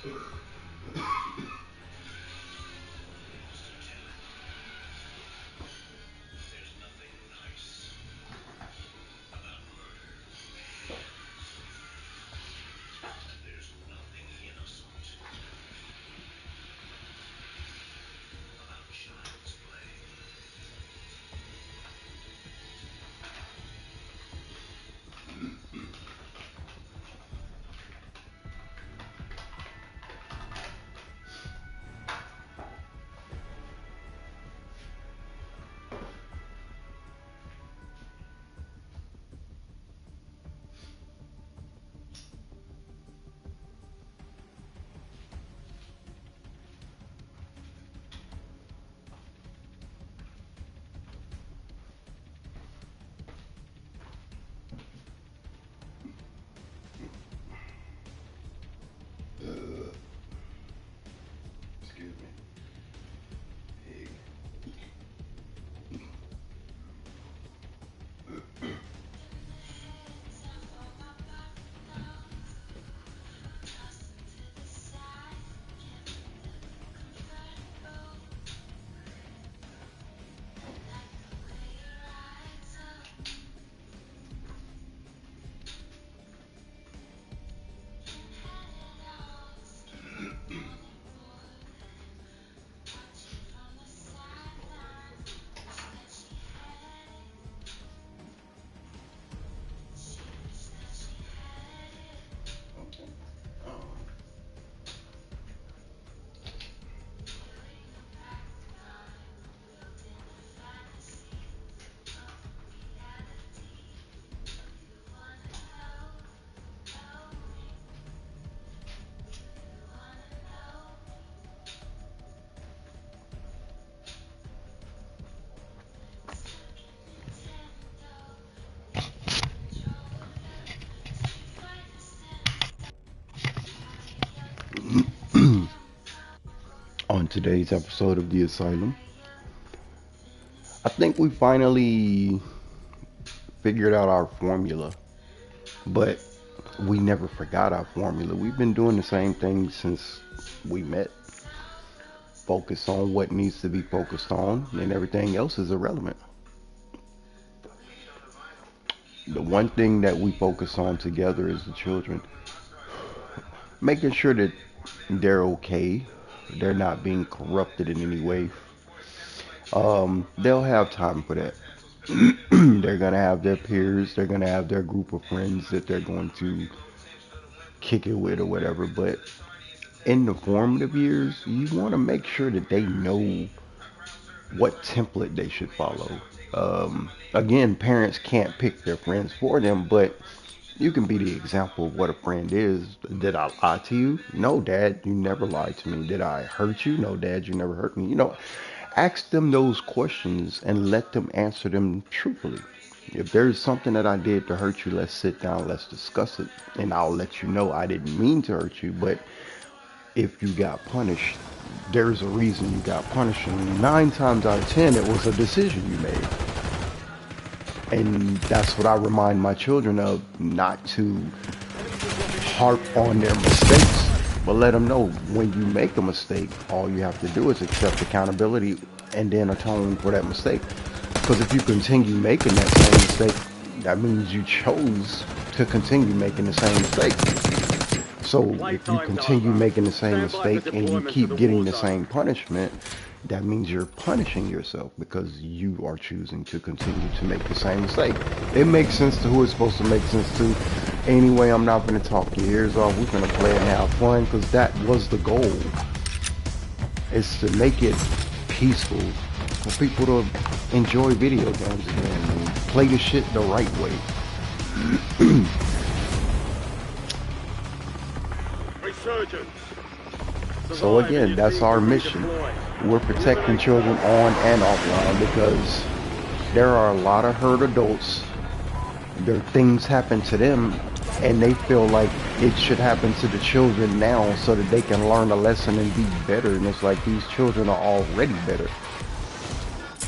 Excuse me. On today's episode of The Asylum, I think we finally figured out our formula, but we never forgot our formula. We've been doing the same thing since we met. Focus on what needs to be focused on, and everything else is irrelevant. The one thing that we focus on together is the children, making sure that they're okay, they're not being corrupted in any way. They'll have time for that. They're gonna have their peers, they're gonna have their group of friends that they're going to kick it with or whatever. But in the formative years, you want to make sure that they know what template they should follow. Again, parents can't pick their friends for them, but you can be the example of what a friend is. Did I lie to you? No, Dad, you never lied to me. Did I hurt you? No, Dad, you never hurt me. Ask them those questions and let them answer them truthfully. If there's something that I did to hurt you, let's sit down, let's discuss it, and I'll let you know I didn't mean to hurt you. But if you got punished, there's a reason you got punished, and 9 times out of 10, it was a decision you made. And that's what I remind my children of, not to harp on their mistakes, but let them know when you make a mistake, all you have to do is accept accountability and then atone for that mistake. Because if you continue making that same mistake, that means you chose to continue making the same mistake. So if you continue making the same mistake and you keep getting the same punishment, that means you're punishing yourself because you are choosing to continue to make the same mistake. It makes sense to who it's supposed to make sense to. Anyway, I'm not going to talk your ears off. We're going to play and have fun because that was the goal. It's to make it peaceful for people to enjoy video games again and play the shit the right way. So again, that's our mission. We're protecting children on and offline because there are a lot of hurt adults. Their things happen to them and they feel like it should happen to the children now so that they can learn a lesson and be better. And it's like these children are already better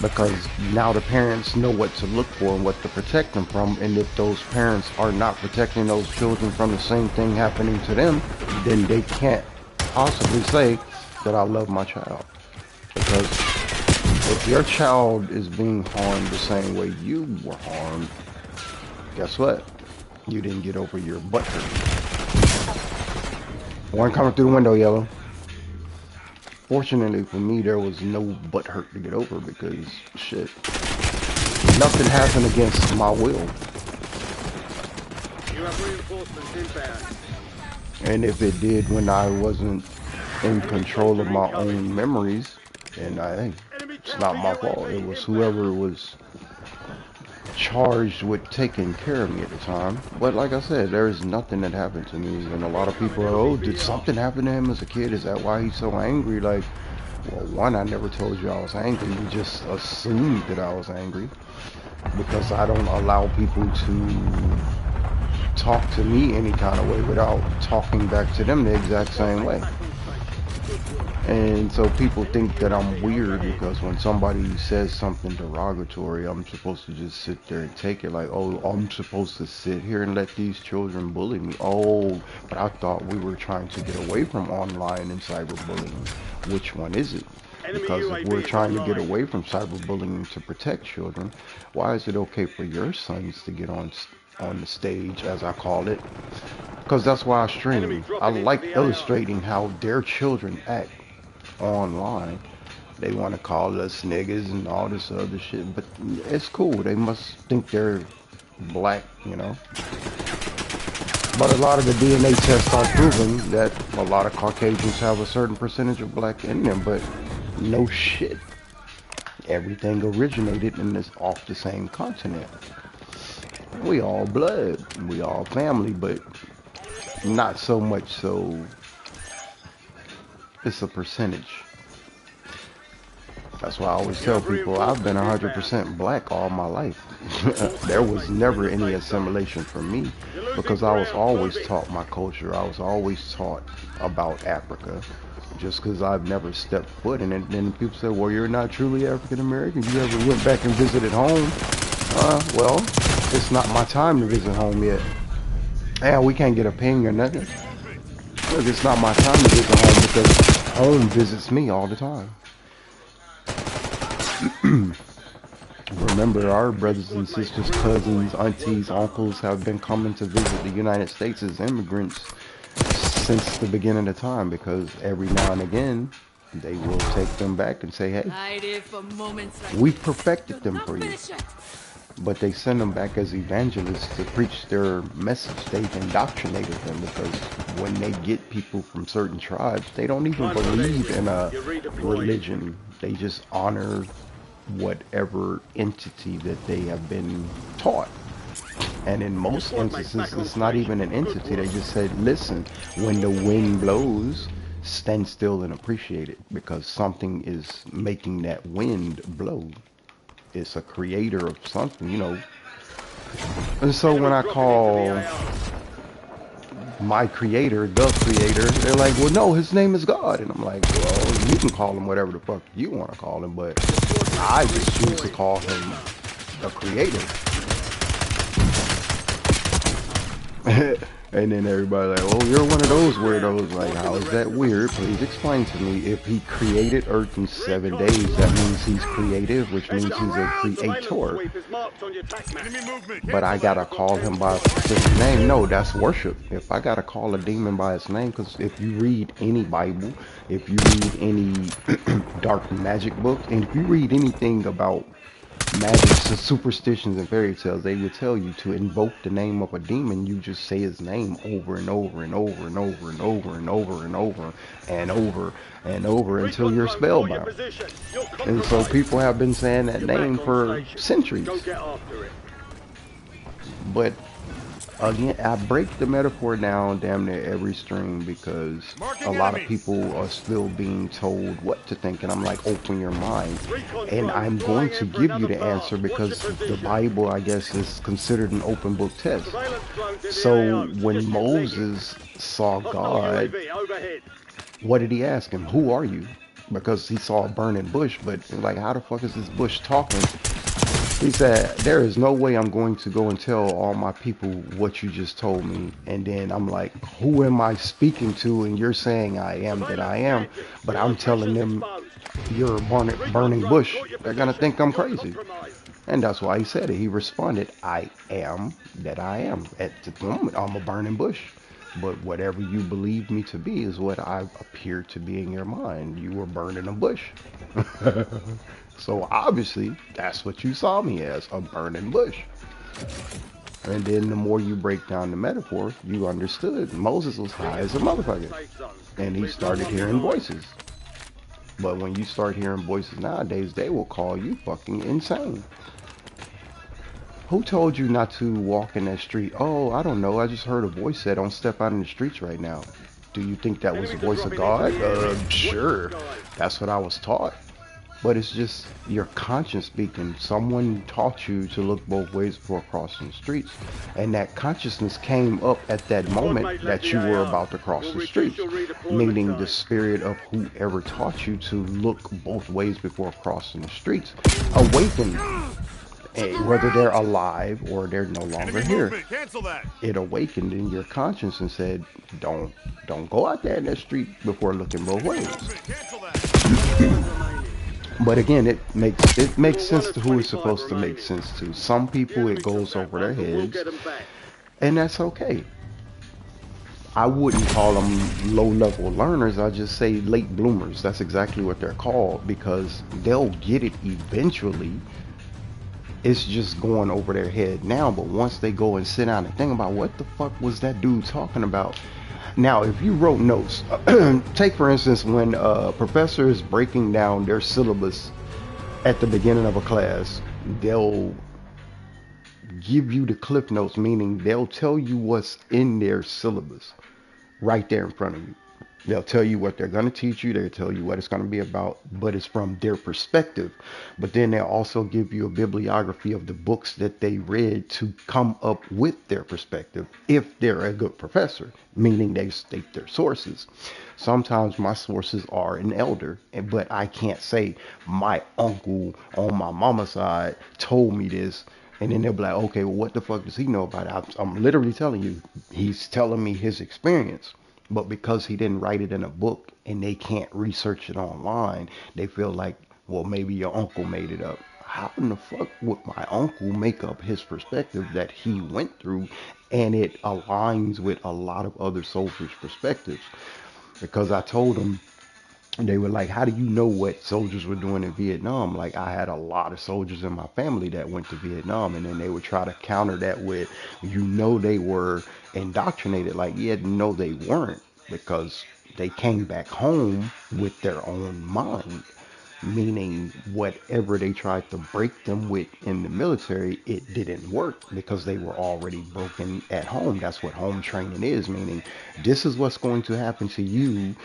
because now the parents know what to look for and what to protect them from. And if those parents are not protecting those children from the same thing happening to them, then they can't possibly say that I love my child. Because if your child is being harmed the same way you were harmed, guess what? You didn't get over your butt hurt. One coming through the window, yellow. Fortunately for me, there was no butt hurt to get over because, shit, nothing happened against my will. You have reinforcements inbound. And if it did when I wasn't in control of my own memories, then hey, it's not my fault. It was whoever was charged with taking care of me at the time. But like I said, there is nothing that happened to me. And a lot of people are, oh, did something happen to him as a kid? Is that why he's so angry? Like, well, one, I never told you I was angry. You just assumed that I was angry because I don't allow people to talk to me any kind of way without talking back to them the exact same way. And so people think that I'm weird because when somebody says something derogatory, I'm supposed to just sit there and take it like, oh, I'm supposed to sit here and let these children bully me. Oh, but I thought we were trying to get away from online and cyberbullying. Which one is it? Because if we're trying to get away from cyberbullying to protect children, why is it okay for your sons to get on the stage, as I call it? Because that's why I stream. I like illustrating how their children act online. They want to call us niggas and all this other shit, but it's cool. They must think they're black, you know. But a lot of the DNA tests are proving that a lot of Caucasians have a certain percentage of black in them, but no shit. Everything originated in this off the same continent. We all blood, we all family, but not so much so it's a percentage. That's why I always tell people I've been 100% black all my life. There was never any assimilation for me because I was always taught my culture. I was always taught about Africa. Just because I've never stepped foot in it. And then people say, well, you're not truly African American. You ever went back and visited home? Well, it's not my time to visit home yet. And we can't get a ping or nothing. Look, it's not my time to visit home because home visits me all the time. Remember, our brothers and sisters, cousins, aunties, uncles have been coming to visit the United States as immigrants since the beginning of time, because every now and again they will take them back and say, hey, we perfected them for you. But they send them back as evangelists to preach their message. They've indoctrinated them because when they get people from certain tribes, they don't even believe in a religion. They just honor whatever entity that they have been taught. And in most instances, it's not even an entity. They just said, listen, when the wind blows, stand still and appreciate it, because something is making that wind blow. It's a creator of something, you know. And so when I call my creator the creator, they're like, well, no, his name is God. And I'm like, well, you can call him whatever the fuck you want to call him, but I just choose to call him the creator. And then everybody like, oh, you're one of those weirdos. Like, how is that weird? Please explain to me. If he created Earth in 7 days, that means he's creative, which means he's a creator. But I gotta call him by a specific name. No, that's worship. If I gotta call a demon by its name, because if you read any Bible, if you read any dark magic book, and if you read anything about magic, superstitions, and fairy tales, they would tell you to invoke the name of a demon. You just say his name over and over and over and over and over and over and over and over and over until you're spellbound. And so people have been saying that name for centuries. But again, I break the metaphor down damn near every stream because a lot of people are still being told what to think, and I'm like, open your mind. And I'm going to give you the answer because the Bible, I guess, is considered an open book test. So when Moses saw God, what did he ask him? Who are you? Because he saw a burning bush, but like, how the fuck is this bush talking? He said, there is no way I'm going to go and tell all my people what you just told me. And then I'm like, who am I speaking to? And you're saying I am that I Surveillance am, gadgets. but Your I'm telling location's them exposed. you're a burning Recon drone bush. caught your They're going to position. think I'm You're crazy. compromised. And that's why he said it. He responded, I am that I am. At the moment, I'm a burning bush. But whatever you believe me to be is what I appear to be in your mind. You were burning a bush. So obviously, that's what you saw me as, a burning bush. And then the more you break down the metaphor, you understood Moses was high as a motherfucker. Safe zone. And he We've no started one hearing behind. voices. But when you start hearing voices nowadays, they will call you fucking insane. Who told you not to walk in that street? Oh, I don't know. I just heard a voice say don't step out in the streets right now. Do you think that was the Enemies are voice of dropping into God? the area. Watch the Sure. skies. That's what I was taught. But it's just your conscience speaking. Someone taught you to look both ways before crossing the streets. And that consciousness came up at that Squad moment mate left that the you were AO. about to cross We'll the reduce streets. your redeployment Meaning the time. spirit of whoever taught you to look both ways before crossing the streets awakened. Whether they're alive or they're no longer Enemy here, movement. Cancel that. it awakened in your conscience and said, don't go out there in that street before looking both Enemy ways. movement. Cancel that. Remaining. But again, it makes You're one sense of to who it's 25 supposed to make remaining. sense to. Some The people enemy it took goes that over their one, but we'll heads, get them back. and that's okay. I wouldn't call them low-level learners. I just say late bloomers. That's exactly what they're called because they'll get it eventually. It's just going over their head now, but once they go and sit down and think about what the fuck was that dude talking about. Now, if you wrote notes, take for instance when a professor is breaking down their syllabus at the beginning of a class, they'll give you the cliff notes, meaning they'll tell you what's in their syllabus right there in front of you. They'll tell you what they're going to teach you. They'll tell you what it's going to be about, but it's from their perspective. But then they'll also give you a bibliography of the books that they read to come up with their perspective if they're a good professor, meaning they state their sources. Sometimes my sources are an elder, but I can't say my uncle on my mama's side told me this. And then they'll be like, okay, well, what the fuck does he know about it? I'm literally telling you, he's telling me his experience. But because he didn't write it in a book and they can't research it online, they feel like, well, maybe your uncle made it up. How in the fuck would my uncle make up his perspective that he went through and it aligns with a lot of other soldiers' perspectives? Because I told them, they were like, how do you know what soldiers were doing in Vietnam? Like, I had a lot of soldiers in my family that went to Vietnam, and then they would try to counter that with, they were indoctrinated. Like, yeah, no, they weren't, because they came back home with their own mind. Meaning, whatever they tried to break them with in the military, it didn't work because they were already broken at home. That's what home training is, meaning this is what's going to happen to you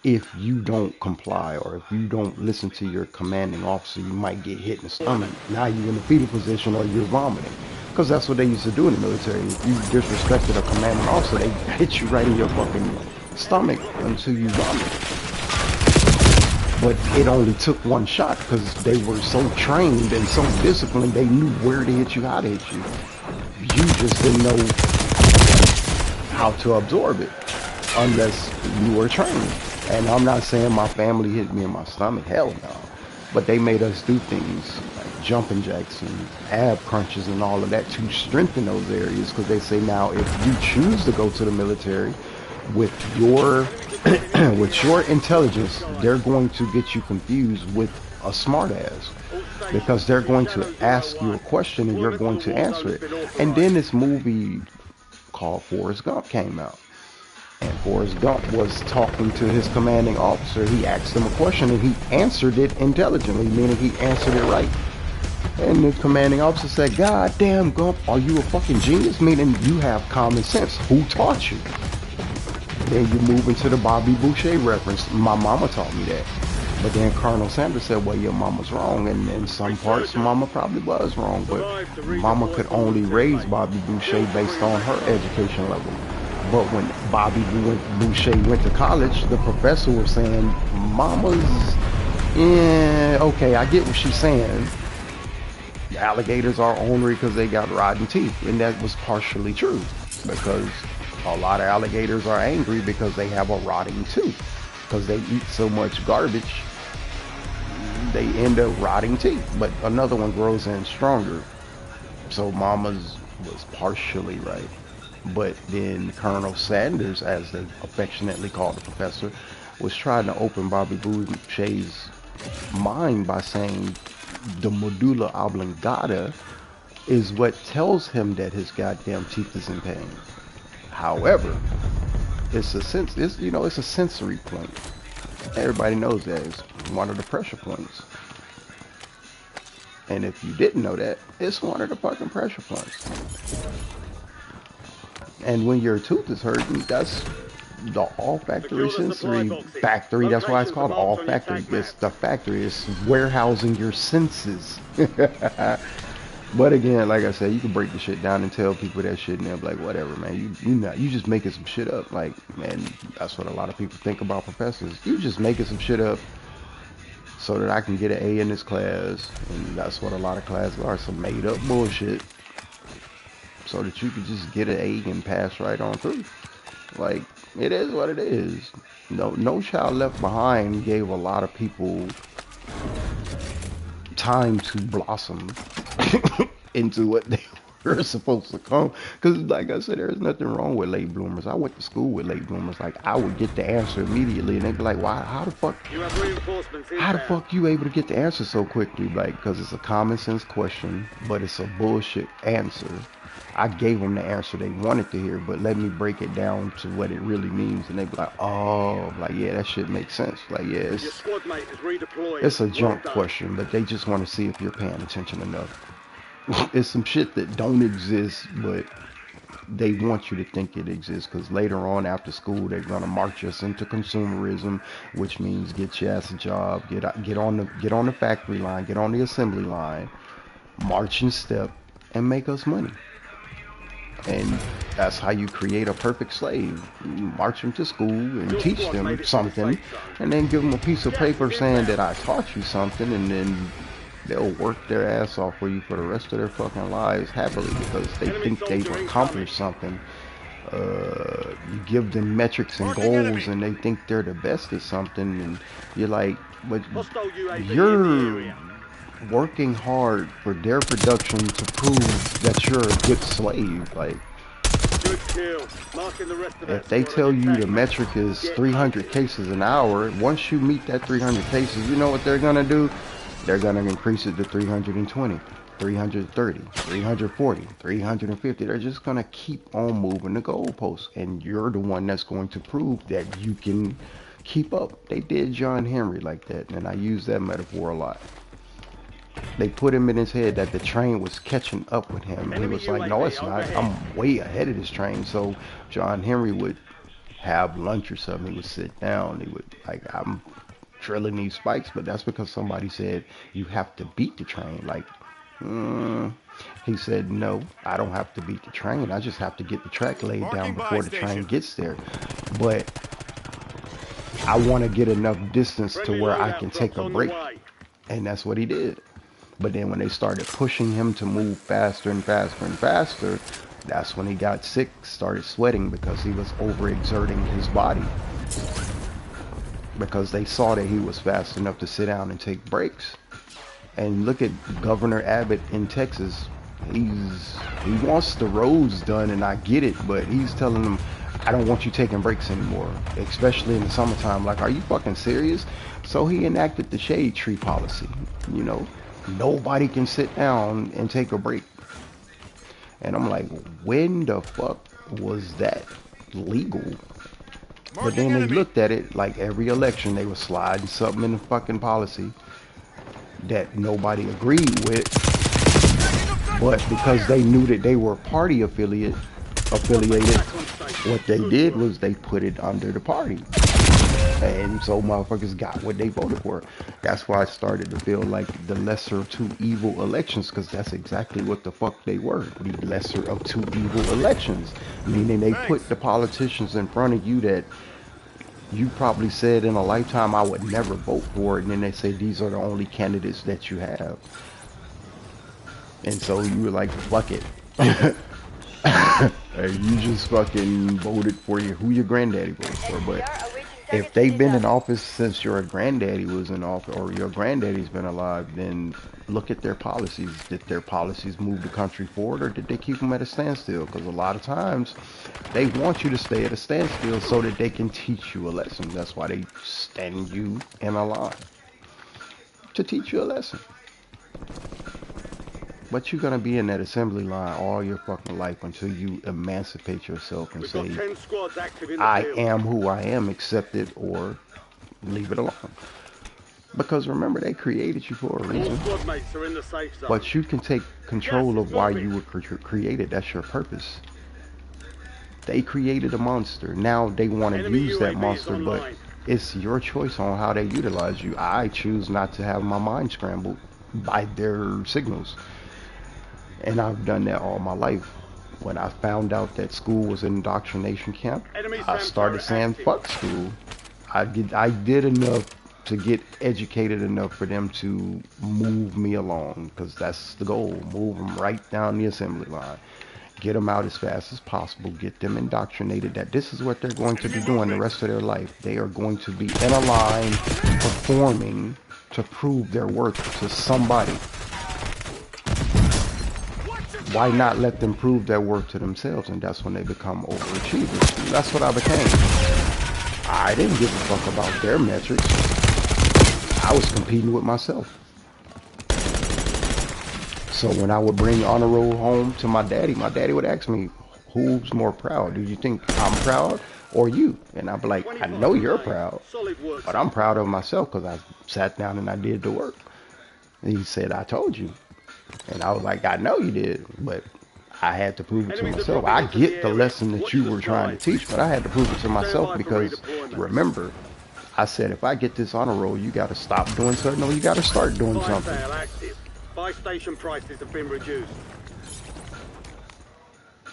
if you don't comply or if you don't listen to your commanding officer. You might get hit in the stomach. Now you're in a fetal position or you're vomiting. Because that's what they used to do in the military. If you disrespected a commanding officer, they hit you right in your fucking stomach until you vomit. But it only took one shot because they were so trained and so disciplined, they knew where to hit you, how to hit you. You just didn't know how to absorb it unless you were trained. And I'm not saying my family hit me in my stomach, hell no. But they made us do things like jumping jacks and ab crunches and all of that to strengthen those areas, because they say now if you choose to go to the military with your with your intelligence, they're going to get you confused with a smartass, because they're going to ask you a question and you're going to answer it. And then this movie called Forrest Gump came out. And Forrest Gump was talking to his commanding officer. He asked him a question and he answered it intelligently, meaning he answered it right. And the commanding officer said, God damn, Gump, are you a fucking genius? Meaning you have common sense. Who taught you? Then you move into the Bobby Boucher reference. My mama taught me that. But then Colonel Sanders said, well, your mama's wrong. And in some parts, mama probably was wrong. But mama could only raise Bobby Boucher based on her education level. But when Bobby Boucher went to college, the professor was saying, mama's, yeah, okay, I get what she's saying. alligators are ornery because they got rotten teeth, and that was partially true because a lot of alligators are angry because they have a rotting tooth because they eat so much garbage they end up rotting teeth, but another one grows in stronger. So Mama's was partially right. But then Colonel Sanders, as they affectionately called the professor, was trying to open Bobby Boucher's mind by saying the medulla oblongata is what tells him that his goddamn teeth is in pain. However, it's a sensory point. Everybody knows that it's one of the pressure points. And if you didn't know that, it's one of the fucking pressure points. And when your tooth is hurting, that's the olfactory sensory factory. That's why it's called olfactory. It's the factory. It's warehousing your senses. But again, like I said, you can break the shit down and tell people that shit, and they'll be like, whatever, man. You just making some shit up. Like, man, that's what a lot of people think about professors. You just making some shit up so that I can get an A in this class, and that's what a lot of classes are, some made up bullshit, so that you can just get an A and pass right on through. Like, it is what it is. No Child Left Behind gave a lot of people time to blossom into what they were supposed to come. Because like I said, there's nothing wrong with late bloomers. I went to school with late bloomers. Like, I would get the answer immediately, and they'd be like, "Why? How the fuck? How the fuck you able to get the answer so quickly?" Like, because it's a common sense question, but it's a bullshit answer. I gave them the answer they wanted to hear, but let me break it down to what it really means, and they be like, "Oh, like, yeah, that shit makes sense." Like, yeah, it's a junk question, but they just want to see if you're paying attention enough. It's some shit that don't exist, but they want you to think it exists, because later on after school they're gonna march us into consumerism, which means get your ass a job, get on the factory line, get on the assembly line, march in step, and make us money. And that's how you create a perfect slave. You march them to school and teach them something, and then give them a piece of paper saying that I taught you something, and then they'll work their ass off for you for the rest of their fucking lives happily because they think they've accomplished something. You give them metrics and goals, and they think they're the best at something, and you're like, but you're working hard for their production to prove that you're a good slave. Like, if they tell you the metric is 300 cases an hour, once you meet that 300 cases, you know what they're gonna do? They're gonna increase it to 320, 330, 340, 350. They're just gonna keep on moving the goalposts, and you're the one that's going to prove that you can keep up. They did John Henry like that, and I use that metaphor a lot. They put him in his head that the train was catching up with him, and he was like, no, it's not. I'm way ahead of this train. So John Henry would have lunch or something. He would sit down. He would, like, I'm drilling these spikes, but that's because somebody said you have to beat the train. Like, he said, no, I don't have to beat the train. I just have to get the track laid down before the train gets there. But I want to get enough distance to where I can take a break. And that's what he did. But then when they started pushing him to move faster and faster and faster, that's when he got sick, started sweating, because he was overexerting his body. Because they saw that he was fast enough to sit down and take breaks. And look at Governor Abbott in Texas. He wants the roads done, and I get it, but he's telling them, I don't want you taking breaks anymore, especially in the summertime. Like, are you fucking serious? So he enacted the shade tree policy. You know, nobody can sit down and take a break. And I'm like, when the fuck was that legal? But then they looked at it like every election, they were sliding something in the fucking policy that nobody agreed with. But because they knew that they were party affiliated, what they did was they put it under the party. And so motherfuckers got what they voted for. That's why I started to feel like the lesser of two evil elections, because that's exactly what the fuck they were. The lesser of two evil elections. Meaning they put the politicians in front of you that you probably said in a lifetime I would never vote for it, and then they say these are the only candidates that you have. And so you were like, fuck it. You just fucking voted for who your granddaddy voted for. But if they've been in office since your granddaddy was in office or your granddaddy's been alive, then look at their policies. Did their policies move the country forward, or did they keep them at a standstill? Because a lot of times they want you to stay at a standstill so that they can teach you a lesson. That's why they stand you in a line to teach you a lesson. But you're gonna be in that assembly line all your fucking life until you emancipate yourself and say, I am who I am, accept it or leave it alone. Because remember, they created you for a reason. But you can take control of why you were created. That's your purpose. They created a monster. Now they want to use that monster, but it's your choice on how they utilize you. I choose not to have my mind scrambled by their signals. And I've done that all my life. When I found out that school was an indoctrination camp, I started saying, fuck school. I did enough to get educated enough for them to move me along, because that's the goal. Move them right down the assembly line. Get them out as fast as possible. Get them indoctrinated that this is what they're going to be doing the rest of their life. They are going to be in a line performing to prove their worth to somebody. Why not let them prove their worth to themselves? And that's when they become overachievers. That's what I became. I didn't give a fuck about their metrics. I was competing with myself. So when I would bring honor roll home to my daddy would ask me, who's more proud? Do you think I'm proud or you? And I'd be like, I know you're proud, but I'm proud of myself because I sat down and I did the work. And he said, I told you. And I was like, I know you did, but I had to prove it to myself. I get the lesson that you were trying to teach, but I had to prove it to myself because, remember, I said, if I get this honor roll, you got to stop doing something or you got to start doing something. Buy station prices have been reduced.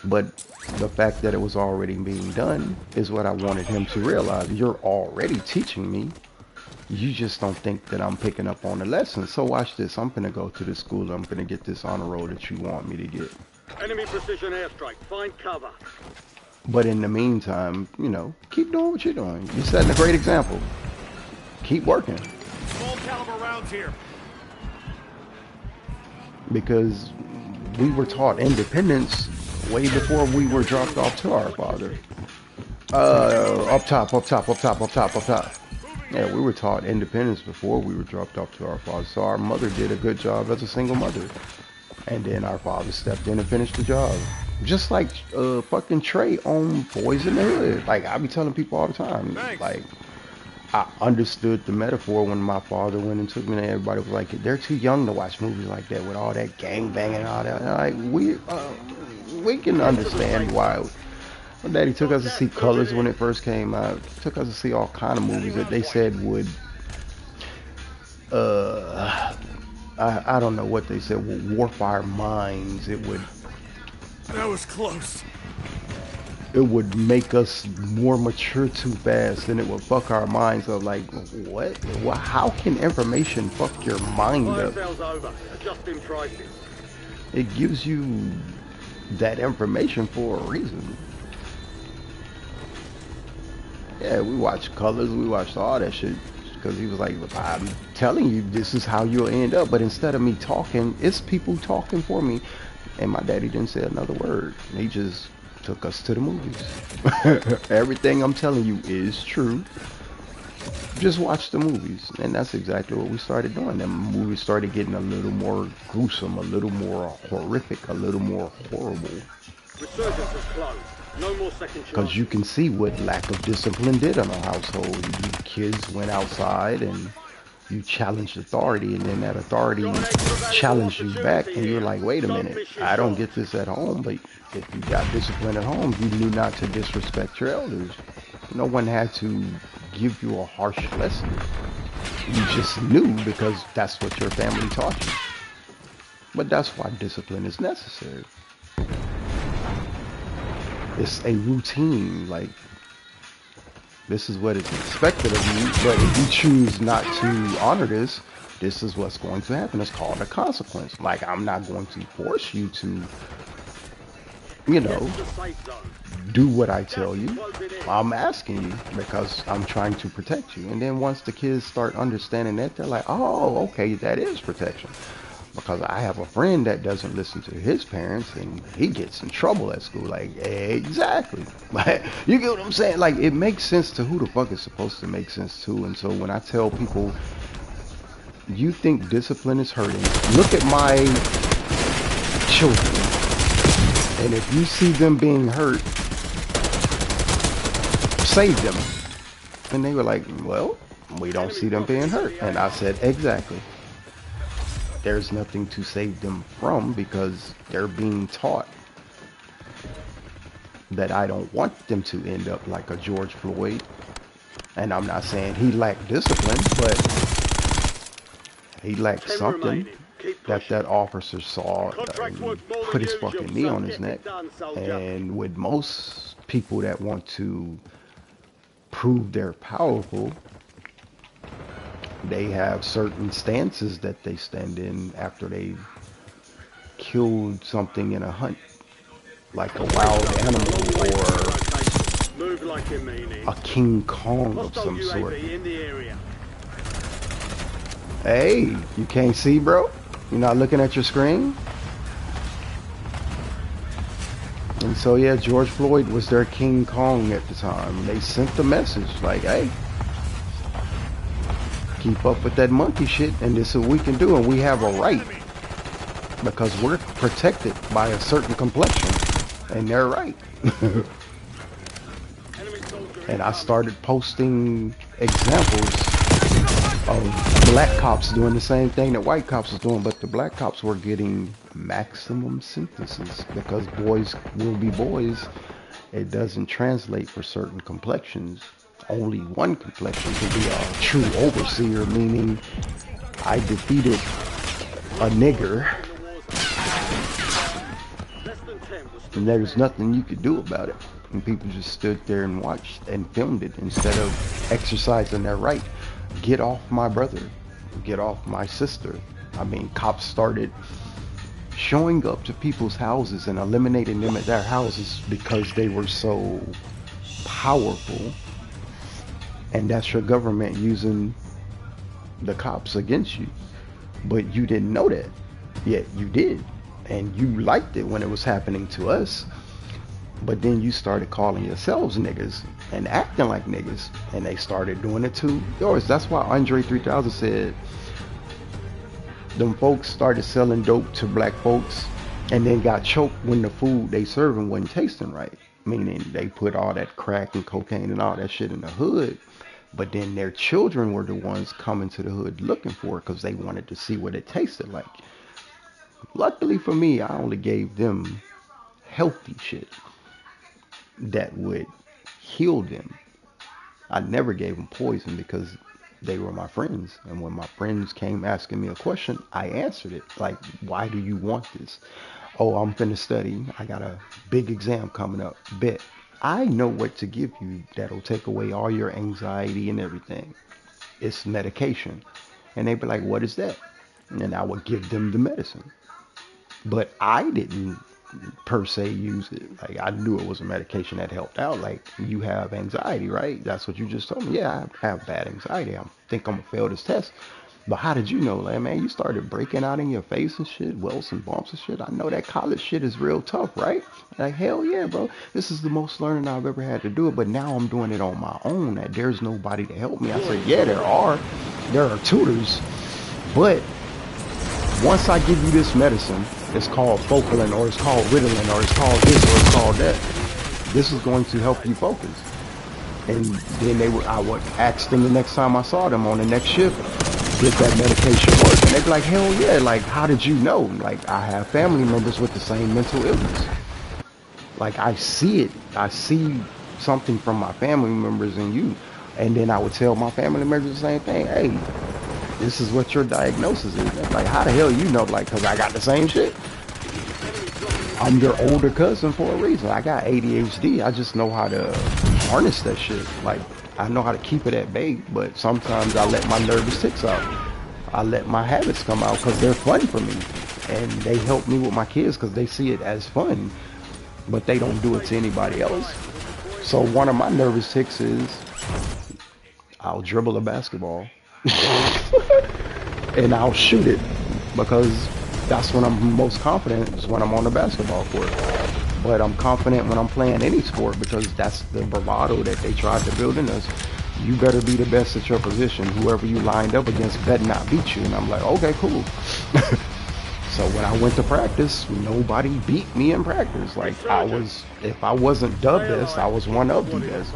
But the fact that it was already being done is what I wanted him to realize. You're already teaching me. You just don't think that I'm picking up on the lesson. So watch this. I'm going to go to the school. I'm going to get this honor roll that you want me to get. Enemy precision airstrike. Find cover. But in the meantime, you know, keep doing what you're doing. You're setting a great example. Keep working. Small caliber rounds here. Because we were taught independence way before we were dropped off to our father. Up top. Yeah, we were taught independence before we were dropped off to our father. So our mother did a good job as a single mother. And then our father stepped in and finished the job. Just like fucking Trey on Boys in the Hood. Like, I be telling people all the time. Thanks. Like, I understood the metaphor when my father went and took me, and everybody was like, they're too young to watch movies like that with all that gang banging and all that. And like, we can understand why. My daddy took us to see Colors when it first came out. Took us to see all kind of movies that they said would, I don't know what they said, would warp our minds. It would. That was close. It would make us more mature too fast, and it would fuck our minds up. Like, what? Well, how can information fuck your mind up? It gives you that information for a reason. Yeah, we watched Colors, we watched all that shit, because he was like, I'm telling you, this is how you'll end up. But instead of me talking, it's people talking for me. And my daddy didn't say another word. He just took us to the movies. Everything I'm telling you is true. Just watch the movies. And that's exactly what we started doing. The movies started getting a little more gruesome, a little more horrific, a little more horrible. Resurgence is closed. No more second chance. Because you can see what lack of discipline did in a household. You kids went outside and you challenged authority, and then that authority challenged you back, and you're like, wait a minute, I don't get this at home. But if you got discipline at home, you knew not to disrespect your elders. No one had to give you a harsh lesson. You just knew because that's what your family taught you. But that's why discipline is necessary. It's a routine, like, this is what is expected of you, but if you choose not to honor this, this is what's going to happen. It's called a consequence. Like, I'm not going to force you to, you know, The safe zone. do what I tell you. I'm asking you because I'm trying to protect you. And then once the kids start understanding that, they're like, oh, okay, that is protection. Because I have a friend that doesn't listen to his parents and he gets in trouble at school. Like, exactly. Like, you get what I'm saying? Like, it makes sense to who the fuck it's supposed to make sense to. And so when I tell people, you think discipline is hurting, look at my children. And if you see them being hurt, save them. And they were like, well, we don't see them being hurt. And I said, exactly. There's nothing to save them from because they're being taught that I don't want them to end up like a George Floyd. And I'm not saying he lacked discipline, but he lacked 10 something remaining. Keep that pushing. that officer saw Contract's and worth more put than his usual, fucking knee so on his get it neck. done, soldier. And with most people that want to prove they're powerful, they have certain stances that they stand in after they've killed something in a hunt, like a wild animal or Move like you mean it. a King Kong of Hostile some sort. UAV in the area. Hey, you can't see, bro? You're not looking at your screen? And so, yeah, George Floyd was their King Kong at the time. They sent the message like, hey, keep up with that monkey shit, and this is what we can do, and we have a right because we're protected by a certain complexion, and they're right. Enemy soldier And I started posting examples of black cops doing the same thing that white cops was doing, but the black cops were getting maximum sentences because boys will be boys. It doesn't translate for certain complexions. Only one complexion can be a true overseer, meaning I defeated a nigger Less than 10 was and there's nothing you could do about it. And people just stood there and watched and filmed it instead of exercising their right. Get off my brother. Get off my sister. I mean, cops started showing up to people's houses and eliminating them at their houses because they were so powerful. And that's your government using the cops against you. But you didn't know that. Yet you did. And you liked it when it was happening to us. But then you started calling yourselves niggas and acting like niggas. And they started doing it to yours. That's why Andre 3000 said them folks started selling dope to black folks and then got choked when the food they serving wasn't tasting right. Meaning they put all that crack and cocaine and all that shit in the hood. But then their children were the ones coming to the hood looking for it because they wanted to see what it tasted like. Luckily for me, I only gave them healthy shit that would heal them. I never gave them poison because they were my friends. And when my friends came asking me a question, I answered it. Like, why do you want this? Oh, I'm finna study. I got a big exam coming up. Bet. I know what to give you that'll take away all your anxiety and everything. It's medication. And they'd be like, what is that? And then I would give them the medicine. But I didn't per se use it. Like, I knew it was a medication that helped out. Like, you have anxiety, right? That's what you just told me. Yeah, I have bad anxiety. I think I'm gonna fail this test. But how did you know? Like, man, you started breaking out in your face and shit, welts and bumps and shit. I know that college shit is real tough, right? Like, hell yeah, bro. This is the most learning I've ever had to do it. But now I'm doing it on my own. That there's nobody to help me. I said, yeah, there are tutors. But once I give you this medicine, it's called Focalin, or it's called Ritalin, or it's called this, or it's called that. This is going to help you focus. And then I would ask them the next time I saw them on the next shift, did that medication work? And they'd be like, hell yeah. Like, how did you know? Like, I have family members with the same mental illness. Like, I see it. I see something from my family members in you. And then I would tell my family members the same thing. Hey, this is what your diagnosis is. Like, how the hell you know? Like, because I got the same shit. I'm your older cousin for a reason. I got ADHD. I just know how to harness that shit. Like, I know how to keep it at bay, but sometimes I let my nervous tics out. I let my habits come out because they're fun for me, and they help me with my kids because they see it as fun, but they don't do it to anybody else. So one of my nervous tics is I'll dribble a basketball and I'll shoot it because that's when I'm most confident, is when I'm on the basketball court. But I'm confident when I'm playing any sport because that's the bravado that they tried to build in us. You better be the best at your position. Whoever you lined up against better not beat you. And I'm like, okay, cool. So when I went to practice, nobody beat me in practice. Like if I wasn't the best, I was one of the best.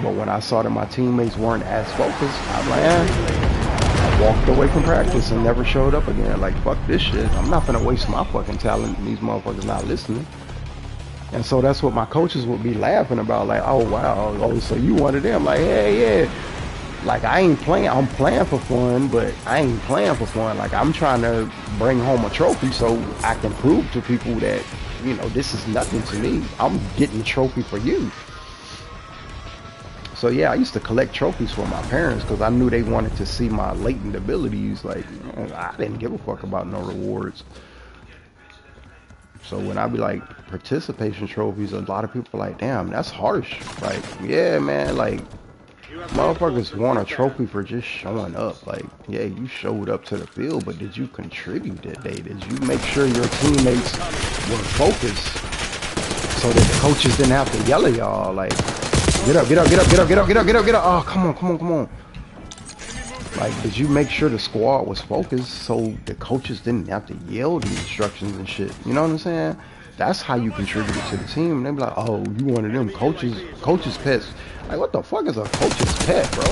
But when I saw that my teammates weren't as focused, I'm like, I walked away from practice and never showed up again. Like, fuck this shit. I'm not gonna waste my fucking talent and these motherfuckers not listening. And so that's what my coaches would be laughing about, like, oh wow, oh so you one of them? Like, hey, yeah. Like, I ain't playing, I'm playing for fun, but I ain't playing for fun. Like, I'm trying to bring home a trophy so I can prove to people that, you know, this is nothing to me. I'm getting a trophy for you. So yeah, I used to collect trophies for my parents because I knew they wanted to see my latent abilities. Like, I didn't give a fuck about no rewards. So when I be like participation trophies, a lot of people are like, damn, that's harsh. Like, yeah, man, like motherfuckers want a trophy for just showing up. Like, yeah, you showed up to the field, but did you contribute that day? Did you make sure your teammates were focused so that the coaches didn't have to yell at y'all? Like, get up, get up, get up, get up, get up, get up, get up, get up. Oh, come on, come on, come on. Like, did you make sure the squad was focused so the coaches didn't have to yell the instructions and shit? You know what I'm saying? That's how you contributed to the team. And they be like, oh, you one of them coaches pets. Like, what the fuck is a coach's pet, bro?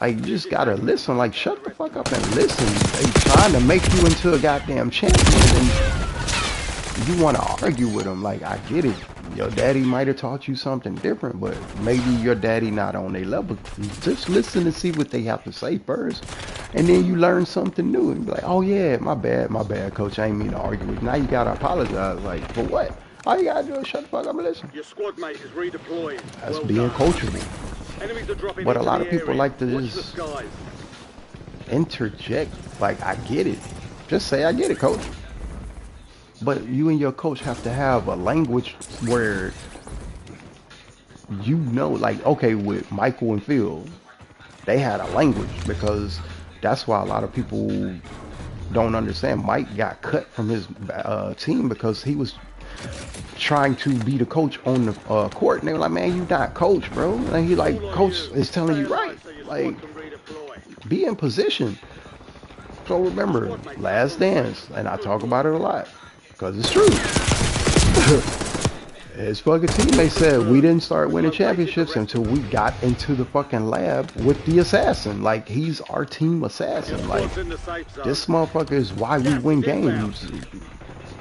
Like you just gotta listen. Like, shut the fuck up and listen. They trying to make you into a goddamn champion, and you want to argue with them. Like, I get it. Your daddy might have taught you something different, but maybe your daddy not on their level. Just listen and see what they have to say first, and then you learn something new and be like, oh yeah, my bad, coach, I ain't mean to argue with you. Now you gotta apologize. Like, for what? All you gotta do is shut the fuck up and listen. Your squad mate is redeploying. That's being coachable. But a lot of people like to just interject. Like, I get it. Just say, I get it, coach. But you and your coach have to have a language where you know, like, okay, with Michael and Phil, they had a language because that's why a lot of people don't understand. Mike got cut from his team because he was trying to be the coach on the court, and they were like, man, you not coach, bro. And he like, coach is telling you right, like, be in position. So remember, Last Dance, and I talk about it a lot because it's true. His fucking teammate said we didn't start winning championships until we got into the fucking lab with the assassin. Like, he's our team assassin. Like, this motherfucker is why we win games.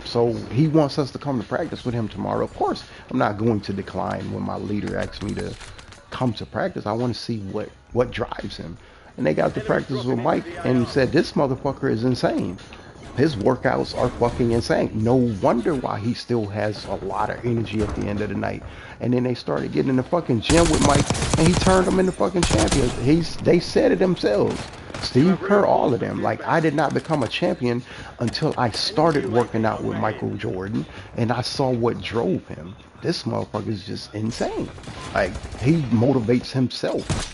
So he wants us to come to practice with him tomorrow. Of course, I'm not going to decline when my leader asks me to come to practice. I want to see what drives him. And they got to practice with Mike and said, this motherfucker is insane. His workouts are fucking insane. No wonder why he still has a lot of energy at the end of the night. And then they started getting in the fucking gym with Mike, and he turned them into fucking champions. They said it themselves. Steve Kerr, all of them. Like, I did not become a champion until I started working out with Michael Jordan, and I saw what drove him. This motherfucker is just insane. Like, he motivates himself.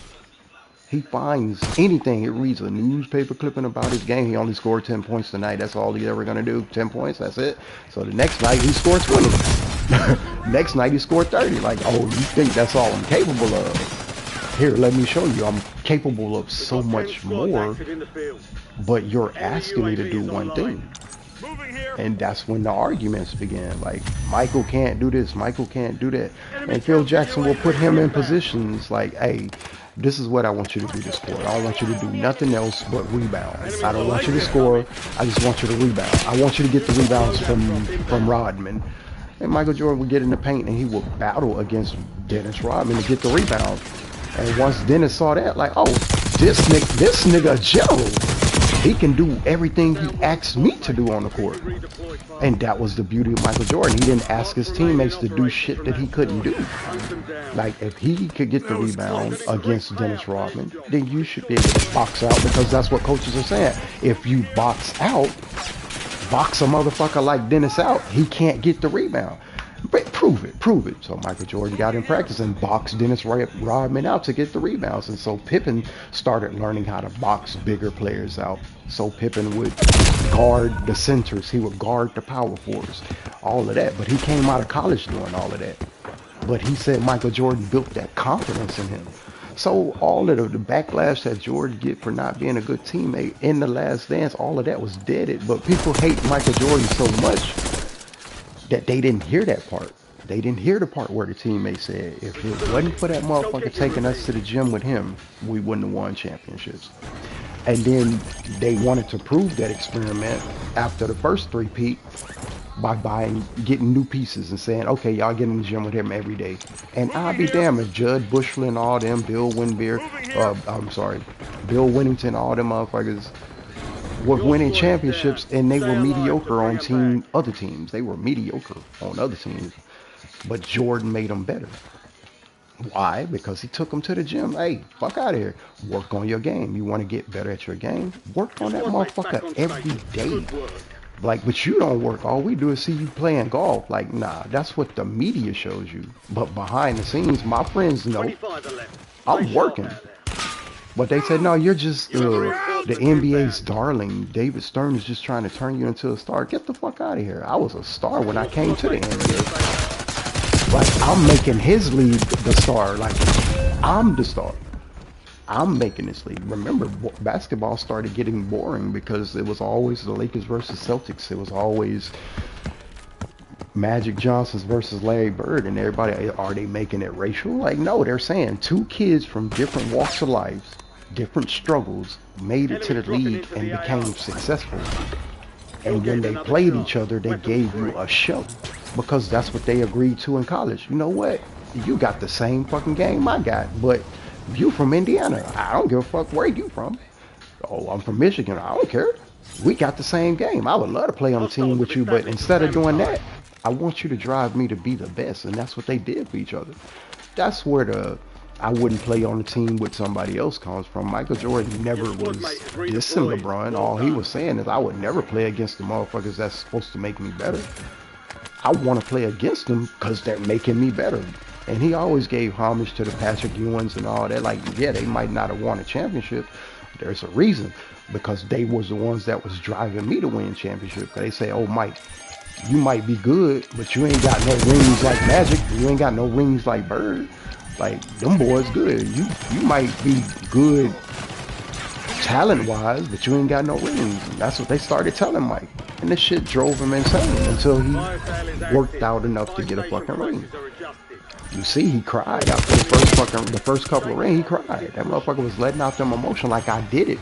He finds anything. He reads a newspaper clipping about his game. He only scored 10 points tonight. That's all he's ever going to do. 10 points, that's it. So the next night, he scored 20. Next night, he scored 30. Like, oh, you think that's all I'm capable of? Here, let me show you. I'm capable of so much more, but you're asking me to do one thing. And that's when the arguments began. Like, Michael can't do this. Michael can't do that. And Phil Jackson will put him in positions like, hey, this is what I want you to do this for. I don't want you to do nothing else but rebound. I don't want you to score. I just want you to rebound. I want you to get the rebounds from Rodman. And Michael Jordan would get in the paint and he would battle against Dennis Rodman to get the rebound. And once Dennis saw that, like, oh, this nigga Joe. He can do everything he asked me to do on the court. And that was the beauty of Michael Jordan. He didn't ask his teammates to do shit that he couldn't do. Like, if he could get the rebound against Dennis Rodman, then you should be able to box out, because that's what coaches are saying. If you box out, box a motherfucker like Dennis out, he can't get the rebound. But prove it. So Michael Jordan got in practice and boxed Dennis Rodman out to get the rebounds. And so Pippen started learning how to box bigger players out. So Pippen would guard the centers. He would guard the power forwards. All of that. But he came out of college doing all of that. But he said Michael Jordan built that confidence in him. So all of the backlash that Jordan get for not being a good teammate in The Last Dance, all of that was deaded. But people hate Michael Jordan so much that they didn't hear that part. They didn't hear the part where the teammate said, if it wasn't for that motherfucker taking us to the gym with him, we wouldn't have won championships. And then they wanted to prove that experiment after the first three-peat by getting new pieces and saying, okay, y'all get in the gym with him every day. And I'll be damned if Judd Bushler and all them, Bill Winnington, all them motherfuckers were winning championships, and they were mediocre on other teams. They were mediocre on other teams. But Jordan made them better. Why? Because he took them to the gym. Hey, fuck out of here. Work on your game. You want to get better at your game? Work on that motherfucker every day. Like, but you don't work. All we do is see you playing golf. Like, nah, that's what the media shows you. But behind the scenes, my friends know I'm working. But they said, no, you're just the NBA's darling. David Stern is just trying to turn you into a star. Get the fuck out of here. I was a star when I came to the NBA. Like, I'm making his league the star. Like, I'm the star. I'm making this league. Remember, basketball started getting boring because it was always the Lakers versus Celtics. It was always Magic Johnson versus Larry Bird, and everybody, are they making it racial? Like, no, they're saying two kids from different walks of life, different struggles, made it to the league and became successful. And when they played each other, they gave you a show, because that's what they agreed to in college. You know what? You got the same fucking game I got, but you from Indiana. I don't give a fuck where you from. Oh, I'm from Michigan. I don't care. We got the same game. I would love to play on a team with you, but instead of doing that, I want you to drive me to be the best. And that's what they did for each other. That's where I wouldn't play on a team with somebody else comes from. Michael Jordan never was dissing LeBron. All he was saying is, I would never play against the motherfuckers that's supposed to make me better. I want to play against them because they're making me better. And he always gave homage to the Patrick Ewings and all that. Like, yeah, they might not have won a championship. There's a reason, because they was the ones that was driving me to win championship. They say, oh, Mike, you might be good, but you ain't got no rings like Magic. You ain't got no rings like Bird. Like, them boys good. You might be good talent-wise, but you ain't got no rings. And that's what they started telling Mike. And this shit drove him insane until he worked out enough to get a fucking ring. You see, he cried after the first couple of rings. He cried. That motherfucker was letting out them emotion like, I did it.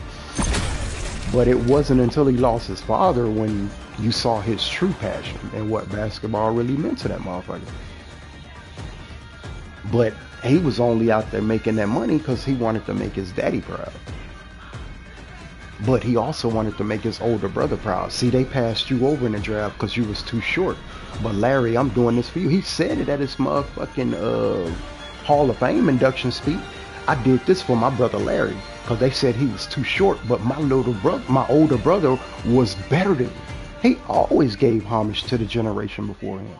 But it wasn't until he lost his father when you saw his true passion and what basketball really meant to that motherfucker. But he was only out there making that money because he wanted to make his daddy proud. But he also wanted to make his older brother proud. See, they passed you over in the draft because you was too short. But Larry, I'm doing this for you. He said it at his motherfucking Hall of Fame induction speech. I did this for my brother Larry because they said he was too short. But my older brother was better than me. He always gave homage to the generation before him.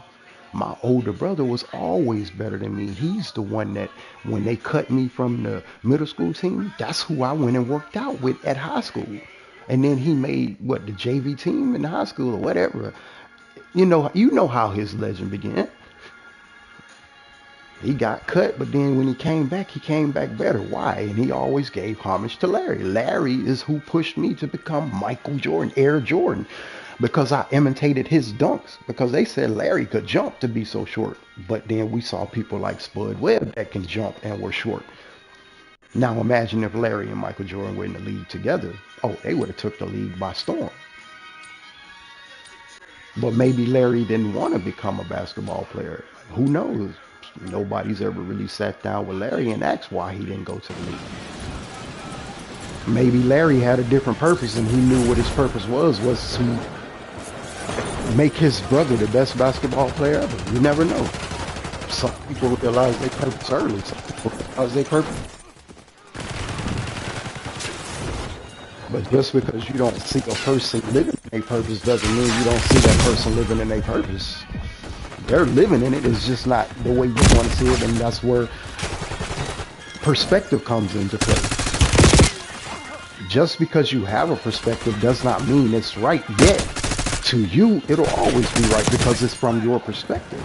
My older brother was always better than me. He's the one that, when they cut me from the middle school team, that's who I went and worked out with at high school. And then he made, the JV team in high school or whatever. You know how his legend began. He got cut, but then when he came back better. Why? And he always gave homage to Larry. Larry is who pushed me to become Michael Jordan, Air Jordan. Because I imitated his dunks. Because they said Larry could jump to be so short. But then we saw people like Spud Webb that can jump and were short. Now imagine if Larry and Michael Jordan were in the league together. Oh, they would have took the league by storm. But maybe Larry didn't want to become a basketball player. Who knows? Nobody's ever really sat down with Larry and asked why he didn't go to the league. Maybe Larry had a different purpose and he knew what his purpose was to make his brother the best basketball player ever. You never know. Some people realize their purpose early. Some people realize their purpose. But just because you don't see a person living in their purpose doesn't mean you don't see that person living in their purpose. They're living in it. It's just not the way you want to see it, and that's where perspective comes into play. Just because you have a perspective does not mean it's right yet. To you, it'll always be right because it's from your perspective.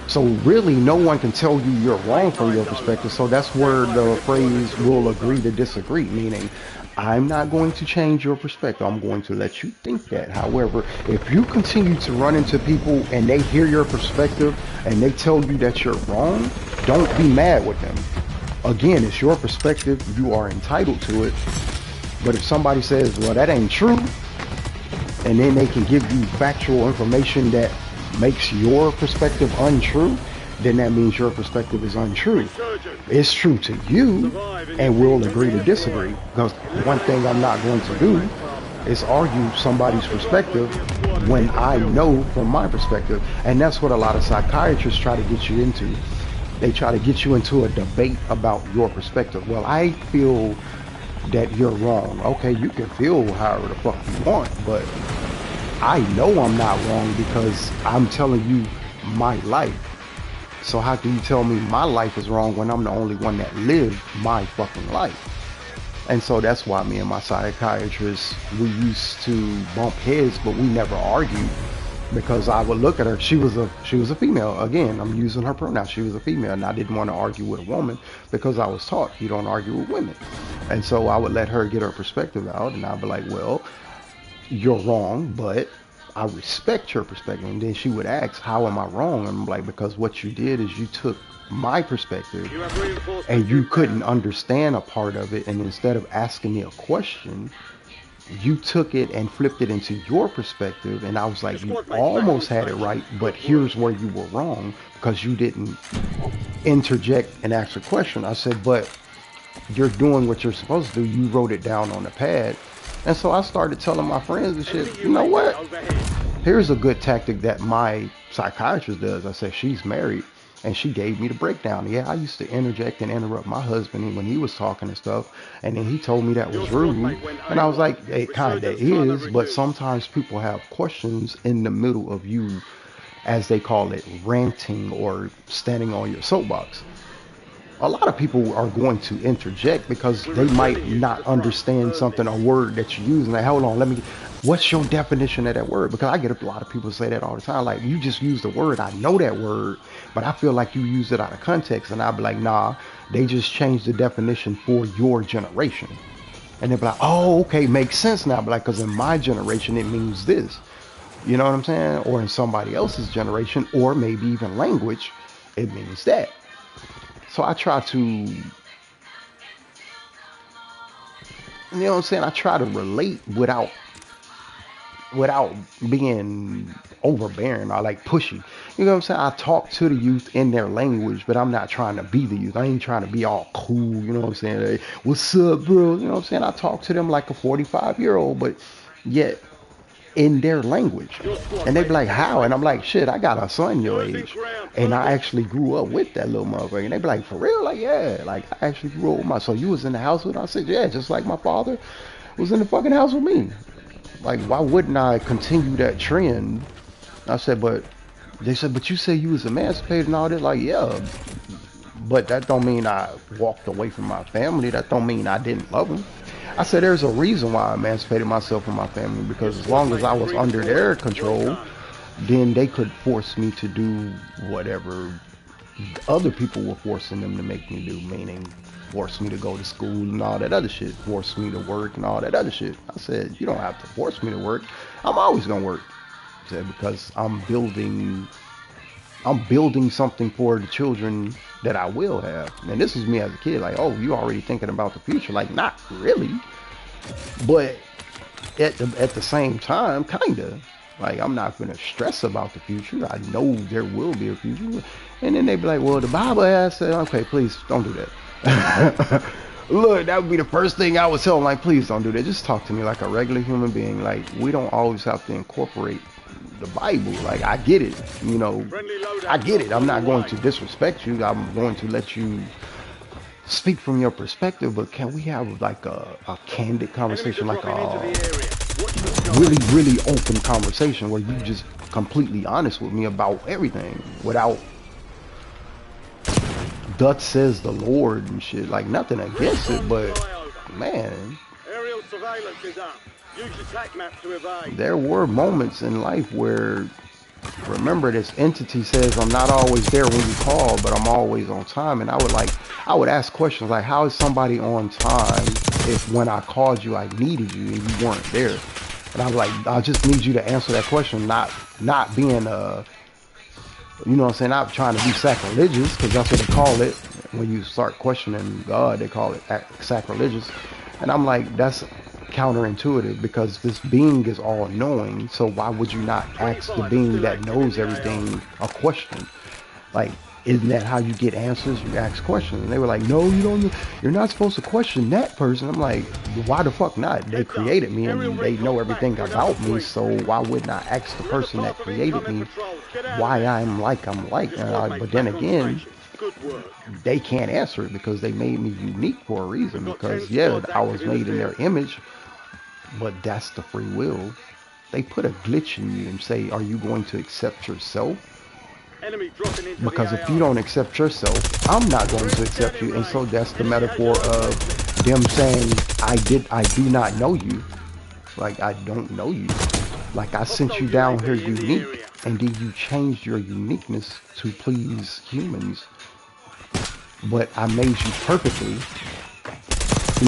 So really, no one can tell you you're wrong from your perspective. So that's where the phrase "we'll agree to disagree," meaning I'm not going to change your perspective. I'm going to let you think that. However, if you continue to run into people and they hear your perspective and they tell you that you're wrong, don't be mad with them. Again, it's your perspective. You are entitled to it. But if somebody says, well, that ain't true, and then they can give you factual information that makes your perspective untrue, then that means your perspective is untrue. It's true to you, and we'll agree to disagree. Because one thing I'm not going to do is argue somebody's perspective when I know from my perspective. And that's what a lot of psychiatrists try to get you into. They try to get you into a debate about your perspective. Well, I feel that you're wrong. Okay, you can feel however the fuck you want, but I know I'm not wrong because I'm telling you my life. So how can you tell me my life is wrong when I'm the only one that lived my fucking life? And so that's why me and my psychiatrist, we used to bump heads, but we never argued, because I would look at her. She was a female. Again, I'm using her pronoun. She was a female, and I didn't want to argue with a woman because I was taught you don't argue with women. And so I would let her get her perspective out, and I'd be like, well, you're wrong, but I respect your perspective. And then she would ask, how am I wrong? And I'm like, because what you did is you took my perspective and you couldn't understand a part of it, and instead of asking me a question, you took it and flipped it into your perspective. And I was like, you almost had it right, but here's where you were wrong because you didn't interject and ask a question. I said, but you're doing what you're supposed to do. You wrote it down on the pad. And so I started telling my friends and shit, you know what? Here's a good tactic that my psychiatrist does. I said, she's married, and she gave me the breakdown. Yeah, I used to interject and interrupt my husband when he was talking and stuff, and then he told me that was rude. And I was like, it kind of is, but sometimes people have questions in the middle of you, as they call it, ranting or standing on your soapbox. A lot of people are going to interject because they might not understand something, a word that you use, and like, hold on, what's your definition of that word? Because I get a lot of people say that all the time, like, you just used the word, I know that word, but I feel like you used it out of context. And I'll be like, nah, they just changed the definition for your generation. And they'll be like, oh, okay, makes sense now. But like, because in my generation, it means this. You know what I'm saying? Or in somebody else's generation, or maybe even language, it means that. So I try to, you know what I'm saying? I try to relate without being overbearing or like pushy. You know what I'm saying? I talk to the youth in their language, but I'm not trying to be the youth. I ain't trying to be all cool. You know what I'm saying? Hey, what's up, bro? You know what I'm saying? I talk to them like a 45-year-old, but yet in their language. And they be like, how? And I'm like, shit, I got a son your age, and I actually grew up with that little motherfucker. And they be like, for real? Like, yeah, like I actually grew up with so you was in the house with? I said, yeah, just like my father was in the fucking house with me. Like, why wouldn't I continue that trend? I said, but they said, but you say you was emancipated and all that. Like, yeah, but that don't mean I walked away from my family. That don't mean I didn't love them. I said, there's a reason why I emancipated myself from my family, because as long as I was under their control, then they could force me to do whatever other people were forcing them to make me do, meaning force me to go to school and all that other shit, force me to work and all that other shit. I said, you don't have to force me to work. I'm always gonna work. I said, because I'm building something for the children that I will have. And this is me as a kid, like, oh, you already thinking about the future? Like, not really, but at the same time, kinda. Like, I'm not gonna stress about the future. I know there will be a future. And then they be like, well, the Bible has said, okay, please don't do that. Look, that would be the first thing I would tell them. Like, please don't do that. Just talk to me like a regular human being. Like, we don't always have to incorporate the Bible. Like, I get it. You know, I get it. I'm not going to disrespect you. I'm going to let you speak from your perspective. But can we have like a candid conversation, like a really, really open conversation where you just completely honest with me about everything without "Thus says the Lord" and shit. Like, nothing against it, but man, Aerial surveillance is up. Use your tac map to evade. there were moments in life where, remember, this entity says I'm not always there when you call, but I'm always on time. And I would ask questions like, how is somebody on time if when I called you I needed you and you weren't there? And I'm like, I just need you to answer that question, not being you know what I'm saying, not trying to be sacrilegious, because that's what they call it. When you start questioning God, they call it sacrilegious. And I'm like, that's counterintuitive, because this being is all knowing. So why would you not ask the being that knows everything a question? Like, isn't that how you get answers? You ask questions. And they were like, no, you don't. You're not supposed to question that person. I'm like, why the fuck not? They created me and they know everything about me. So why wouldn't I ask the person that created me why I'm like I'm like? But then again, they can't answer it because they made me unique for a reason. Because yeah, I was made in their image, but that's the free will. They put a glitch in you and say, are you going to accept yourself? Because if you don't accept yourself, I'm not going to accept you. And so that's the metaphor of them saying, I do not know you. Like, I don't know you. Like, I sent you down here unique, and then you changed your uniqueness to please humans. But I made you perfectly.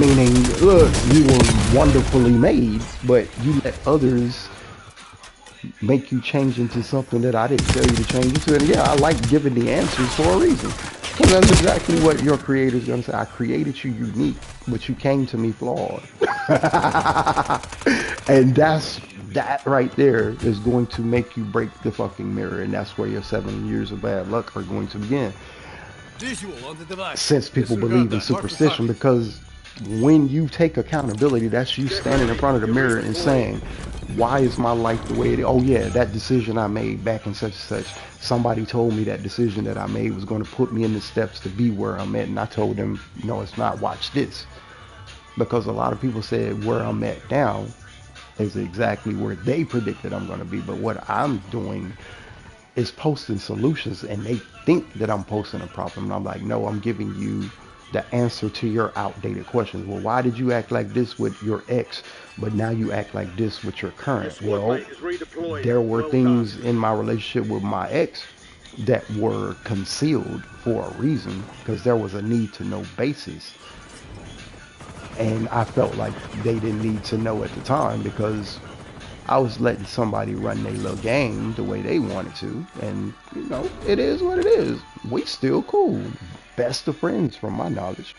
Meaning, look, you were wonderfully made, but you let others make you change into something that I didn't tell you to change into. And yeah, I like giving the answers for a reason. Because that's exactly what your creator's going to say. I created you unique, but you came to me flawed. And that right there is going to make you break the fucking mirror. And that's where your 7 years of bad luck are going to begin. Visual on the device. Since people believe in superstition, because when you take accountability, that's you standing in front of the mirror and saying, why is my life the way it is? Oh yeah, that decision I made back in such and such, somebody told me that decision that I made was going to put me in the steps to be where I'm at, and I told them, no, it's not. Watch this. Because a lot of people said where I'm at now is exactly where they predicted I'm going to be. But what I'm doing is posting solutions, and they think that I'm posting a problem. And I'm like, no, I'm giving you the answer to your outdated questions. Well, why did you act like this with your ex, but now you act like this with your current? Well, there were things in my relationship with my ex that were concealed for a reason, because there was a need to know basis. And I felt like they didn't need to know at the time, because I was letting somebody run their little game the way they wanted to. And, you know, it is what it is. We still cool. Best of friends from my knowledge.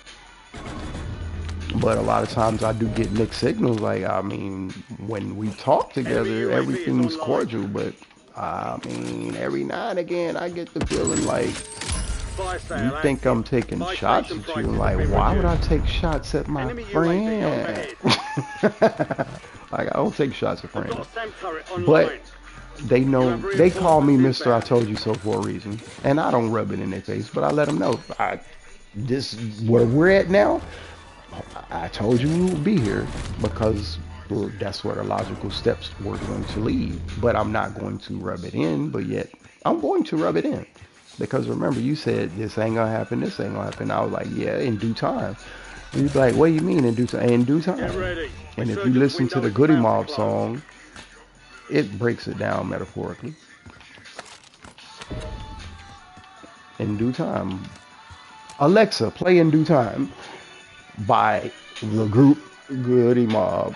But a lot of times I do get mixed signals. Like, I mean, when we talk together, everything's cordial. But, I mean, every now and again, I get the feeling like, you think I'm taking shots at you. Like, why would I take shots at my friend? Like, I don't take shots at friends. But they know, they call me Mr. I Told You So for a reason. And I don't rub it in their face, but I let them know, this where we're at now, I told you we would be here, because that's where the logical steps were going to lead. But I'm not going to rub it in, but yet I'm going to rub it in. Because remember, you said this ain't gonna happen, this ain't gonna happen. I was like, yeah, in due time. And you'd be like, what do you mean in due time? In due time. And if you listen to the Goody Mob song, it breaks it down metaphorically. In due time. Alexa, play In Due Time by the group Goody Mob.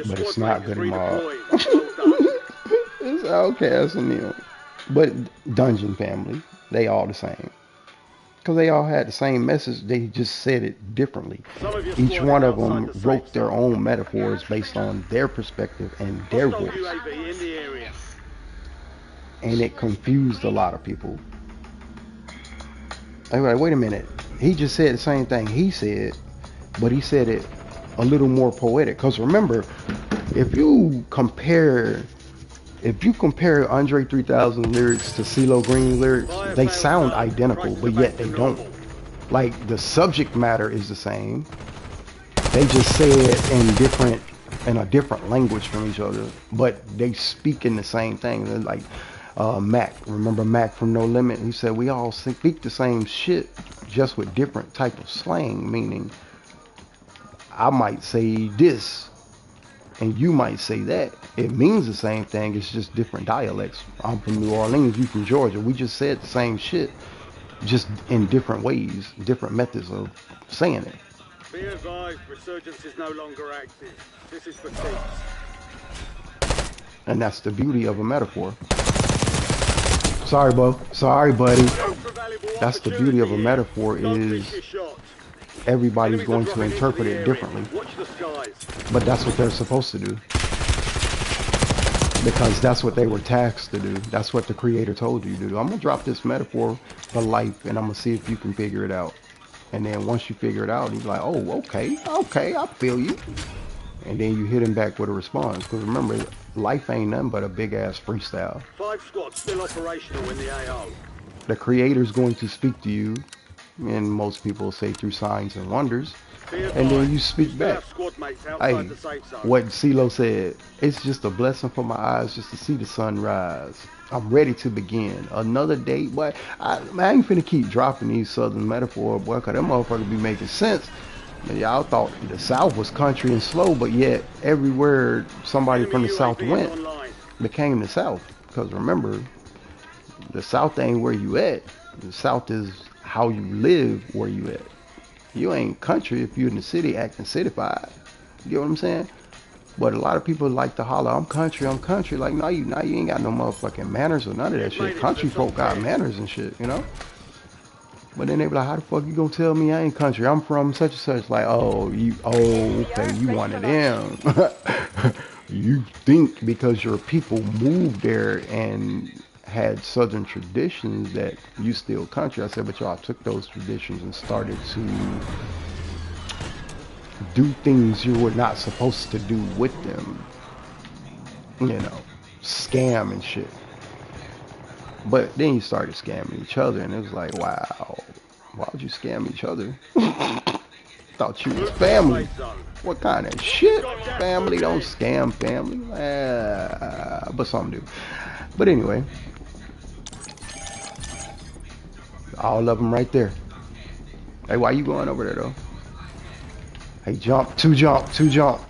But it's not Goody Mob. It's Outkast and Neil. But Dungeon Family, they all the same. Because they all had the same message, they just said it differently. Each one of them wrote their own metaphors based on their perspective and their voice. And it confused a lot of people. I'm like, wait a minute. He just said the same thing he said, but he said it a little more poetic. Because remember, if you compare Andre 3000 lyrics to CeeLo Green lyrics, they sound identical, but yet they don't. Like the subject matter is the same. They just say it in a different language from each other, but they speak in the same thing. They're like Mac, remember Mac from No Limit? He said we all speak the same shit, just with different type of slang. Meaning, I might say this, and you might say that. It means the same thing. It's just different dialects. I'm from New Orleans. You from Georgia. We just said the same shit, just in different ways, different methods of saying it. Be advised, resurgence is no longer active. This is for keeps. And that's the beauty of a metaphor. Sorry, Bo. Sorry, buddy. That's the beauty of a metaphor is everybody's going to interpret it differently. But that's what they're supposed to do. Because that's what they were tasked to do. That's what the creator told you to do. I'm going to drop this metaphor for life and I'm going to see if you can figure it out. And then once you figure it out, you're like, oh, okay, I feel you. And then you hit him back with a response. Because remember, life ain't nothing but a big-ass freestyle. 5 squads still operational in the AO. The creator's going to speak to you, and most people say through signs and wonders. And then you speak back. Hey, what CeeLo said, it's just a blessing for my eyes just to see the sun rise. I'm ready to begin. Another day, boy. I ain't finna keep dropping these southern metaphors, boy, because them motherfuckers be making sense. Y'all thought the South was country and slow, but yet everywhere somebody from the South went became the South. Because remember, the South ain't where you at. The South is how you live where you at. You ain't country if you're in the city acting cityfied. You know what I'm saying? But a lot of people like to holler, I'm country. Like, no, you ain't got no motherfucking manners or none of that shit. Country folk got manners and shit, you know? But then they be like, how the fuck you gonna tell me I ain't country? I'm from such and such. Like, okay, you one of them. You think because your people moved there and had southern traditions that you still country. I said, but y'all took those traditions and started to do things you were not supposed to do with them. You know, scam and shit. But then you started scamming each other, and it was like, wow, why would you scam each other? Thought you was family. What kind of shit? Family don't scam family. But some do. But anyway, all of them right there. Hey, why you going over there though? Hey, jump, two jump.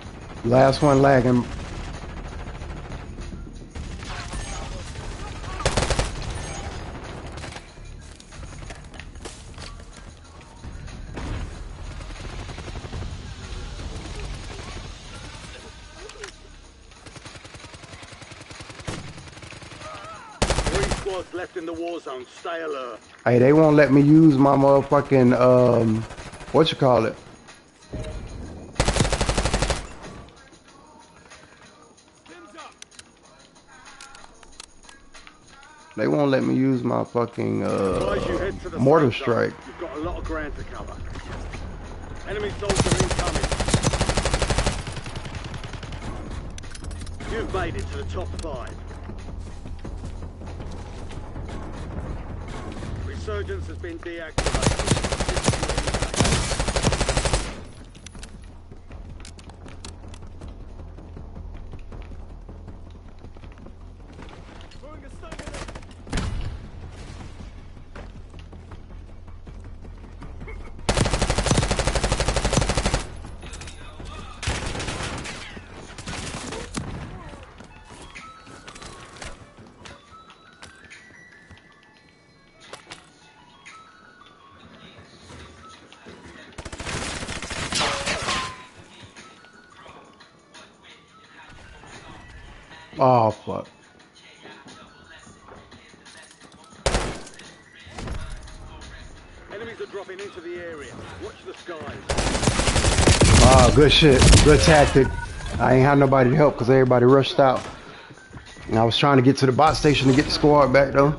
Last one lagging. Left in the war zone. Stay alert. Hey, they won't let me use my motherfucking what you call it? They won't let me use my fucking mortar strike. You've got a lot of ground to cover. Enemy soldier incoming. You've made it to the top 5. Resurgence has been deactivated. Oh fuck. Enemies are dropping into the area. Watch the skies. Oh, good shit. Good tactic. I ain't had nobody to help because everybody rushed out. And I was trying to get to the bot station to get the squad back though.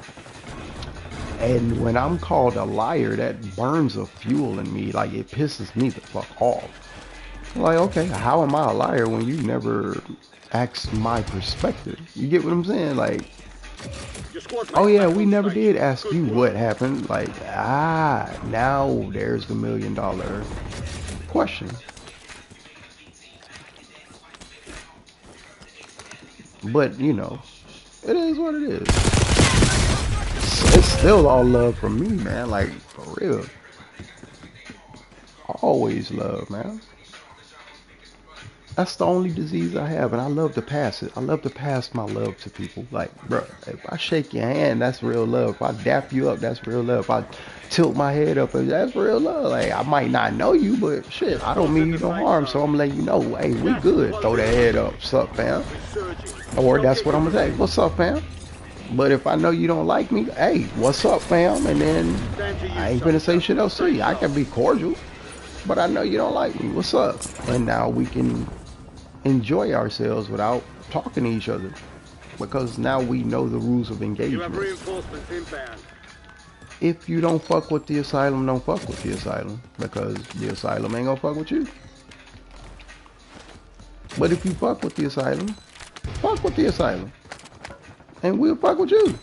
And when I'm called a liar, that burns a fuel in me. Like, it pisses me the fuck off. Like, okay, how am I a liar when you never asked my perspective? You get what I'm saying? Like, oh yeah, we never did ask you what happened. Like, now there's the $1,000,000 question. But, you know, it is what it is. It's still all love from me, man. Like, for real. Always love, man. That's the only disease I have, and I love to pass it. I love to pass my love to people. Like, bro, if I shake your hand, that's real love. If I dap you up, that's real love. If I tilt my head up, that's real love. Like, I might not know you, but shit, I don't mean you no harm, so I'm letting you know, hey, we good. Throw that head up. What's up, fam? Or that's what I'm gonna say. What's up, fam? But if I know you don't like me, hey, what's up, fam? And then I ain't gonna say shit else to you. I can be cordial, but I know you don't like me. What's up? And now we can enjoy ourselves without talking to each other, because now we know the rules of engagement. You have reinforcements inbound. If you don't fuck with the asylum, don't fuck with the asylum, because the asylum ain't gonna fuck with you. But if you fuck with the asylum, and we'll fuck with you.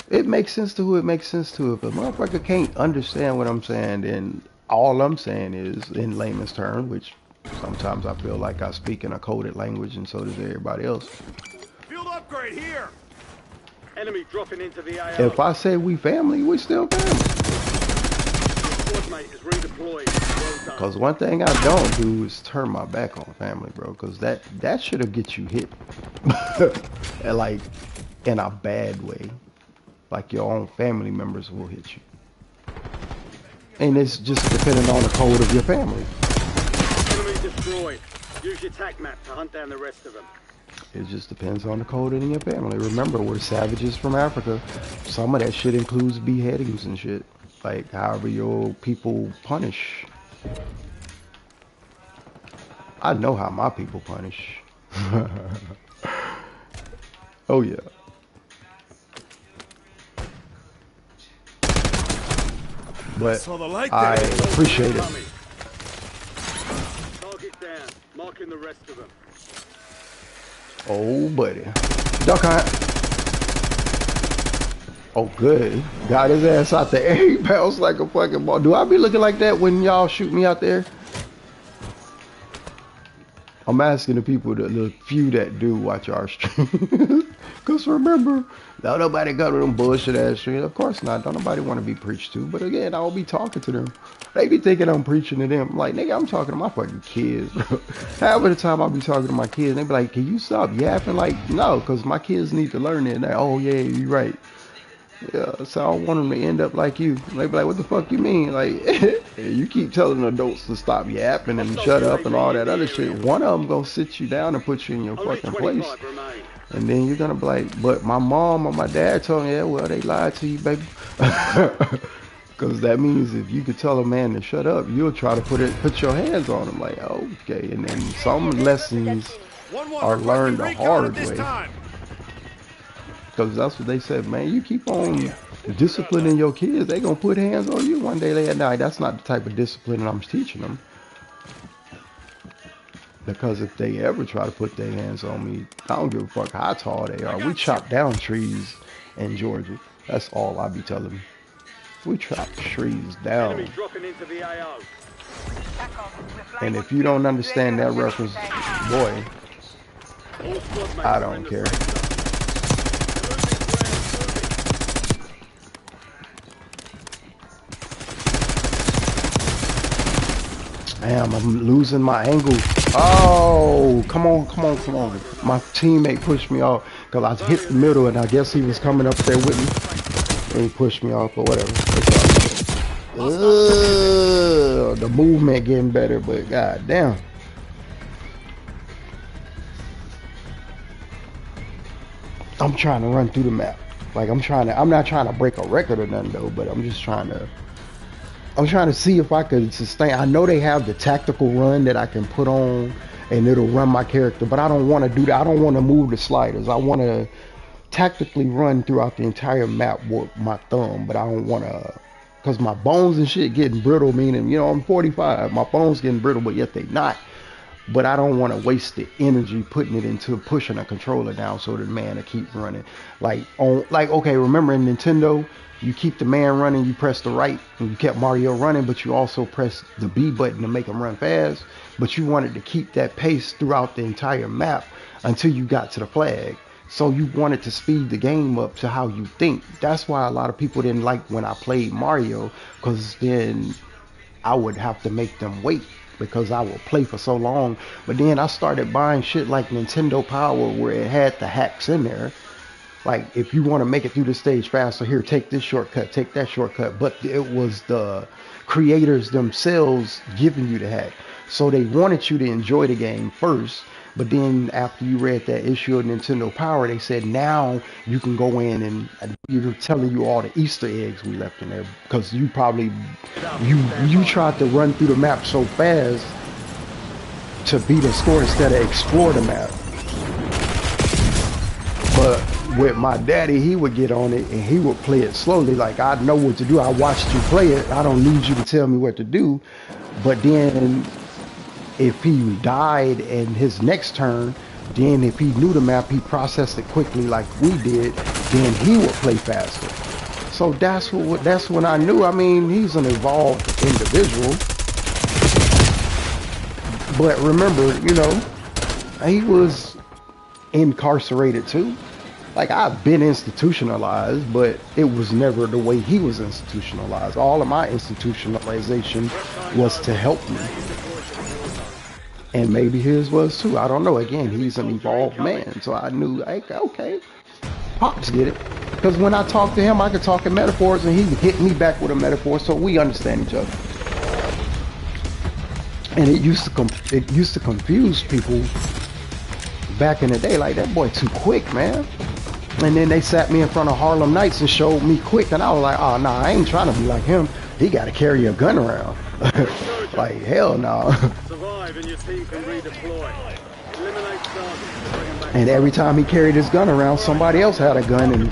It makes sense to who it makes sense to. If a motherfucker can't understand what I'm saying, then all I'm saying is, in layman's terms, which sometimes I feel like I speak in a coded language, and so does everybody else. Field upgrade here. Enemy dropping into the AO. If I say we family, we still family. Squad mate is redeployed. Well done. Because one thing I don't do is turn my back on family, bro. Because that should have get you hit, and like in a bad way. Like your own family members will hit you, and it's just depending on the code of your family. Enemy destroyed. Use your tac map to hunt down the rest of them. It just depends on the code in your family. Remember, we're savages from Africa. Some of that shit includes beheadings and shit. Like, however your people punish. I know how my people punish. Oh, yeah. But I appreciate it. Target down. Marking the rest of them. Oh, buddy. Duck hunt. Oh, good. Got his ass out there. He bounced like a fucking ball. Do I be looking like that when y'all shoot me out there? I'm asking the people, the few that do watch our stream. Because remember, don't nobody go to them bullshit ass streams. Of course not. Don't nobody want to be preached to. But again, I'll be talking to them. They be thinking I'm preaching to them. Like, nigga, I'm talking to my fucking kids, bro. Half of the time I'll be talking to my kids. They be like, can you stop yapping? Like, no, because my kids need to learn it. Like, oh, yeah, you're right. Yeah, so I don't want them to end up like you. They be like, what the fuck you mean? Like, you keep telling adults to stop yapping and shut up and all that other shit. One of them gonna sit you down and put you in your fucking place. And then you're gonna be like, but my mom or my dad told me, yeah, well, they lied to you, baby. Because that means if you could tell a man to shut up, you'll try to put your hands on him. Like, okay. And then some lessons are learned the hard way. Because that's what they said, man. You keep on disciplining your kids, they gonna put hands on you one day. That's not the type of discipline I'm teaching them. Because if they ever try to put their hands on me, I don't give a fuck how tall they are. We chop down trees in Georgia. That's all I be telling them. We chop trees down. And if you don't understand that reference, boy, I don't care. Damn, I'm losing my angle. Oh, come on. My teammate pushed me off because I hit the middle and I guess he was coming up there with me. And he pushed me off or whatever. The movement getting better, but god damn. I'm trying to run through the map. Like I'm not trying to break a record or nothing though, but I'm trying to see if I could sustain. I know they have the tactical run that I can put on and it'll run my character, but I don't want to do that. I don't want to move the sliders. I want to tactically run throughout the entire map with my thumb, but I don't want to, because my bones and shit getting brittle, meaning, you know, I'm 45, my bones getting brittle, but yet they not. But I don't want to waste the energy putting it into pushing a controller down so the man to keep running. Okay, remember in Nintendo, you keep the man running, you press the right, and you kept Mario running, but you also press the B button to make him run fast. But you wanted to keep that pace throughout the entire map until you got to the flag. So you wanted to speed the game up to how you think. That's why a lot of people didn't like when I played Mario, because then I would have to make them wait because I would play for so long. But then I started buying shit like Nintendo Power where it had the hacks in there. Like, if you want to make it through the stage faster, here, take this shortcut, take that shortcut. But it was the creators themselves giving you the hack. So they wanted you to enjoy the game first. But then after you read that issue of Nintendo Power, they said now you can go in and you're telling you all the Easter eggs we left in there, because you probably you tried to run through the map so fast to beat a score instead of explore the map. But with my daddy, he would get on it and he would play it slowly. Like, I know what to do. I watched you play it. I don't need you to tell me what to do. But then if he died in his next turn, then if he knew the map, he processed it quickly like we did, then he would play faster. So that's when I knew. I mean, he's an evolved individual. But remember, you know, he was incarcerated too. Like, I've been institutionalized, but it was never the way he was institutionalized. All of my institutionalization was to help me. And maybe his was too. I don't know. Again, he's an evolved man. So I knew, like, okay, Pops get it. Because when I talk to him, I could talk in metaphors and he would hit me back with a metaphor, so we understand each other. And it used to confuse people back in the day. Like, that boy too quick, man. And then they sat me in front of Harlem Nights and showed me quick. And I was like, oh, nah, I ain't trying to be like him. He got to carry a gun around. Like, hell no. Survive and your team can redeploy. Eliminate targets. And every time he carried his gun around, somebody else had a gun, and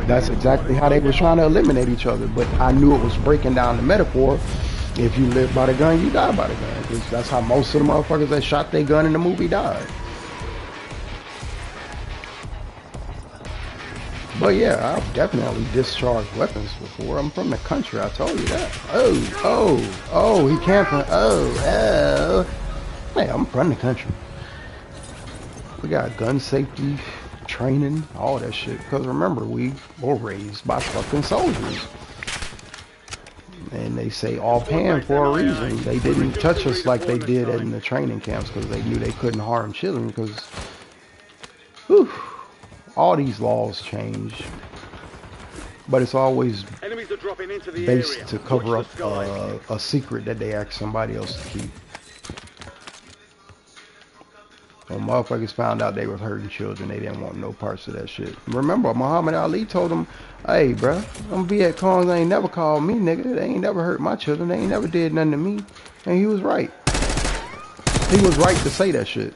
that's exactly how they were trying to eliminate each other. But I knew it was breaking down the metaphor. If you live by the gun, you die by the gun. 'Cause that's how most of the motherfuckers that shot their gun in the movie died. But yeah, I've definitely discharged weapons before. I'm from the country, I told you that. Oh, he camping. Oh. Hey, I'm from the country. We got gun safety, training, all that shit. Because remember, we were raised by fucking soldiers. And they say offhand for a reason. They didn't touch us like they did in the training camps because they knew they couldn't harm children. Because, all these laws change, but it's always based to cover up a secret that they ask somebody else to keep. When motherfuckers found out they was hurting children, they didn't want no parts of that shit. Remember, Muhammad Ali told them, hey, bruh, them Viet Congs ain't never called me nigga. They ain't never hurt my children. They ain't never did nothing to me. And he was right. He was right to say that shit.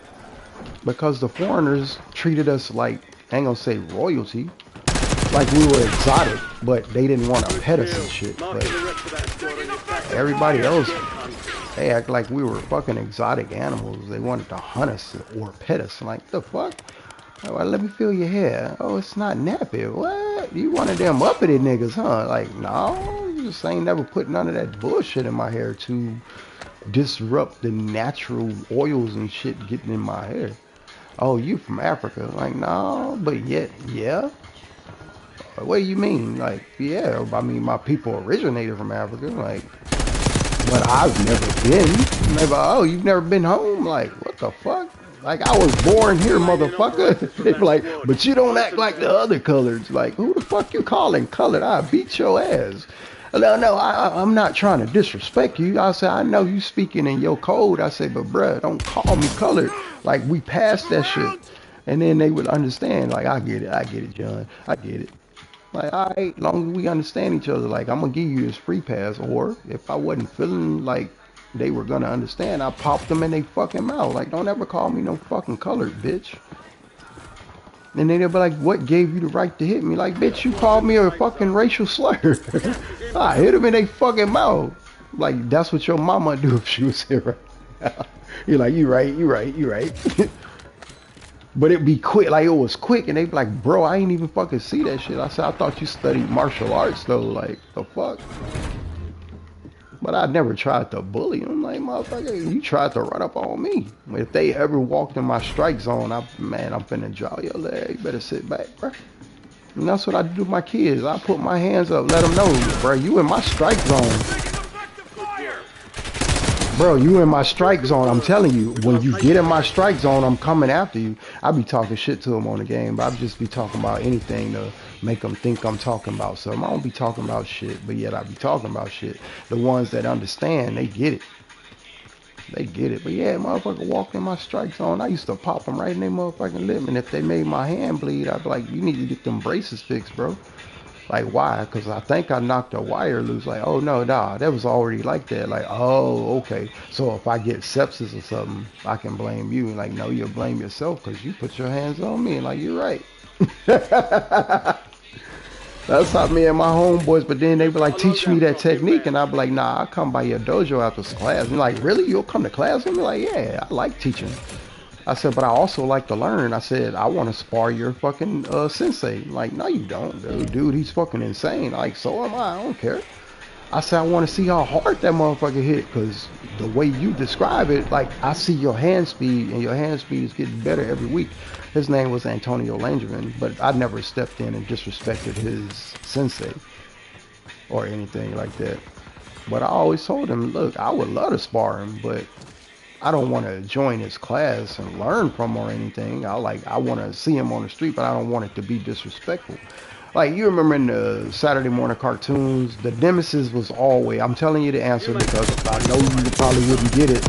Because the foreigners treated us like, I ain't gonna say royalty, like we were exotic, but they didn't want to pet us and shit. But everybody else, they act like we were fucking exotic animals. They wanted to hunt us or pet us. Like, the fuck? Oh, let me feel your hair. Oh, it's not nappy. What? You one of them uppity niggas, huh? Like, no, you just ain't never put none of that bullshit in my hair to disrupt the natural oils and shit getting in my hair. Oh, you from Africa? Like, no, but yet, yeah. What do you mean? Like, yeah, I mean, my people originated from Africa. Like, but I've never been. Never. Oh, you've never been home? Like, what the fuck? Like, I was born here, motherfucker. Like, but you don't act like the other coloreds. Like, who the fuck you calling colored? I beat your ass. No, I'm not trying to disrespect you. I said, I know you speaking in your code. I said, but bruh, don't call me colored. Like, we passed that shit. And then they would understand. Like, I get it, John. I get it. Like, all right, long as we understand each other, like, I'm going to give you this free pass. Or if I wasn't feeling like they were going to understand, I popped them in their fucking mouth. Like, don't ever call me no fucking colored, bitch. And then they'll be like, what gave you the right to hit me? Like, bitch, you called me a fucking racial slur. I hit him in their fucking mouth. Like, that's what your mama do if she was here right now. You're like, you right. But it'd be quick, like it was quick, and they'd be like, bro, I ain't even fucking see that shit. I said, I thought you studied martial arts though, like, the fuck? But I never tried to bully them. Like, motherfucker, you tried to run up on me. If they ever walked in my strike zone, I'm finna draw your leg. You better sit back, bro. And that's what I do to my kids. I put my hands up, let them know, bro, you in my strike zone. Bro, you in my strike zone. I'm telling you, when you get in my strike zone, I'm coming after you. I be talking shit to them on the game, but I just be talking about anything to make them think I'm talking about something. I don't be talking about shit, but yet I be talking about shit. The ones that understand, they get it. They get it. But yeah, motherfucker walked in my strike zone. I used to pop them right in their motherfucking lip. And if they made my hand bleed, I'd be like, you need to get them braces fixed, bro. Like, why? Because I think I knocked a wire loose. Like, oh, no, nah, that was already like that. Like, oh, okay. So if I get sepsis or something, I can blame you. Like, no, you'll blame yourself because you put your hands on me. Like, you're right. That's how me and my homeboys, but then they be like, teach me that technique. And I'd be like, nah, I'll come by your dojo after class. And like, really? You'll come to class? And be like, yeah, I like teaching. I said, but I also like to learn. I said, I want to spar your fucking sensei. Like, no, you don't, dude. He's fucking insane. Like, so am I. I don't care. I said, I want to see how hard that motherfucker hit, because the way you describe it, like, I see your hand speed, and your hand speed is getting better every week. His name was Antonio Langerman, but I never stepped in and disrespected his sensei or anything like that. But I always told him, look, I would love to spar him, but I don't want to join his class and learn from him or anything. I want to see him on the street, but I don't want it to be disrespectful. Like, you remember in the Saturday morning cartoons, the nemesis was always, I'm telling you the answer because I know you probably wouldn't get it,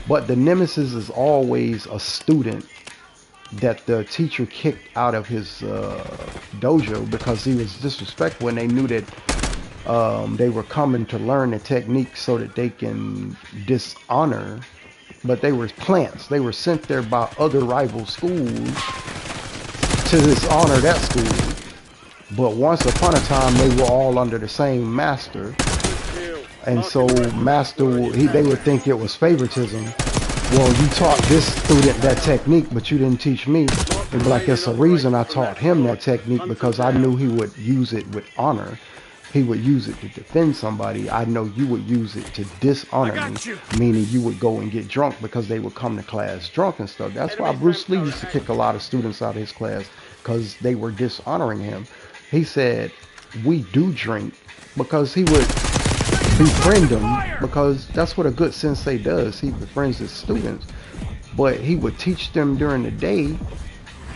but the nemesis is always a student that the teacher kicked out of his dojo because he was disrespectful, and they knew that they were coming to learn the technique so that they can dishonor. But they were plants. They were sent there by other rival schools to dishonor that school. But once upon a time, they were all under the same master. And so master, they would think it was favoritism. Well, you taught this student that technique, but you didn't teach me. They'd be like, it's a reason I taught him that technique, because I knew he would use it with honor. He would use it to defend somebody. I know you would use it to dishonor me, meaning you would go and get drunk because they would come to class drunk and stuff. That's why Bruce Lee used to kick a lot of students out of his class, because they were dishonoring him. He said, we do drink, because he would befriend them, because that's what a good sensei does. He befriends his students, but he would teach them during the day,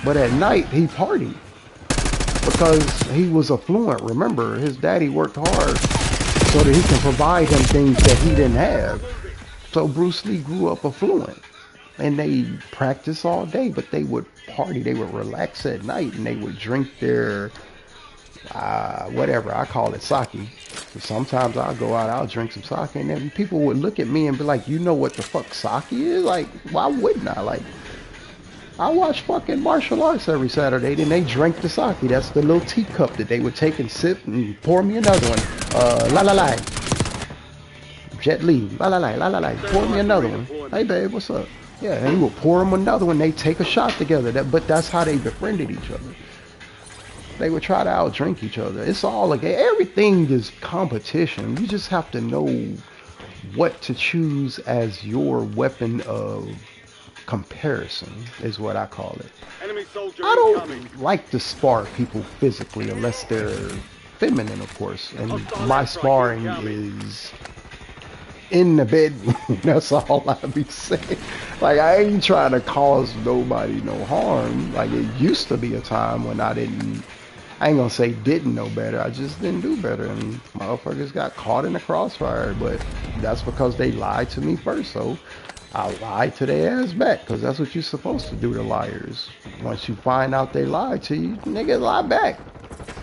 but at night he partied. Because he was affluent. Remember, his daddy worked hard so that he can provide him things that he didn't have. So Bruce Lee grew up affluent. And they practiced all day, but they would party. They would relax at night, and they would drink their, whatever, I call it sake. So sometimes I'll go out, I'll drink some sake, and then people would look at me and be like, you know what the fuck sake is? Like, why wouldn't I? Like, I watch fucking martial arts every Saturday, and they drink the sake. That's the little teacup that they would take and sip and pour me another one. La la la. Jet Li. La la la, la la la. Pour me another one. Hey babe, what's up? Yeah, and he would pour them another one. They take a shot together. But that's how they befriended each other. They would try to outdrink each other. It's all like, everything is competition. You just have to know what to choose as your weapon of comparison, is what I call it. I don't like to spar people physically unless they're feminine, of course. And my sparring is in the bedroom. That's all I be saying. Like, I ain't trying to cause nobody no harm. Like, it used to be a time when I ain't gonna say didn't know better. I just didn't do better, and motherfuckers got caught in the crossfire. But that's because they lied to me first. So I lied to their ass back, because that's what you're supposed to do to liars. Once you find out they lied to you, nigga, lie back.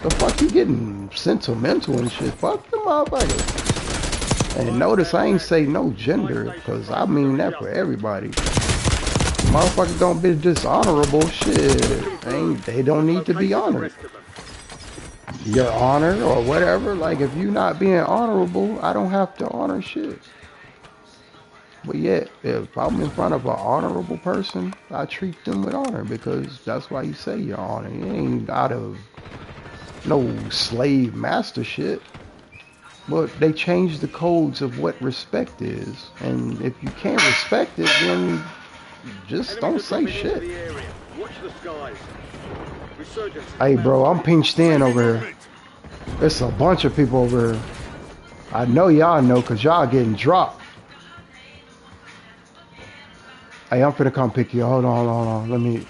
The fuck you getting sentimental and shit? Fuck the motherfucker. And notice I ain't say no gender, because I mean that for everybody. Motherfuckers don't be dishonorable. Shit, they don't need to be honored. Your honor or whatever. Like if you not being honorable, I don't have to honor shit. But yet, if I'm in front of an honorable person, I treat them with honor because that's why you say you're honored. It ain't out of no slave master shit. But they changed the codes of what respect is. And if you can't respect it, then just don't say shit. Hey bro, I'm pinched in over here. There's a bunch of people over here. I know y'all know because y'all getting dropped. Hey, I'm finna come pick you. Hold on. Let me.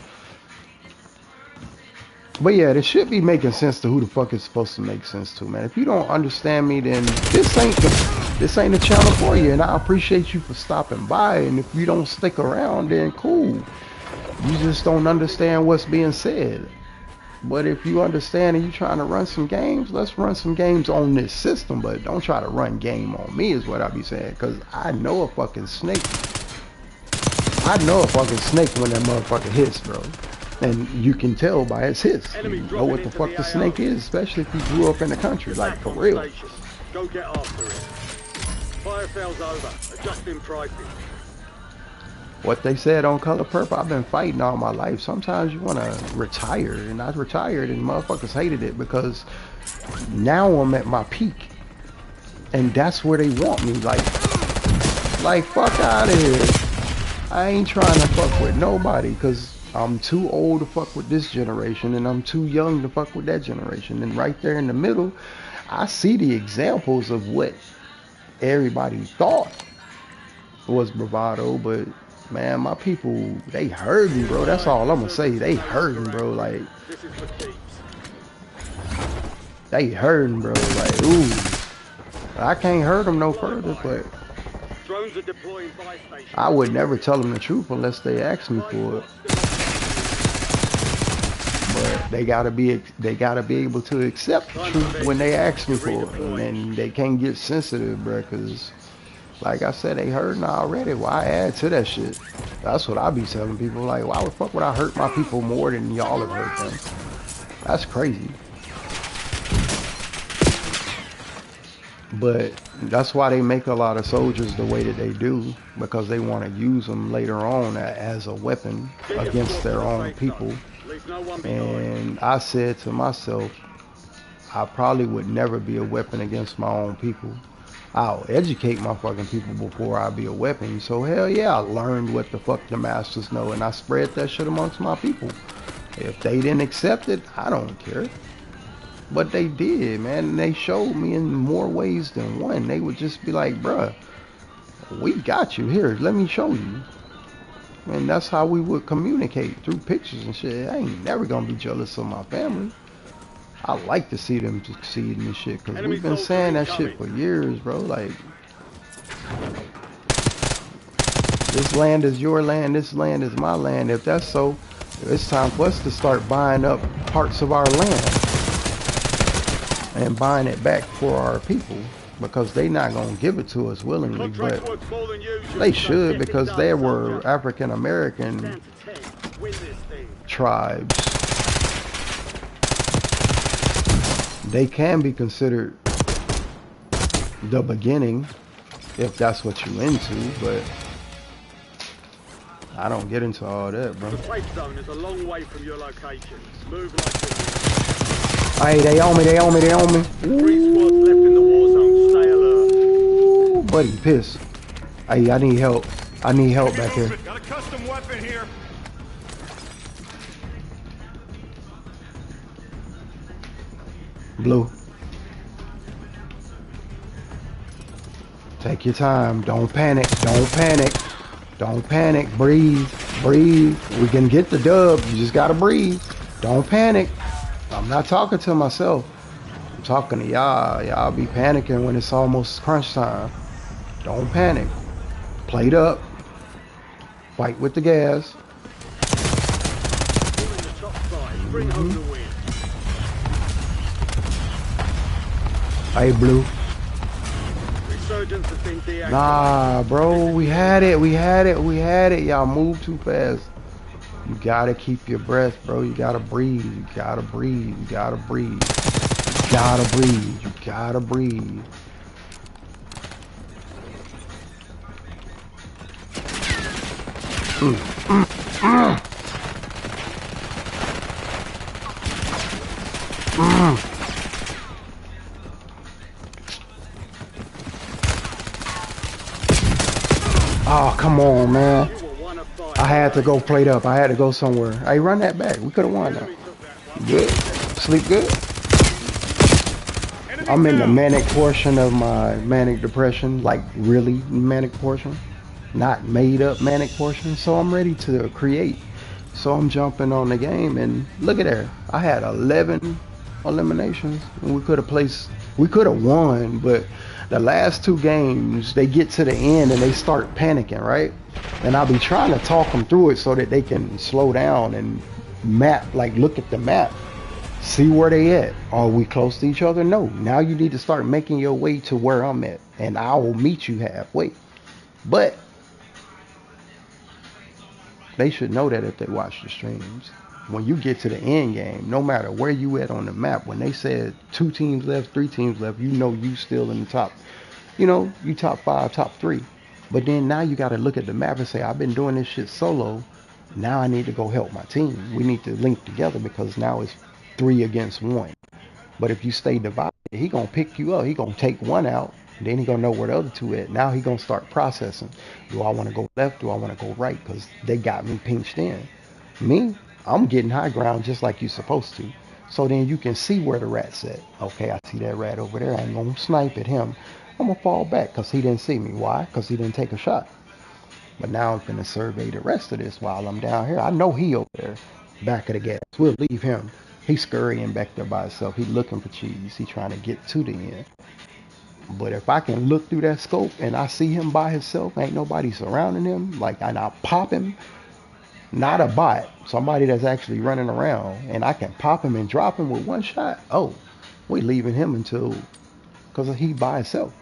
But yeah, this should be making sense to who the fuck it's supposed to make sense to, man. If you don't understand me, then this ain't the channel for you. And I appreciate you for stopping by. And if you don't stick around, then cool. You just don't understand what's being said. But if you understand and you're trying to run some games, let's run some games on this system. But don't try to run game on me is what I be saying. Because I know a fucking snake. I know a fucking snake when that motherfucker hits, bro. And you can tell by its hiss. You know what the fuck the snake is, especially if you grew up in the country, like for real. Go get after it. Fire sales over. Adjusting prices. What they said on Color Purple, I've been fighting all my life. Sometimes you want to retire, and I retired, and motherfuckers hated it because now I'm at my peak, and that's where they want me. Like fuck out of here. I ain't trying to fuck with nobody because I'm too old to fuck with this generation and I'm too young to fuck with that generation. And right there in the middle, I see the examples of what everybody thought was bravado, but man, my people, they hurting, bro. That's all I'm gonna say. They hurting, bro. Like, they hurting, bro. Like, ooh. I can't hurt them no further, but I would never tell them the truth unless they ask me for it. But they gotta be able to accept the truth when they ask me for it, and they can't get sensitive, bro. Cause like I said, they hurting already. Why add to that shit? That's what I be telling people. Like, why the fuck would I hurt my people more than y'all have hurt them? That's crazy. But that's why they make a lot of soldiers the way that they do, because they want to use them later on as a weapon against their own people. And I said to myself, I probably would never be a weapon against my own people. I'll educate my fucking people before I be a weapon. So hell yeah, I learned what the fuck the masters know, and I spread that shit amongst my people. If they didn't accept it, I don't care. But they did, man, and they showed me in more ways than one. They would just be like, bruh, we got you here, let me show you. And that's how we would communicate, through pictures and shit. I ain't never gonna be jealous of my family. I like to see them succeed in this shit, because we've been saying that shit for years, bro. Like, this land is your land, this land is my land. If that's so, it's time for us to start buying up parts of our land and buying it back for our people, because they not gonna give it to us willingly, but they should, because there were African American tribes. They can be considered the beginning if that's what you into, but I don't get into all that, bro. The safe zone is a long way from your location. Move like this. Hey, they on me. Three squads left in the war zone. Stay alert. Ooh, buddy, piss. Hey, I need help. I need help back here. Got a custom weapon here. Blue. Take your time. Don't panic. Don't panic. Don't panic. Breathe. Breathe. We can get the dub. You just gotta breathe. Don't panic. I'm not talking to myself. I'm talking to y'all. Y'all be panicking when it's almost crunch time. Don't panic. Plate up. Fight with the gas. Bring home the win. Hey, Blue. Resurgence has been deactivated. Nah, bro. We had it. We had it. We had it. Y'all move too fast. You gotta keep your breath, bro. You gotta breathe. You gotta breathe. You gotta breathe. You gotta breathe. You gotta breathe. Oh, come on, man. I had to go plate up. I had to go somewhere. Hey, run that back. We could have won that. Good. Sleep good. I'm in the manic portion of my manic depression, like really manic portion, not made up manic portion. So I'm ready to create. So I'm jumping on the game, and look at there. I had 11 eliminations, and we could have won, but the last two games, they get to the end and they start panicking, right? And I'll be trying to talk them through it so that they can slow down and map, like look at the map. See where they at. Are we close to each other? No. Now you need to start making your way to where I'm at, and I will meet you halfway. But they should know that if they watch the streams. When you get to the end game, no matter where you at on the map, when they said 2 teams left, 3 teams left, you know you still in the top. You know, you top 5, top 3. But then now you got to look at the map and say, I've been doing this shit solo. Now I need to go help my team. We need to link together because now it's 3 against 1. But if you stay divided, he gonna pick you up. He gonna take one out. Then he gonna know where the other 2 at. Now he gonna start processing. Do I want to go left? Do I want to go right? Because they got me pinched in. Me, I'm getting high ground just like you're supposed to. So then you can see where the rat's at. Okay, I see that rat over there. I ain't gonna snipe at him. I'm gonna fall back because he didn't see me. Why? Because he didn't take a shot. But now I'm gonna survey the rest of this while I'm down here. I know he over there, back of the gas. We'll leave him. He's scurrying back there by himself. He's looking for cheese. He's trying to get to the end. But if I can look through that scope and I see him by himself, ain't nobody surrounding him, like, and I pop him, not a bot, somebody that's actually running around, and I can pop him and drop him with one shot, oh, we leaving him until, because he by himself.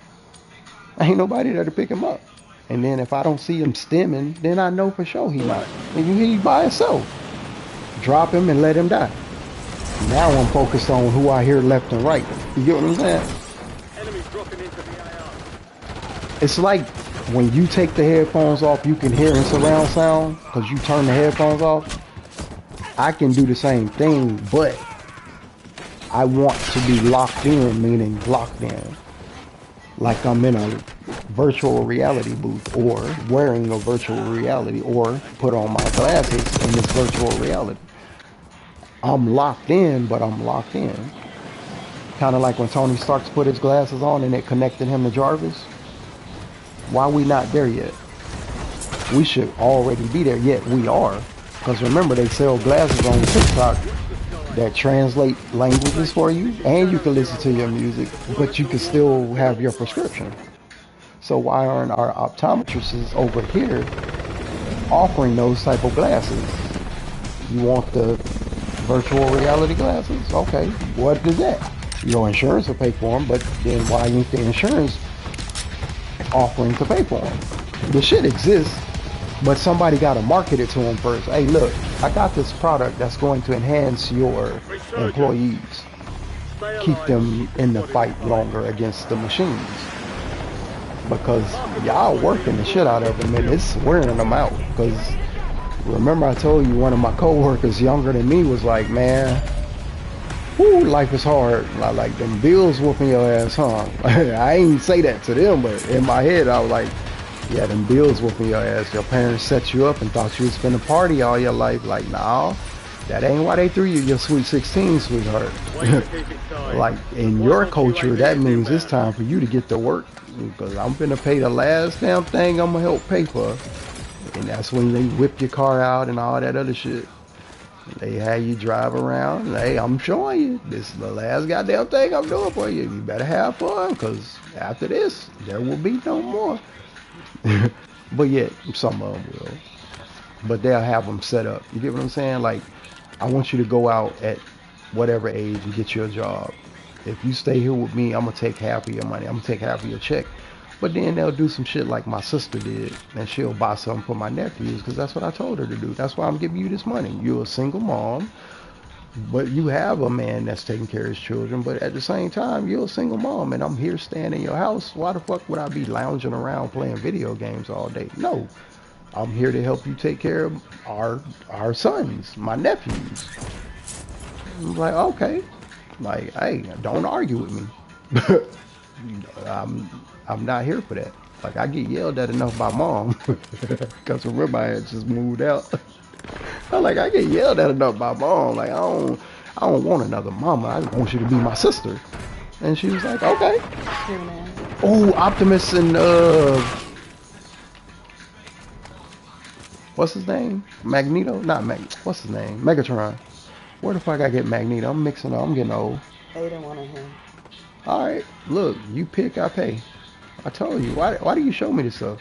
Ain't nobody there to pick him up. And then if I don't see him stemming, then I know for sure he not. And he by himself. Drop him and let him die. Now I'm focused on who I hear left and right. You get what I'm saying? Enemies dropping into the AR. It's like when you take the headphones off, you can hear in surround sound because you turn the headphones off. I can do the same thing, but I want to be locked in, meaning locked in. Like I'm in a virtual reality booth or wearing a virtual reality or put on my glasses in this virtual reality. I'm locked in, but I'm locked in. Kind of like when Tony Stark put his glasses on and it connected him to Jarvis. Why we not there yet? We should already be there, yet we are. Because remember, they sell glasses on TikTok that translate languages for you, and you can listen to your music, but you can still have your prescription. So why aren't our optometrists over here offering those type of glasses? You want the virtual reality glasses? Okay, what is that? Your insurance will pay for them, but then why ain't the insurance offering to pay for them? The shit exists, but somebody got to market it to them first. Hey, look, I got this product that's going to enhance your employees, keep them in the fight longer against the machines. Because y'all working the shit out of them and it's wearing them out. Because remember I told you one of my coworkers younger than me was like, man, whoo, life is hard. Like them bills whooping your ass, huh? I ain't say that to them, but in my head I was like, yeah, them bills whooping your ass. Your parents set you up and thought you would spend a party all your life. Like, nah, that ain't why they threw you your sweet 16, sweetheart. Like in your culture, that means it's time for you to get to work. Because I'm gonna pay the last damn thing I'm gonna help pay for. And that's when they whip your car out and all that other shit. They have you drive around. Hey, I'm showing you. This is the last goddamn thing I'm doing for you. You better have fun, because after this, there will be no more. But yet, some of them will. But they'll have them set up. You get what I'm saying? Like, I want you to go out at whatever age and get your job. If you stay here with me, I'm going to take half of your money. I'm going to take half of your check. But then they'll do some shit like my sister did, and she'll buy something for my nephews because that's what I told her to do. That's why I'm giving you this money. You're a single mom, but you have a man that's taking care of his children. But at the same time, you're a single mom, and I'm here staying in your house. Why the fuck would I be lounging around playing video games all day? No, I'm here to help you take care of our sons, my nephews. I'm like, okay, like, hey, don't argue with me. I'm not here for that. Like, I get yelled at enough by mom because remember I had just moved out. I'm like, I get yelled at enough by mom. Like, I don't want another mama. I just want you to be my sister. And she was like, okay. Oh, Optimus and what's his name? Magneto? Not what's his name? Megatron. Where the fuck I get Magneto? I'm mixing up. I'm getting old. They didn't want him. All right, look, you pick, I pay. I told you. Why do you show me this stuff?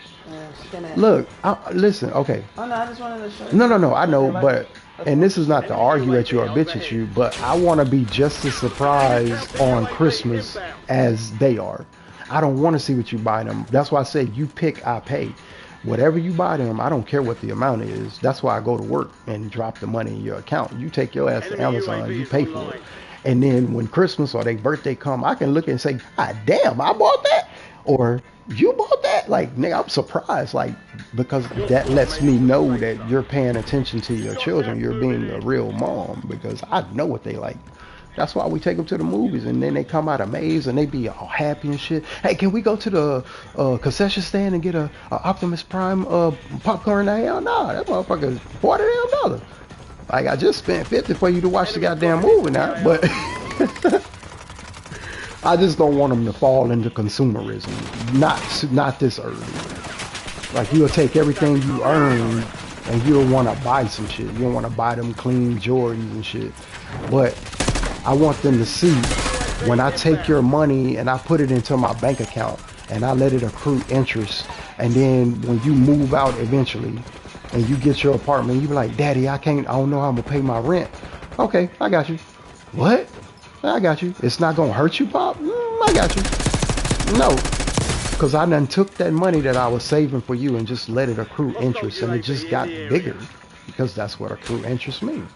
Look, listen, okay. Oh, no, I just wanted to show you. No, I know, but, and this is not to argue at you or bitch at you, but I want to be just as surprised on Christmas as they are. I don't want to see what you buy them. That's why I say you pick, I pay. Whatever you buy them, I don't care what the amount is. That's why I go to work and drop the money in your account. You take your ass to Amazon, you pay for it. And then when Christmas or their birthday come, I can look and say, ah, damn, I bought that. Or you bought that? Like, nigga, I'm surprised. Like, because that lets me know that you're paying attention to your children. You're being a real mom because I know what they like. That's why we take them to the movies and then they come out amazed and they be all happy and shit. Hey, can we go to the concession stand and get a Optimus Prime popcorn? Hell no, that motherfucker $40. Like, I just spent $50 for you to watch the goddamn movie now, but I just don't want them to fall into consumerism. Not this early. Like, you'll take everything you earn and you'll want to buy some shit. You don't want to buy them clean Jordans and shit. But I want them to see when I take your money and I put it into my bank account and I let it accrue interest, and then when you move out eventually and you get your apartment, you be like, Daddy, I don't know how I'm gonna pay my rent. Okay, I got you. What? I got you. It's not gonna hurt you, Pop? I got you. No, because I done took that money that I was saving for you and just let it accrue interest, and it just got bigger because that's what accrue interest means.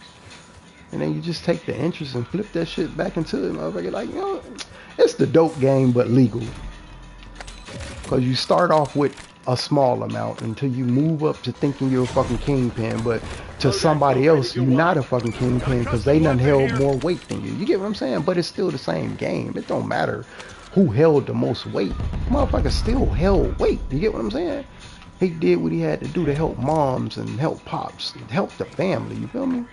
And then you just take the interest and flip that shit back into it, motherfucker. Like, you know, it's the dope game, but legal. Because you start off with a small amount until you move up to thinking you're a fucking kingpin, but to somebody else, you're not a fucking kingpin because they done held more weight than you. You get what I'm saying? But it's still the same game. It don't matter who held the most weight. Motherfucker still held weight. You get what I'm saying? He did what he had to do to help moms and help pops and help the family. You feel me?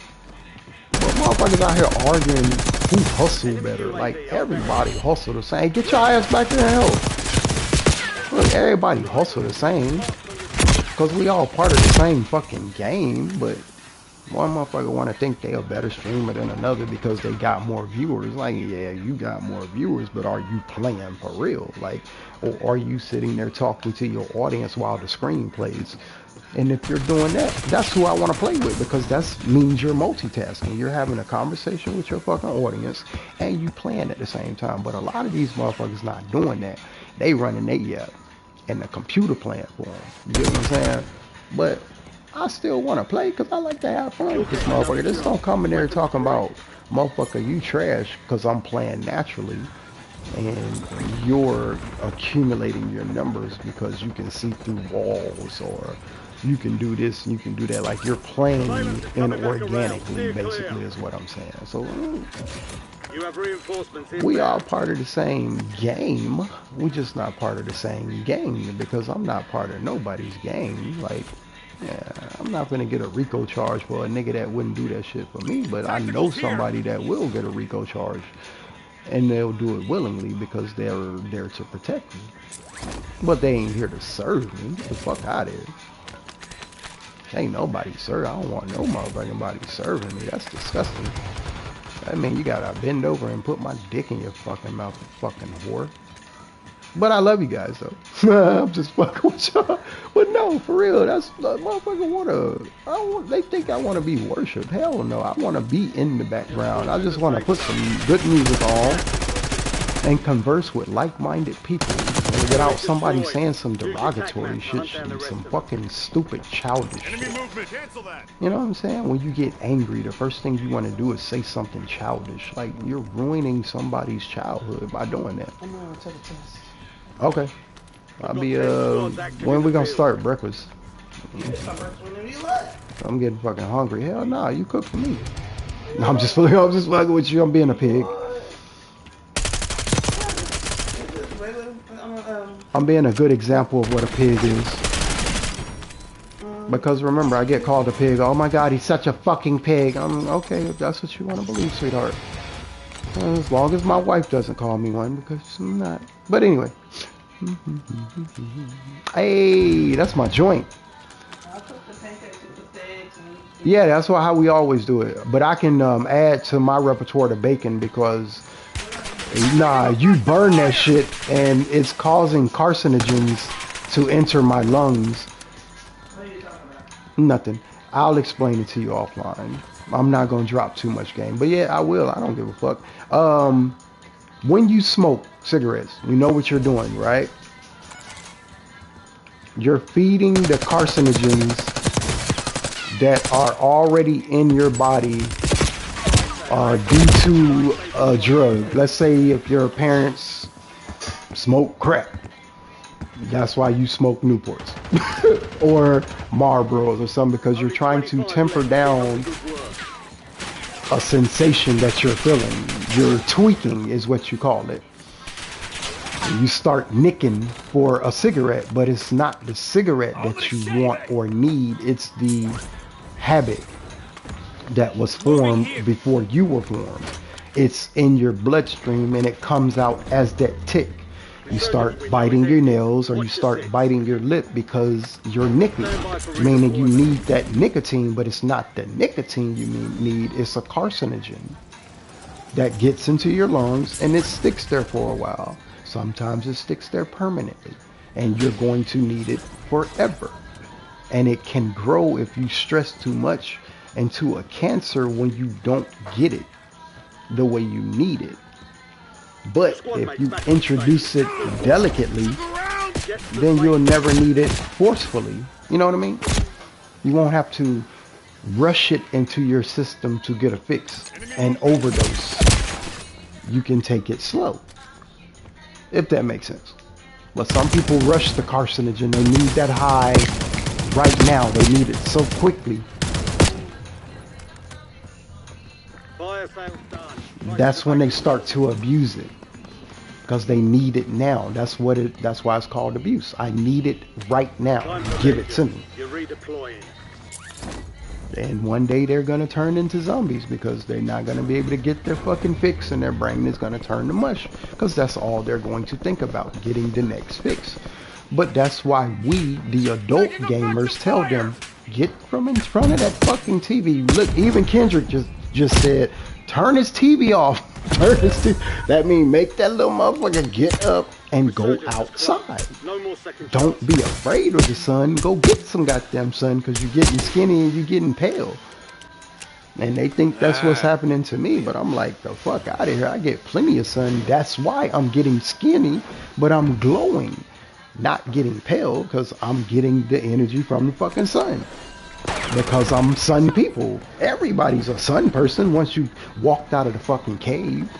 But motherfuckers out here arguing who hustle better. Like, everybody hustle the same. Get your ass back there and help. Look, everybody hustle the same because we all part of the same fucking game, but one motherfucker want to think they a better streamer than another because they got more viewers. Like, yeah, you got more viewers, but are you playing for real? Like, or are you sitting there talking to your audience while the screen plays? And if you're doing that, that's who I want to play with, because that means you're multitasking. You're having a conversation with your fucking audience and you playing at the same time. But a lot of these motherfuckers not doing that. They running their and the computer playing for them. You get what I'm saying? But I still want to play because I like to have fun with this motherfucker. Just don't come in there talking about, motherfucker, you trash because I'm playing naturally and you're accumulating your numbers because you can see through walls, or you can do this and you can do that. Like, you're playing inorganically, basically, is what I'm saying. So you have reinforcements in we all part of the same game. We just not part of the same game because I'm not part of nobody's game. Like, yeah, I'm not gonna get a RICO charge for a nigga that wouldn't do that shit for me, but I know somebody that will get a RICO charge, and they'll do it willingly because they're there to protect me. But they ain't here to serve me. Get the fuck out of here. Ain't nobody serve. I don't want no motherfucking serving me. That's disgusting. I mean, you gotta bend over and put my dick in your fucking mouth, you fucking whore. But I love you guys, though. I'm just fucking with y'all. But no, for real, that's motherfucker they think I want to be worshipped. Hell no, I want to be in the background. I just want to put some good music on and converse with like-minded people. And without somebody saying some derogatory shit, some fucking stupid childish shit. You know what I'm saying? When you get angry, the first thing you want to do is say something childish. Like, you're ruining somebody's childhood by doing that. I'm gonna take a test. Okay. I'll be, when we gonna start breakfast? I'm getting fucking hungry. Hell nah, you cook for me. No, I'm just fucking with you. I'm being a pig. I'm being a good example of what a pig is. Because remember, I get called a pig. Oh my god, he's such a fucking pig. I'm okay if that's what you want to believe, sweetheart. As long as my wife doesn't call me one, because I'm not. But anyway. Hey, that's my joint. Yeah, that's how we always do it. But I can add to my repertoire the bacon because, nah, you burn that shit and it's causing carcinogens to enter my lungs. What are you talking about? Nothing. I'll explain it to you offline. I'm not going to drop too much game. But yeah, I will. I don't give a fuck. When you smoke cigarettes, you know what you're doing, right? You're feeding the carcinogens that are already in your body due to a drug. Let's say if your parents smoke crack, that's why you smoke Newports or Marlboros or something, because you're trying to temper down a sensation that you're feeling. You're tweaking is what you call it. You start nicking for a cigarette, but it's not the cigarette that you want or need. It's the habit that was formed before you were formed. It's in your bloodstream and it comes out as that tick. You start biting your nails or you start biting your lip because you're nicking, meaning you need that nicotine, but it's not the nicotine you need. It's a carcinogen that gets into your lungs and it sticks there for a while. Sometimes it sticks there permanently and you're going to need it forever. And it can grow if you stress too much into a cancer when you don't get it the way you need it. But if you introduce it delicately, then you'll never need it forcefully. You know what I mean? You won't have to rush it into your system to get a fix and overdose. You can take it slow, if that makes sense. But some people rush the carcinogen. They need that high right now. They need it so quickly. That's when they start to abuse it, because they need it now. That's why it's called abuse. I need it right now. Give it to me. You're redeploying. And one day they're gonna turn into zombies because they're not gonna be able to get their fucking fix, and their brain is gonna turn to mush because that's all they're going to think about, getting the next fix. But that's why we, the adult gamers, tell them, get from in front of that fucking TV. Look, even Kendrick just said, turn his TV off. Turn his TV. That means make that little motherfucker get up and go outside. Don't be afraid of the sun. Go get some goddamn sun, because you're getting skinny and you're getting pale. And they think that's what's happening to me, but I'm like, the fuck out of here. I get plenty of sun. That's why I'm getting skinny, but I'm glowing. Not getting pale, because I'm getting the energy from the fucking sun. Because I'm sun people. Everybody's a sun person once you walked out of the fucking cave.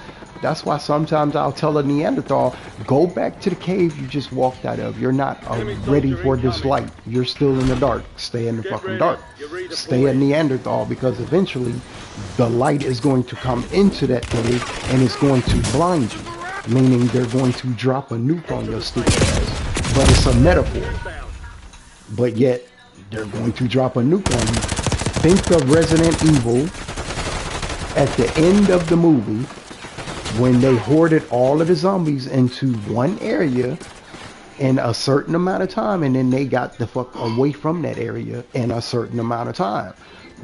That's why sometimes I'll tell a Neanderthal, go back to the cave you just walked out of. You're not ready for this light. You're still in the dark. Stay in the fucking dark. Stay a Neanderthal, because eventually the light is going to come into that cave and it's going to blind you. Meaning they're going to drop a nuke on your stupid ass. But it's a metaphor. But yet, they're going to drop a nuke on you. Think of Resident Evil at the end of the movie, when they hoarded all of the zombies into one area in a certain amount of time, and then they got the fuck away from that area in a certain amount of time.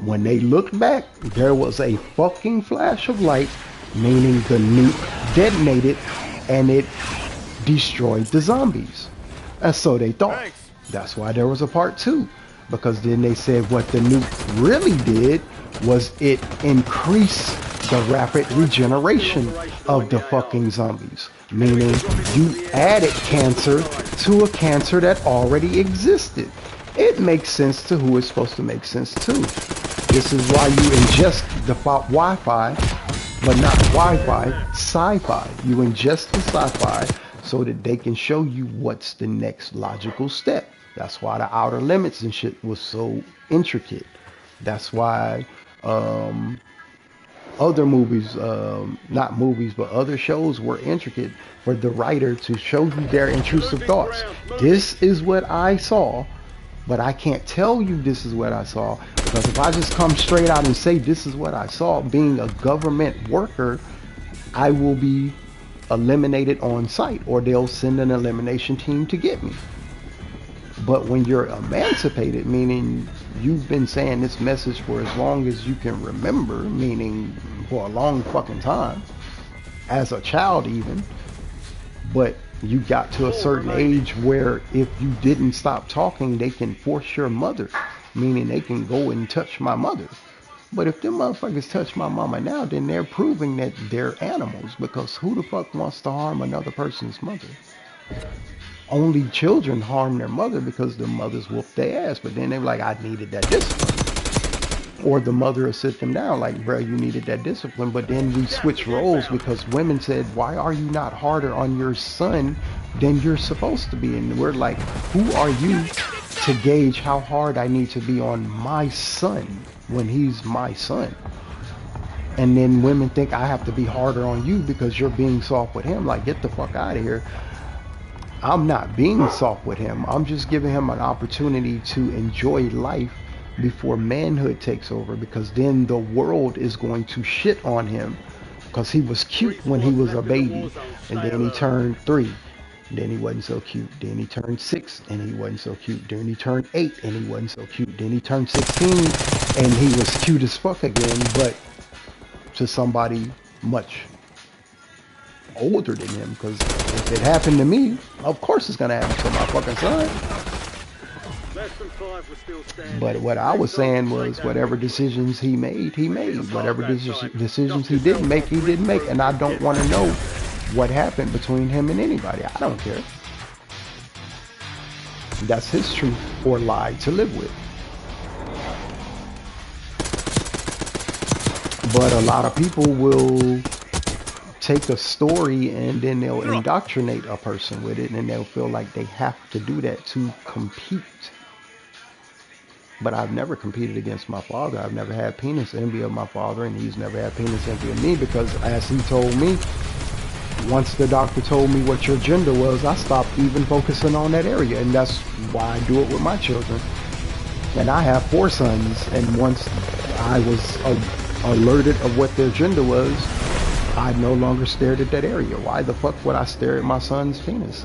When they looked back, there was a fucking flash of light, meaning the nuke detonated and it destroyed the zombies. And so they thought. That's why there was a part 2. Because then they said what the nuke really did was it increased the rapid regeneration of the fucking zombies. Meaning you added cancer to a cancer that already existed. It makes sense to who it's supposed to make sense to. This is why you ingest the Wi-Fi, but not Wi-Fi, sci-fi. You ingest the sci-fi so that they can show you what's the next logical step. That's why the Outer Limits and shit was so intricate. That's why other movies, not movies, but other shows were intricate for the writer to show you their intrusive thoughts. This is what I saw, but I can't tell you this is what I saw, because if I just come straight out and say this is what I saw, being a government worker, I will be eliminated on site, or they'll send an elimination team to get me. But when you're emancipated, meaning you've been saying this message for as long as you can remember, meaning for a long fucking time, as a child even, but you got to a certain age where if you didn't stop talking, they can force your mother, meaning they can go and touch my mother. But if them motherfuckers touch my mama now, then they're proving that they're animals, because who the fuck wants to harm another person's mother? Only children harm their mother because the mothers whoop their ass, but then they're like, I needed that discipline. Or the mother will sit them down like, bro, you needed that discipline. But then we switch roles because women said, why are you not harder on your son than you're supposed to be? And we're like, who are you to gauge how hard I need to be on my son when he's my son? And then women think I have to be harder on you because you're being soft with him. Like, get the fuck out of here. I'm not being soft with him. I'm just giving him an opportunity to enjoy life before manhood takes over, because then the world is going to shit on him because he was cute when he was a baby, and then he turned 3, then he wasn't so cute, then he turned 6 and he wasn't so cute, then he turned 8 and he wasn't so cute, then he turned 16 and he was cute as fuck again, but to somebody much older than him. Because if it happened to me, of course it's gonna happen to my fucking son. But what I was saying was, whatever decisions he made, he made. Whatever decisions he didn't make, he didn't make. And I don't want to know what happened between him and anybody. I don't care. That's his truth or lie to live with. But a lot of people will take a story and then they'll indoctrinate a person with it, and they'll feel like they have to do that to compete. But I've never competed against my father. I've never had penis envy of my father, and he's never had penis envy of me, because as he told me, once the doctor told me what your gender was, I stopped even focusing on that area. And that's why I do it with my children. And I have 4 sons, and once I was alerted of what their gender was, I no longer stared at that area. Why the fuck would I stare at my son's penis?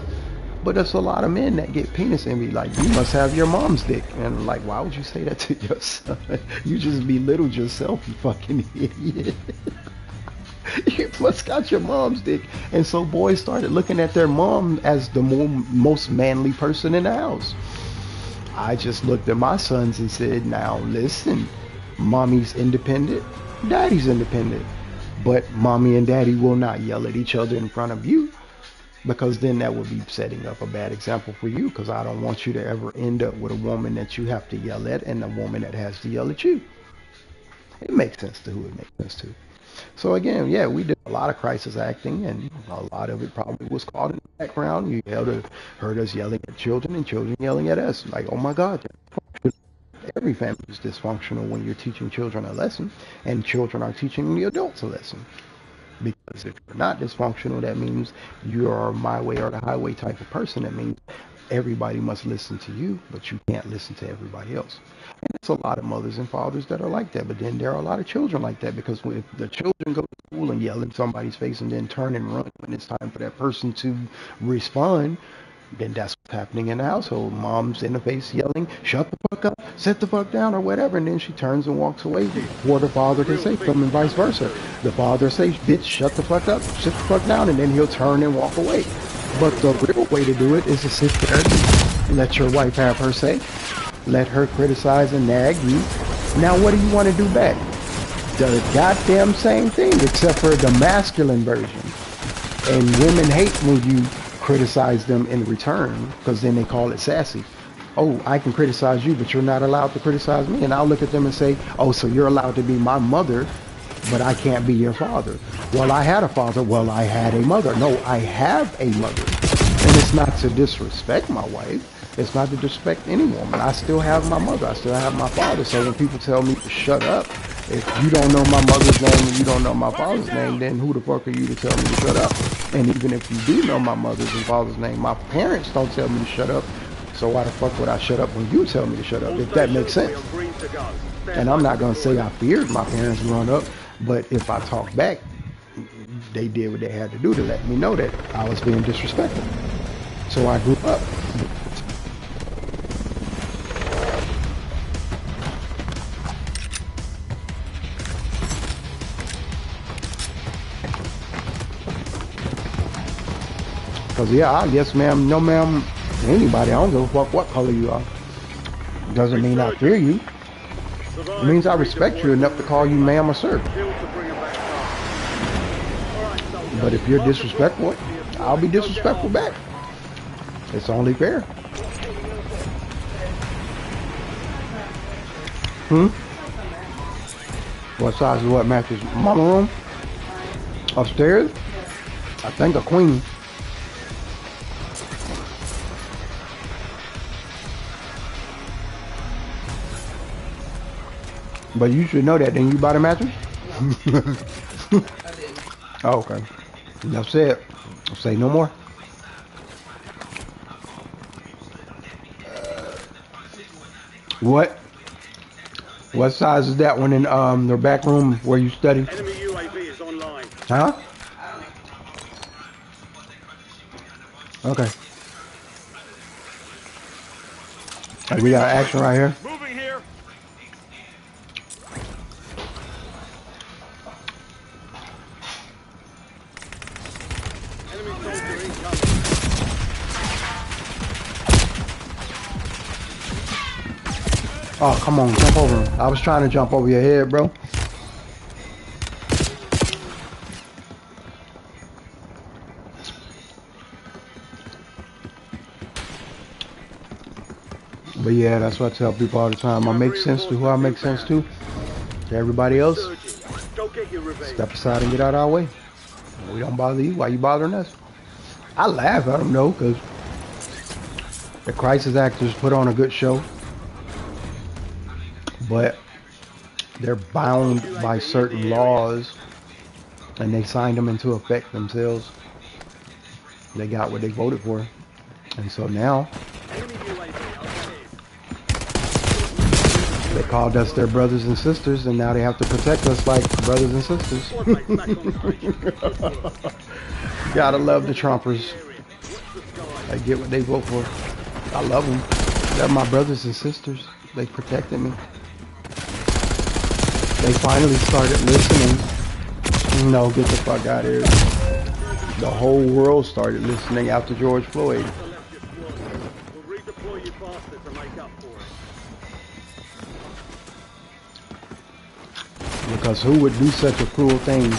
But there's a lot of men that get penis envy, like, you must have your mom's dick. And like, why would you say that to your son? You just belittled yourself, you fucking idiot. You must got your mom's dick. And so boys started looking at their mom as the most manly person in the house. I just looked at my sons and said, now listen, mommy's independent, daddy's independent. But mommy and daddy will not yell at each other in front of you, because then that would be setting up a bad example for you, because I don't want you to ever end up with a woman that you have to yell at and a woman that has to yell at you. It makes sense to who it makes sense to. So again, yeah, we did a lot of crisis acting, and a lot of it probably was caught in the background. You heard us yelling at children and children yelling at us. Like, oh my God. Every family is dysfunctional when you're teaching children a lesson, and children are teaching the adults a lesson. Because if you're not dysfunctional, that means you are my way or the highway type of person. That means everybody must listen to you, but you can't listen to everybody else. And there's a lot of mothers and fathers that are like that, but then there are a lot of children like that, because if the children go to school and yell in somebody's face and then turn and run when it's time for that person to respond, then that's what's happening in the household. Mom's in the face yelling, shut the fuck up, sit the fuck down, or whatever, and then she turns and walks away before the father can say something, and vice versa. The father says, bitch, shut the fuck up, sit the fuck down, and then he'll turn and walk away. But the real way to do it is to sit there and let your wife have her say. Let her criticize and nag you. Now what do you want to do back? the goddamn same thing, except for the masculine version. And women hate when you criticize them in return, because then they call it sassy. Oh, I can criticize you, but you're not allowed to criticize me. And I'll look at them and say, oh, so you're allowed to be my mother, but I can't be your father. Well, I had a father. Well, I had a mother. No, I have a mother. And it's not to disrespect my wife. It's not to disrespect any woman. I still have my mother. I still have my father. So when people tell me to shut up, if you don't know my mother's name and you don't know my father's name, then who the fuck are you to tell me to shut up? And even if you do know my mother's and father's name, my parents don't tell me to shut up. So why the fuck would I shut up when you tell me to shut up, if that makes sense? And I'm not going to say I feared my parents growing up, but if I talk back, they did what they had to do to let me know that I was being disrespectful. So I grew up. Because, yeah, yes, ma'am, no, ma'am, anybody, I don't give a fuck what color you are. Doesn't mean I fear you. It means I respect you enough to call you ma'am or sir. But if you're disrespectful, I'll be disrespectful back. It's only fair. What size is what mattress? Mama room? Upstairs? I think a queen. But you should know that. Didn't you buy the mattress? Oh, okay. Enough said. I'll say no more. What? What size is that one in the back room where you study? Enemy UAV is online. Huh? Okay. Hey, we got action right here. Moving here. Enemy soldier incoming. Oh, come on, jump over him. I was trying to jump over your head, bro. But yeah, that's what I tell people all the time. I make sense to who I make sense to. To everybody else, Go get your revenge. step aside and get out of our way. We don't bother you. Why you bothering us? I laugh at them though, because the crisis actors put on a good show. But they're bound by certain laws, and they signed them into effect themselves. They got what they voted for, and so now Enemy UAV overhead. they called us their brothers and sisters, and now they have to protect us like brothers and sisters. Squad mates back on station. Gotta love the Trumpers. Watch the sky. They get what they vote for. I love them. They're my brothers and sisters. They protected me. They finally started listening. No, get the fuck out of here. The whole world started listening after George Floyd. Left your squad. We'll redeploy you faster to make up for it. Because who would do such a cruel thing?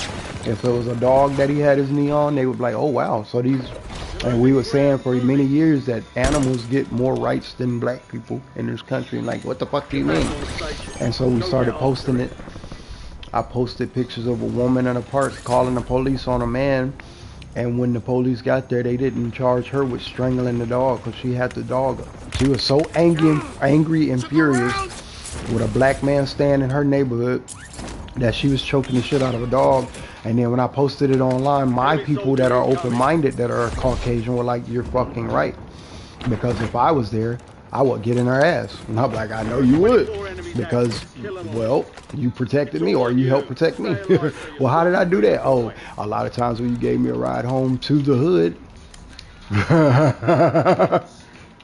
If it was a dog that he had his knee on, they would be like, oh wow. So these, and we were saying for many years that animals get more rights than black people in this country. And like, what the fuck do you mean? And so we started posting it. I posted pictures of a woman in a park calling the police on a man. And when the police got there, they didn't charge her with strangling the dog because she had the dog. She was so angry and furious with a black man staying in her neighborhood that she was choking the shit out of a dog. And then when I posted it online, my people that are open-minded, that are Caucasian, were like, you're fucking right. Because if I was there, I would get in her ass. And I'm like, I know you would. Because, well, you protected me or you helped protect me. Well, how did I do that? Oh, a lot of times when you gave me a ride home to the hood,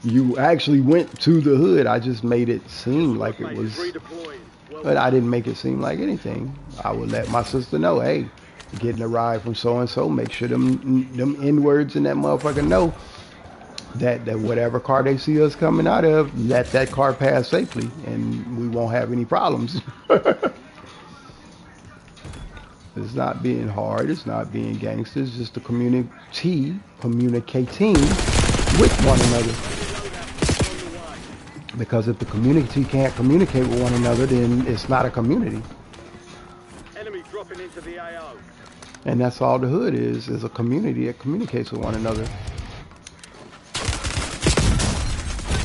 you actually went to the hood. I just made it seem like it was, but I didn't make it seem like anything. I would let my sister know, hey, getting a ride from so-and-so, make sure them N-words in that motherfucker know that whatever car they see us coming out of, let that car pass safely and we won't have any problems. It's not being hard. It's not being gangster. It's just the community communicating with one another. Because if the community can't communicate with one another, then it's not a community. Enemy dropping into the AO. And that's all the hood is a community that communicates with one another.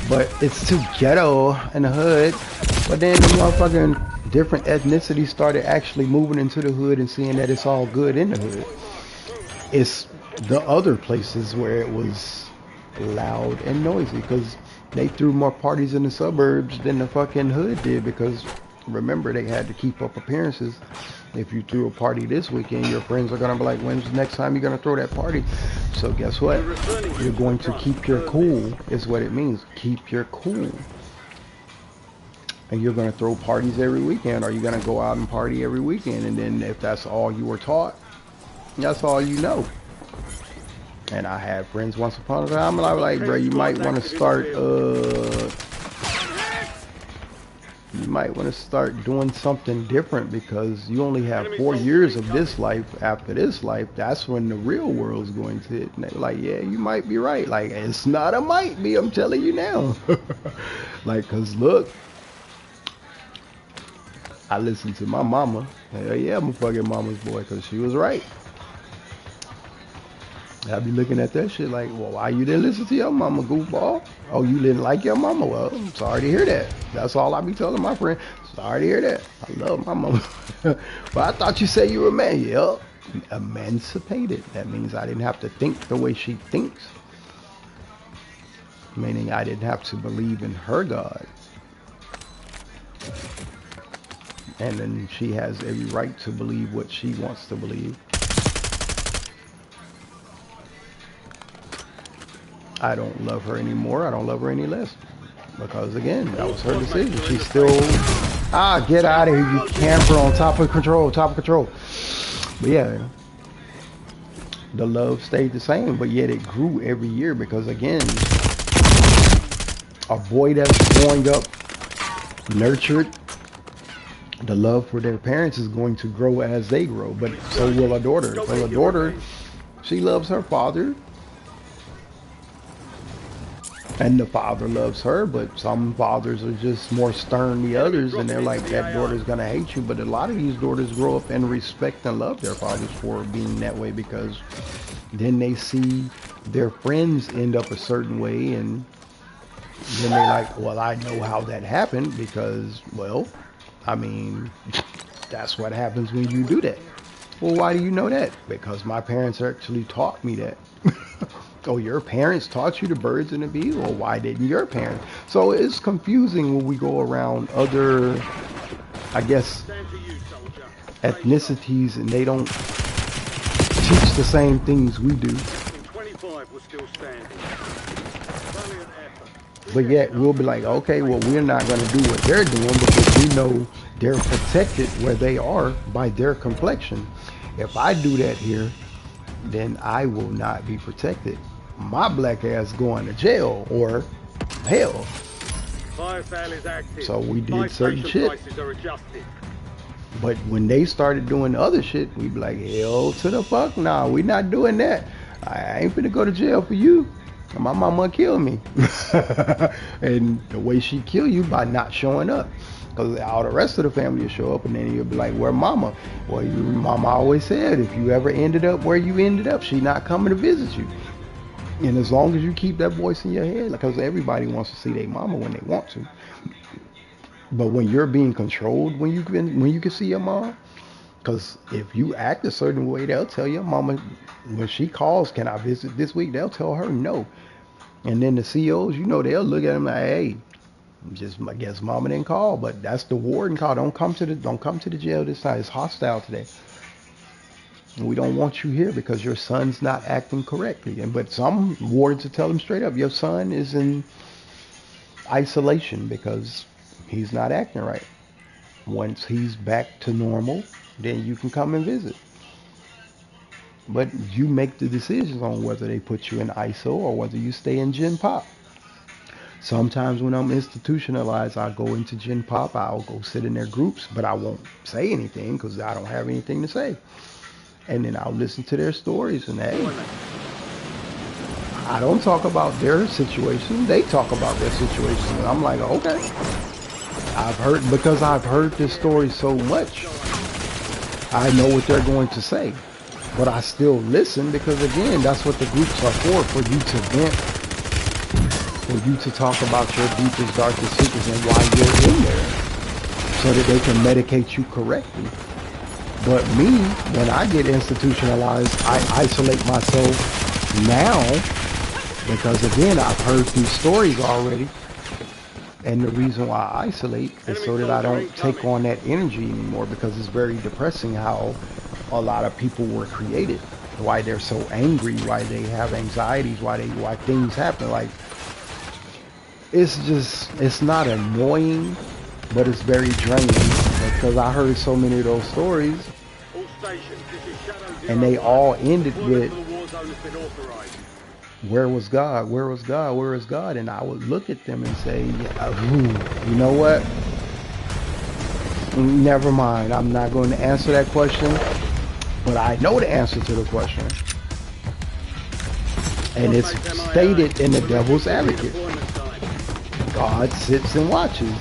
But it's too ghetto in the hood. But then the motherfucking different ethnicities started actually moving into the hood and seeing that it's all good in the hood. It's the other places where it was loud and noisy, because they threw more parties in the suburbs than the fucking hood did, because remember, they had to keep up appearances. If you threw a party this weekend, your friends are gonna be like, when's the next time you're gonna throw that party? So guess what? You're going to keep your cool, is what it means. Keep your cool. And you're gonna throw parties every weekend, or you're gonna go out and party every weekend, and then if that's all you were taught, that's all you know. And I had friends once upon a time, and I was like, bro, you might want to start doing something different, because you only have 4 years of this life. After this life, that's when the real world's going to hit. And they're like, yeah, you might be right. Like, it's not a might be, I'm telling you now. Like, cause look, I listened to my mama. Hell yeah, I'm a fucking mama's boy, cause she was right. I'll be looking at that shit like, well, why you didn't listen to your mama, goofball? Oh, you didn't like your mama? Well, I'm sorry to hear that. That's all I be telling my friend. Sorry to hear that. I love my mama. But I thought you said you were a man. Yep. Emancipated. That means I didn't have to think the way she thinks. Meaning I didn't have to believe in her God. And then she has every right to believe what she wants to believe. I don't love her anymore. I don't love her any less. Because again, that was her decision. She's still, get out of here, you camper on top of control, But yeah, the love stayed the same, but yet it grew every year, because again, a boy that's growing up, nurtured, the love for their parents is going to grow as they grow, but so will a daughter. So a daughter, she loves her father, and the father loves her, but some fathers are just more stern than the others, and they're like, that daughter's gonna hate you. But a lot of these daughters grow up and respect and love their fathers for being that way, because then they see their friends end up a certain way, and then they're like, well, I know how that happened, because, well, I mean, that's what happens when you do that. Well, why do you know that? Because my parents actually taught me that. Oh, your parents taught you the birds and the bees? Well, why didn't your parents? So it's confusing when we go around other, I guess, ethnicities, and they don't teach the same things we do. But yet we'll be like, okay, well, we're not going to do what they're doing, because we know they're protected where they are by their complexion. If I do that here, then I will not be protected. My black ass going to jail or hell. So we did certain shit. But when they started doing other shit, we'd be like, hell to the fuck, nah, we not doing that. I ain't finna go to jail for you. My mama kill me. And the way she kill you, by not showing up. Because all the rest of the family will show up, and then you'll be like, where mama? Well, your mama always said, if you ever ended up where you ended up, she not coming to visit you. And as long as you keep that voice in your head, because everybody wants to see their mama when they want to. But when you're being controlled, when you can see your mom, because if you act a certain way, they'll tell your mama, when she calls, can I visit this week? They'll tell her no. And then the COs, you know, they'll look at them like, hey, just, I guess mama didn't call, but that's the warden call. Don't come to the jail this time. It's hostile today. And we don't want you here because your son's not acting correctly. But some wardens will tell them straight up, your son is in isolation because he's not acting right. Once he's back to normal, then you can come and visit. But you make the decisions on whether they put you in ISO or whether you stay in Gen Pop. Sometimes when I'm institutionalized, I'll go into Gen Pop, I'll go sit in their groups, but I won't say anything because I don't have anything to say. And then I'll listen to their stories, and hey, I don't talk about their situation. They talk about their situation. And I'm like, okay. Because I've heard this story so much, I know what they're going to say. But I still listen because, again, that's what the groups are for you to vent, for you to talk about your deepest, darkest secrets and why you're in there, so that they can medicate you correctly. But me, when I get institutionalized, I isolate myself now because, again, I've heard these stories already. And the reason why I isolate is so that I don't take on that energy anymore, because it's very depressing how a lot of people were created, why they're so angry, why they have anxieties, why things happen. Like, it's not annoying, but it's very draining, because I heard so many of those stories and they all ended with, where was God? Where was God? Where is God? And I would look at them and say, you know what? Never mind. I'm not going to answer that question, but I know the answer to the question. And it's stated in the Devil's Advocate. God sits and watches.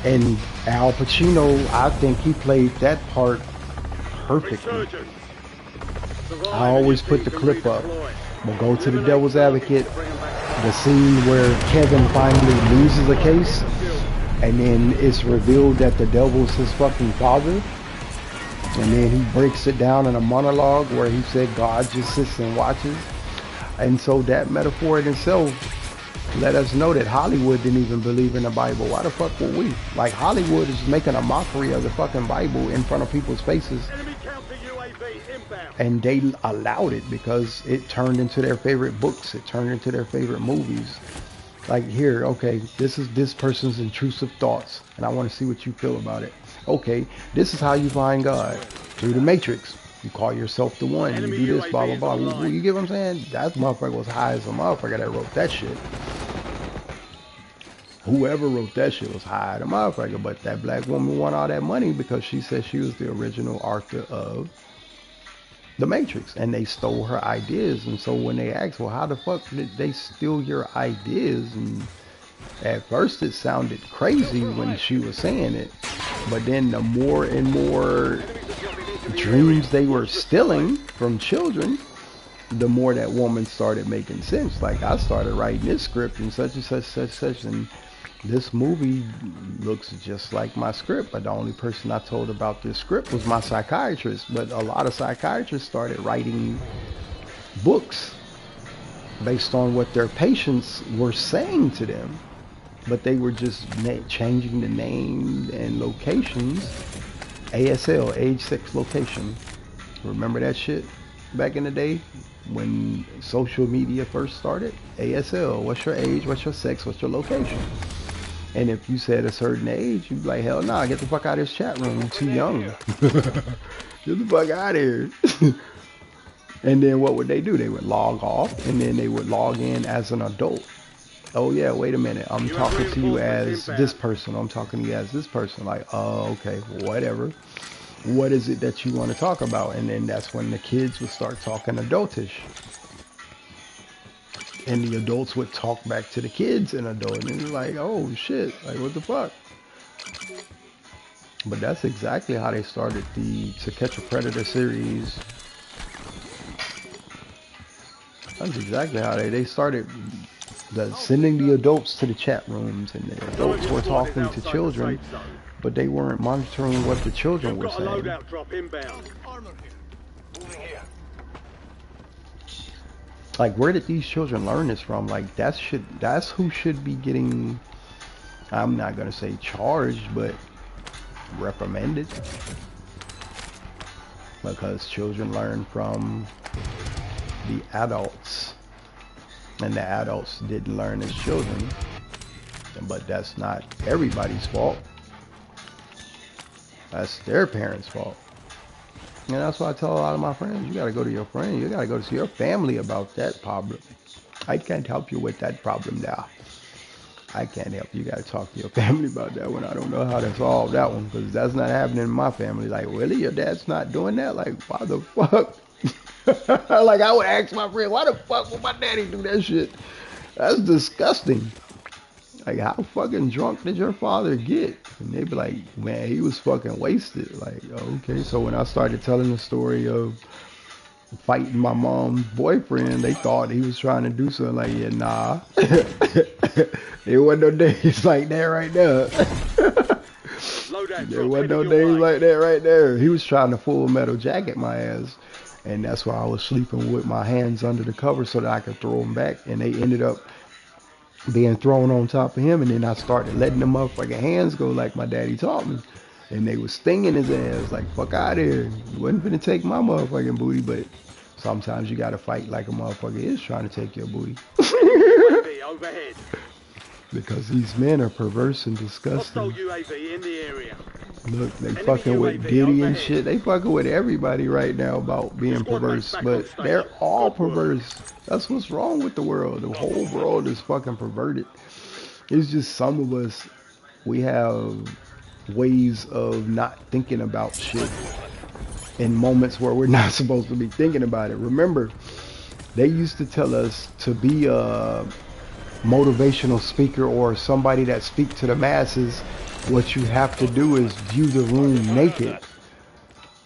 And Al Pacino, I think he played that part perfectly. I always put the clip up. We'll go to the Devil's Advocate, the scene where Kevin finally loses a case, and then it's revealed that the devil's his fucking father. And then he breaks it down in a monologue where he said God just sits and watches. And so that metaphor in itself let us know that Hollywood didn't even believe in the Bible. Why the fuck would we? Like, Hollywood is making a mockery of the fucking Bible in front of people's faces. And they allowed it because it turned into their favorite books. It turned into their favorite movies. Like, here, okay, this is this person's intrusive thoughts, and I want to see what you feel about it. Okay, this is how you find God, through the Matrix. You call yourself the one, you do this, blah, blah, blah. You get what I'm saying? That motherfucker was high as a motherfucker that wrote that shit. Whoever wrote that shit was high as a motherfucker, but that black woman won all that money because she said she was the original author of the Matrix, and they stole her ideas. And so when they asked, well, how the fuck did they steal your ideas? And at first it sounded crazy when she was saying it, but then the more and more dreams they were stealing from children, the more that woman started making sense. Like, I started writing this script and such and such, and this movie looks just like my script, but the only person I told about this script was my psychiatrist. But a lot of psychiatrists started writing books based on what their patients were saying to them, but they were just changing the name and locations. ASL, age, sex, location. Remember that shit back in the day when social media first started? ASL, what's your age, what's your sex, what's your location? And if you said a certain age, you'd be like, hell nah, get the fuck out of this chat room, I'm too young. Get the fuck out of here. And then what would they do? They would log off, and then they would log in as an adult. Oh yeah, wait a minute, I'm talking to you as this person, I'm talking to you as this person. Like, oh, okay, whatever. What is it that you want to talk about? And then that's when the kids would start talking adultish. And the adults would talk back to the kids in adult. And it's like, oh shit, like what the fuck? But that's exactly how they started the To Catch a Predator series. That's exactly how they started sending the adults to the chat rooms, and the adults were talking to children, but they weren't monitoring what the children were saying. Like, where did these children learn this from? Like, that's who should be getting, I'm not gonna say charged, but reprimanded, because children learn from the adults, and the adults didn't learn as children. But that's not everybody's fault. That's their parents' fault. And that's why I tell a lot of my friends, you gotta go to your friend, you gotta go to your family about that problem. I can't help you with that problem now. I can't help you. You gotta talk to your family about that one. I don't know how to solve that one because that's not happening in my family. Like, really, your dad's not doing that? Like, why the fuck? Like, I would ask my friend, why the fuck would my daddy do that shit? That's disgusting. Like, how fucking drunk did your father get? And they'd be like, man, he was fucking wasted. Like, okay. So when I started telling the story of fighting my mom's boyfriend, they thought he was trying to do something. Like, yeah, nah. There wasn't no days like that right there. There wasn't no days like that right there. He was trying to Full Metal Jacket my ass. And that's why I was sleeping with my hands under the cover so that I could throw them back. And they ended up being thrown on top of him. And then I started letting the motherfucking hands go like my daddy taught me. And they was stinging his ass like, fuck out of here. You wasn't finna take my motherfucking booty, but sometimes you gotta fight like a motherfucker is trying to take your booty. Overhead. Because these men are perverse and disgusting. Hostile UAV in the area. Look, they Enemy fucking with UAV Diddy and overhead. shit. They fucking with everybody right now about being Squad mate's perverse, back but on station. they're all Good work. perverse. That's what's wrong with the world. The whole world is fucking perverted. It's just some of us, we have ways of not thinking about shit in moments where we're not supposed to be thinking about it. Remember, they used to tell us to be a motivational speaker or somebody that speak to the masses. What you have to do is view the room naked.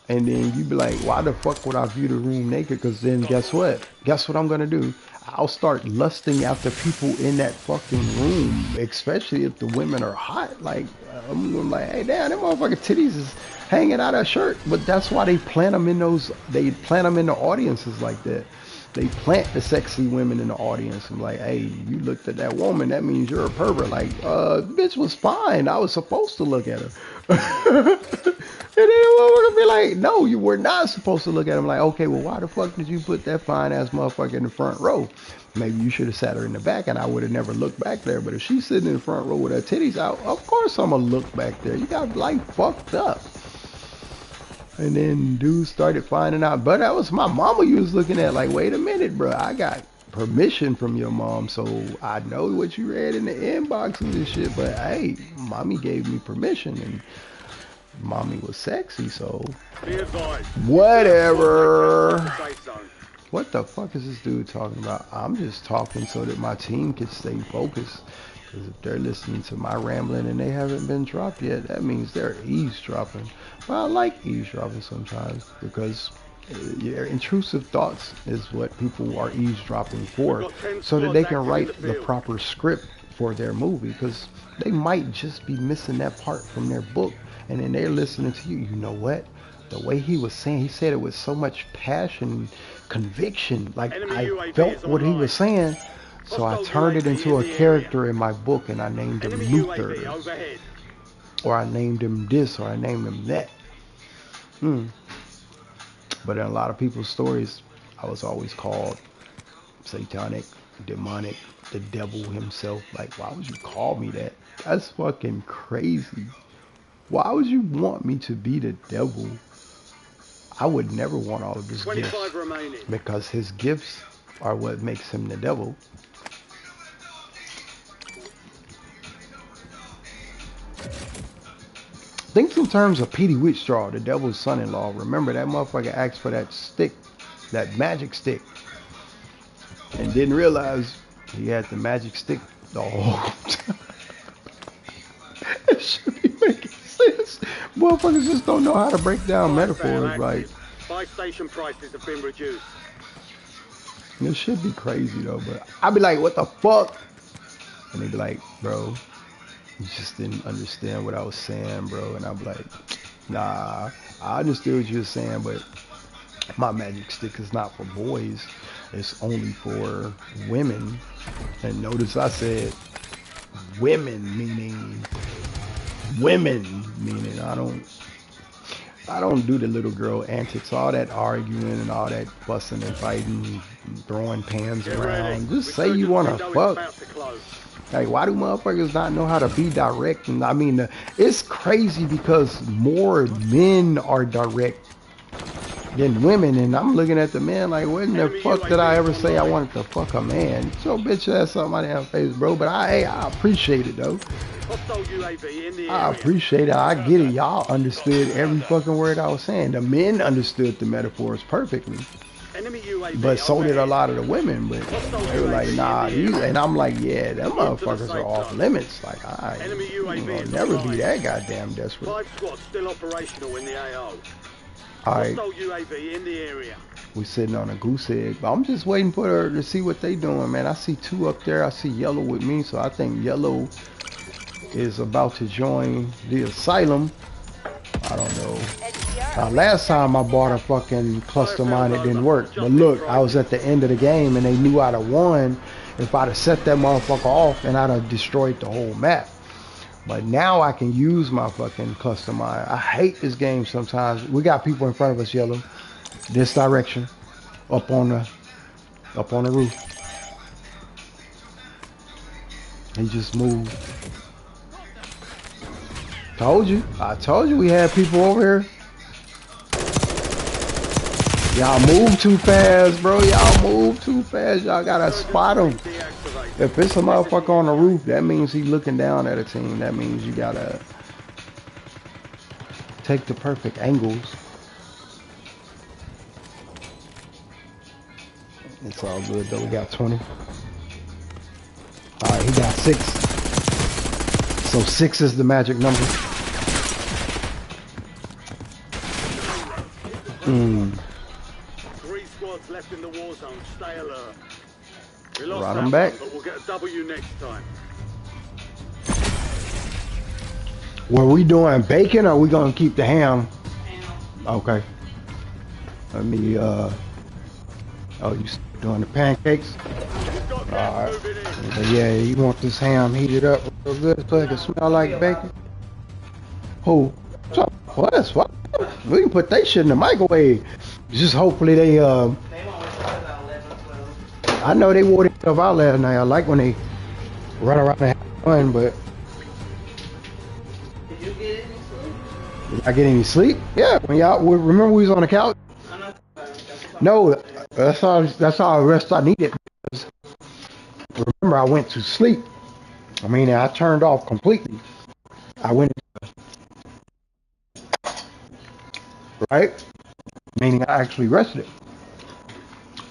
And then you be like, why the fuck would I view the room naked? Because then guess what? Guess what I'm going to do? I'll start lusting after people in that fucking room, especially if the women are hot. Like, I'm like, hey, damn, them motherfucking titties is hanging out of shirt. But that's why they plant them in those, they plant them in the audiences like that. They plant the sexy women in the audience. I'm like, hey, you looked at that woman, that means you're a pervert. Like, bitch was fine. I was supposed to look at her. And then we're gonna be like, no, you were not supposed to look at him. Like, okay, well, why the fuck did you put that fine ass motherfucker in the front row? Maybe you should have sat her in the back and I would have never looked back there. But if she's sitting in the front row with her titties out, of course I'm gonna look back there. You got life fucked up. And then dudes started finding out, but that was my mama you was looking at. Like, wait a minute, bro, I got permission from your mom, so I know what you read in the inbox and this shit, but hey, mommy gave me permission and mommy was sexy, so Be advised. whatever. Safe zone. What the fuck is this dude talking about? I'm just talking so that my team can stay focused. Because if they're listening to my rambling and they haven't been dropped yet, that means they're eavesdropping. But I like eavesdropping sometimes because your intrusive thoughts is what people are eavesdropping for, so that they can write the proper script for their movie. Because they might just be missing that part from their book, and then they're listening to you. You know what? The way he was saying, he said it with so much passion, conviction. Like, I felt what he was saying. So I turned it into a character in my book, and I named him Enemy Luther, UAV overhead. or I named him this, or I named him that. But in a lot of people's stories, I was always called satanic, demonic, the devil himself. Like, why would you call me that? That's fucking crazy. Why would you want me to be the devil? I would never want all of his 25 gifts, remaining. because his gifts are what makes him the devil. Think in terms of Petey Witchstraw, the devil's son-in-law. Remember that motherfucker asked for that stick, that magic stick, and didn't realize he had the magic stick the whole time. It should be making sense. Motherfuckers just don't know how to break down metaphors right. Buy station prices have been reduced. This should be crazy though, but I'd be like, what the fuck? And they'd be like, bro, you just didn't understand what I was saying, bro. And I'd be like, nah, I understood what you were saying, but my magic stick is not for boys. It's only for women. And notice I said women, meaning I don't do the little girl antics, all that arguing and all that fussing and fighting, and throwing pans Get around. ready. Just say you want to Window is fuck. about to close. Like, why do motherfuckers not know how to be direct? And I mean, it's crazy because more men are direct than women, and I'm looking at the men like, when the Enemy fuck did I UAV ever say I online. wanted to fuck a man? So bitch ass on my damn face, bro. But I appreciate it though. Hostile UAV in the I area. appreciate it. I get it. Y'all understood every fucking word I was saying. The men understood the metaphors perfectly, Enemy UAV but so did a overhead. lot of the women. But Hostile they were like, UAV nah, in the these, area. and I'm like, yeah, them Move to the motherfuckers are safe off zone. limits. Like, I Enemy UAV will is never be online. that goddamn desperate. 5 squads still operational in the AO. All right, Hostile UAV in the area. we sitting on a goose egg, but I'm just waiting for her to see what they doing, man. I see two up there. I see yellow with me, so I think yellow is about to join the asylum. I don't know. Last time I bought a fucking cluster mine, it didn't work. But look, I was at the end of the game and they knew I'd have won if I'd have set that motherfucker off and I'd have destroyed the whole map. But now I can use my fucking cluster mine. I hate this game sometimes. We got people in front of us, yellow. This direction. Up on the roof. He just moved. Told you. I told you we had people over here. Y'all move too fast, bro. Y'all move too fast. Y'all gotta spot him. Deactivate. If it's a motherfucker on the roof, that means he's looking down at a team. That means you gotta take the perfect angles. It's all good though. We got 20. Alright, he got 6. So 6 is the magic number. Mm. 3 squads left in the war zone. Stay alert. We lost Run that them back. one, but we'll get a W next time. Were we doing bacon or are we gonna keep the ham? Okay. Let me oh, you doing the pancakes? We've got gas Alright. moving in. But yeah, you want this ham heated up real good so it can smell like bacon? Who? What? What? We can put that shit in the microwave. Just hopefully they I know they wore their stuff out last night. I like when they run around and have fun, but Did you get any sleep? did I get any sleep? Yeah, when y'all remember we was on the couch? I'm not No, that's all the rest I needed. Remember I went to sleep. I mean I turned off completely. I went right? Meaning I actually rested.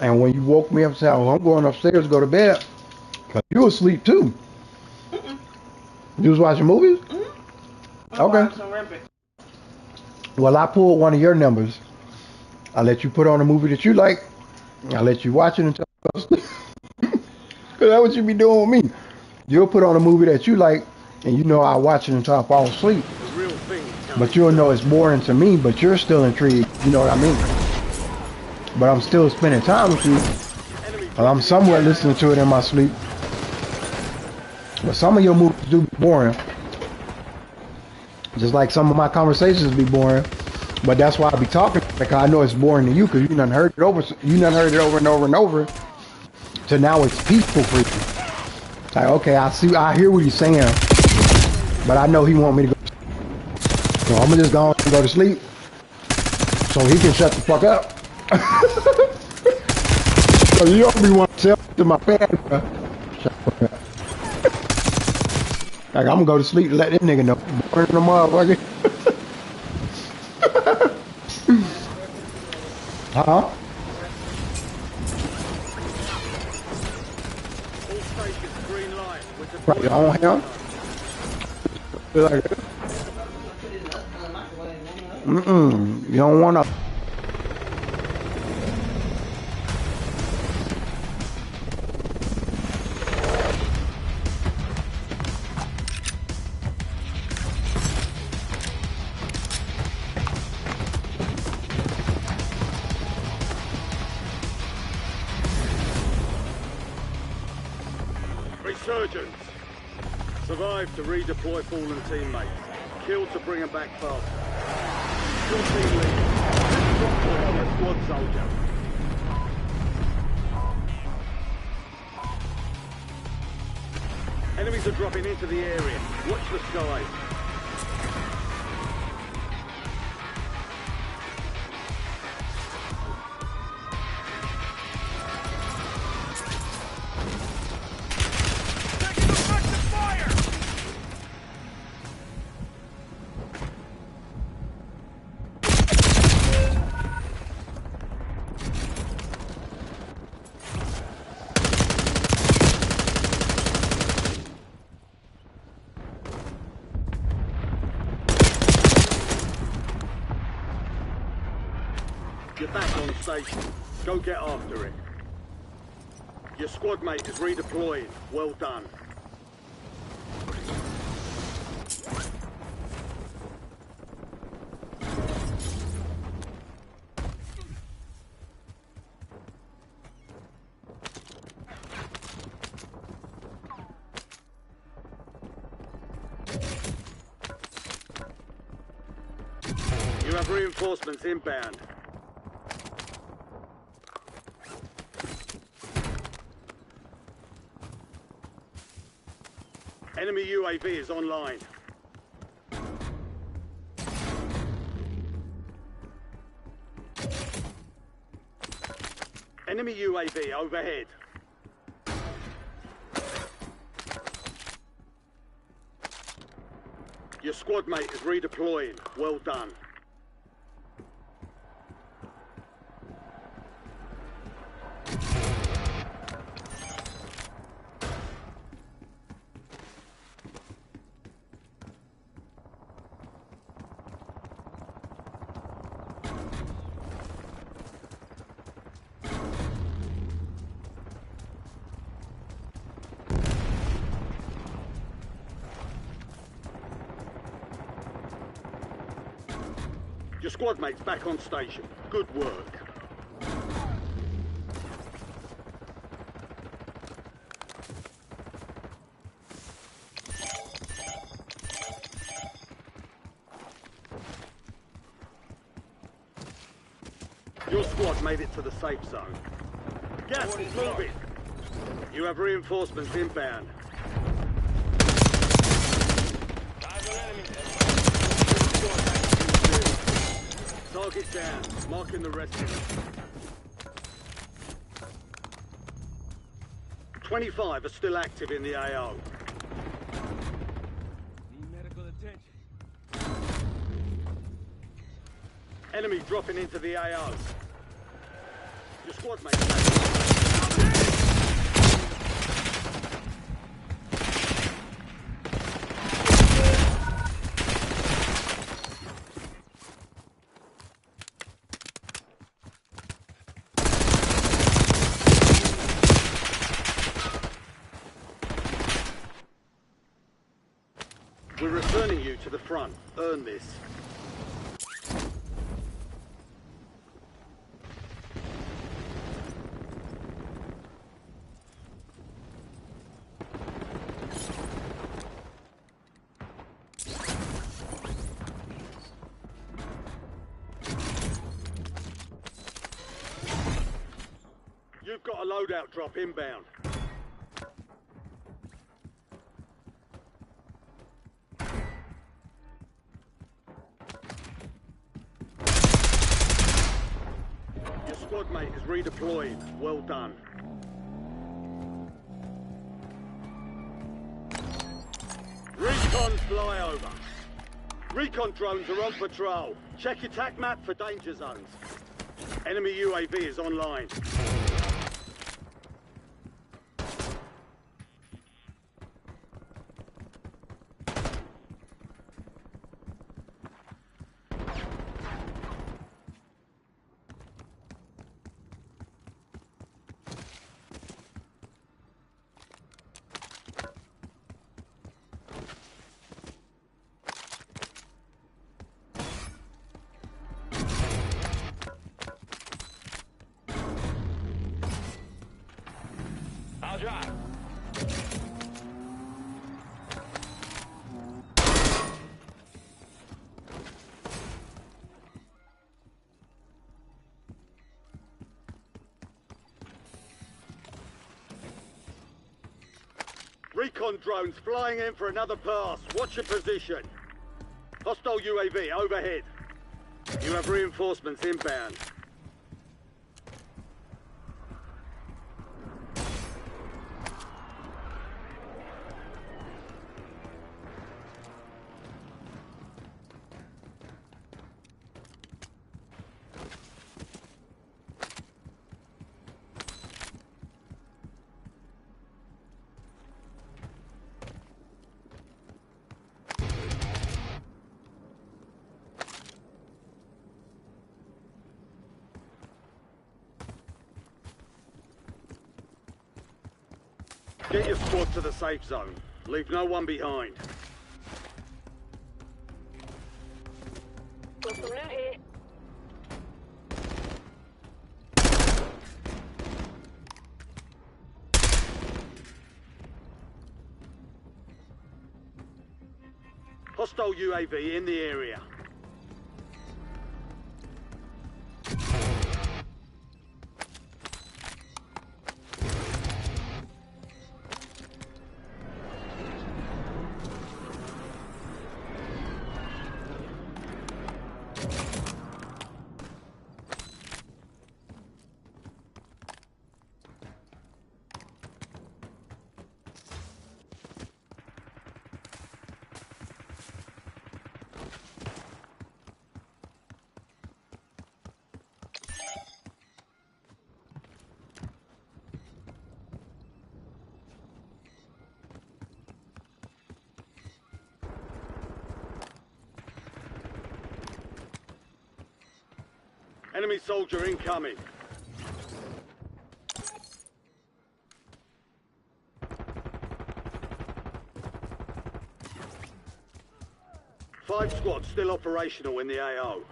And when you woke me up and said, oh, I'm going upstairs to go to bed, because you were asleep too. You was watching movies? Okay. Well, I pulled one of your numbers. I let you put on a movie that you like. I let you watch it until you fell asleep. Because that's what you be doing with me. You'll put on a movie that you like, and you know I'll watch it until I fall asleep. The real thing. But you'll know it's boring to me, but you're still intrigued. You know what I mean? But I'm still spending time with you. And I'm somewhat listening to it in my sleep. But some of your movies do be boring. Just like some of my conversations be boring. But that's why I be talking, because I know it's boring to you, because you done heard it over and over and over. So now it's peaceful for you. Like, okay, I hear what he's saying. But I know he want me to go. So I'm gonna just go and go to sleep. So he can shut the fuck up. So you don't be want to tell to my family, bro. Shut the fuck up. Like, I'm gonna go to sleep and let this nigga know. Burn the motherfucker. Huh? All stations green light. With the Right on him. Like that. You don't wanna. Resurgence. Survive to redeploy fallen teammates. Kill to bring them back faster. Your team leader. Drop point on a squad soldier. Enemies are dropping into the area. Watch the skies. station. Go get after it. Your squad mate is redeploying. Well done. You have reinforcements inbound. Enemy UAV is online. Enemy UAV overhead. Your squad mate is redeploying. Well done. Your squad mate's back on station. Good work. Your squad made it to the safe zone. Gas is moving. You have reinforcements inbound. Target down. Marking the rest of them. 25 are still active in the AO. Need medical attention. Enemy dropping into the AO. Your squad mate. We're returning you to the front. Earn this. You've got a loadout drop inbound. Your squad mate is redeployed. Well done. Recon flyover. Recon drones are on patrol. Check your TAC map for danger zones. Enemy UAV is online. I'll drive. Recon drones flying in for another pass. Watch your position. Hostile UAV overhead. You have reinforcements inbound. Get your squad to the safe zone. Leave no one behind. Got some loot here. Hostile UAV in the area. Enemy soldier incoming. Five squads still operational in the AO.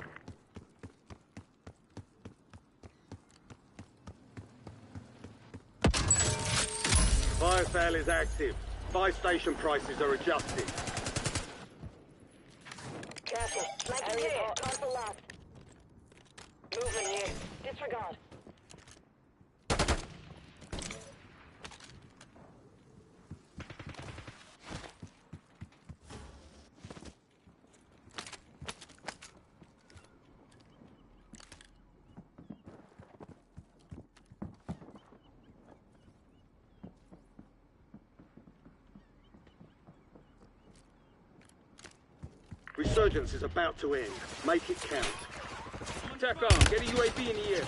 Fire sale is active. Buy station prices are adjusted. Careful. Flanking here. Console left. Movement here. Disregard. Resurgence is about to end. Make it count. TACOM, get a UAV in the air.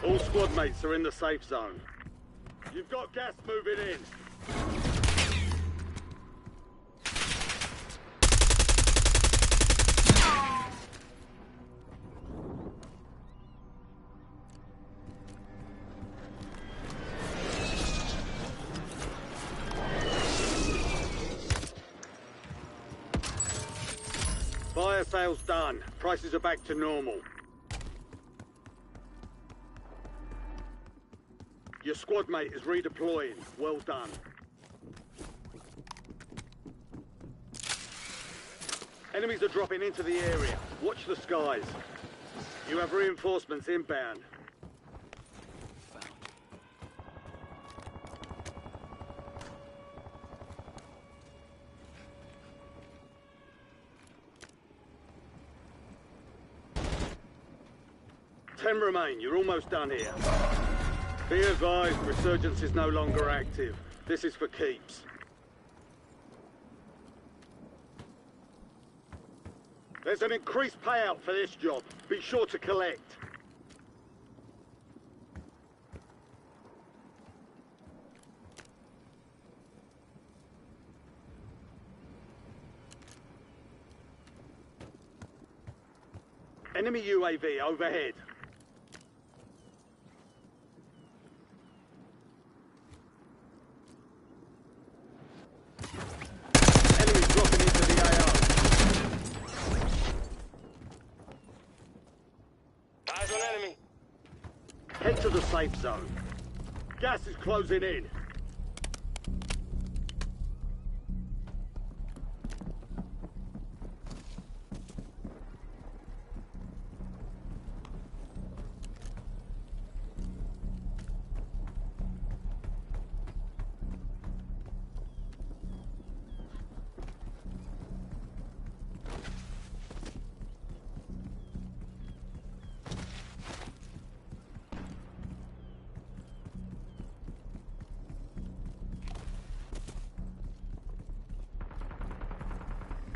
All squad mates are in the safe zone. You've got gas moving in. Fire sale's done. Prices are back to normal. Your squad mate is redeploying. Well done. Enemies are dropping into the area. Watch the skies. You have reinforcements inbound. Ten remain. You're almost done here. Be advised, Resurgence is no longer active. This is for keeps. There's an increased payout for this job. Be sure to collect. Enemy UAV overhead. Head to the safe zone. Gas is closing in.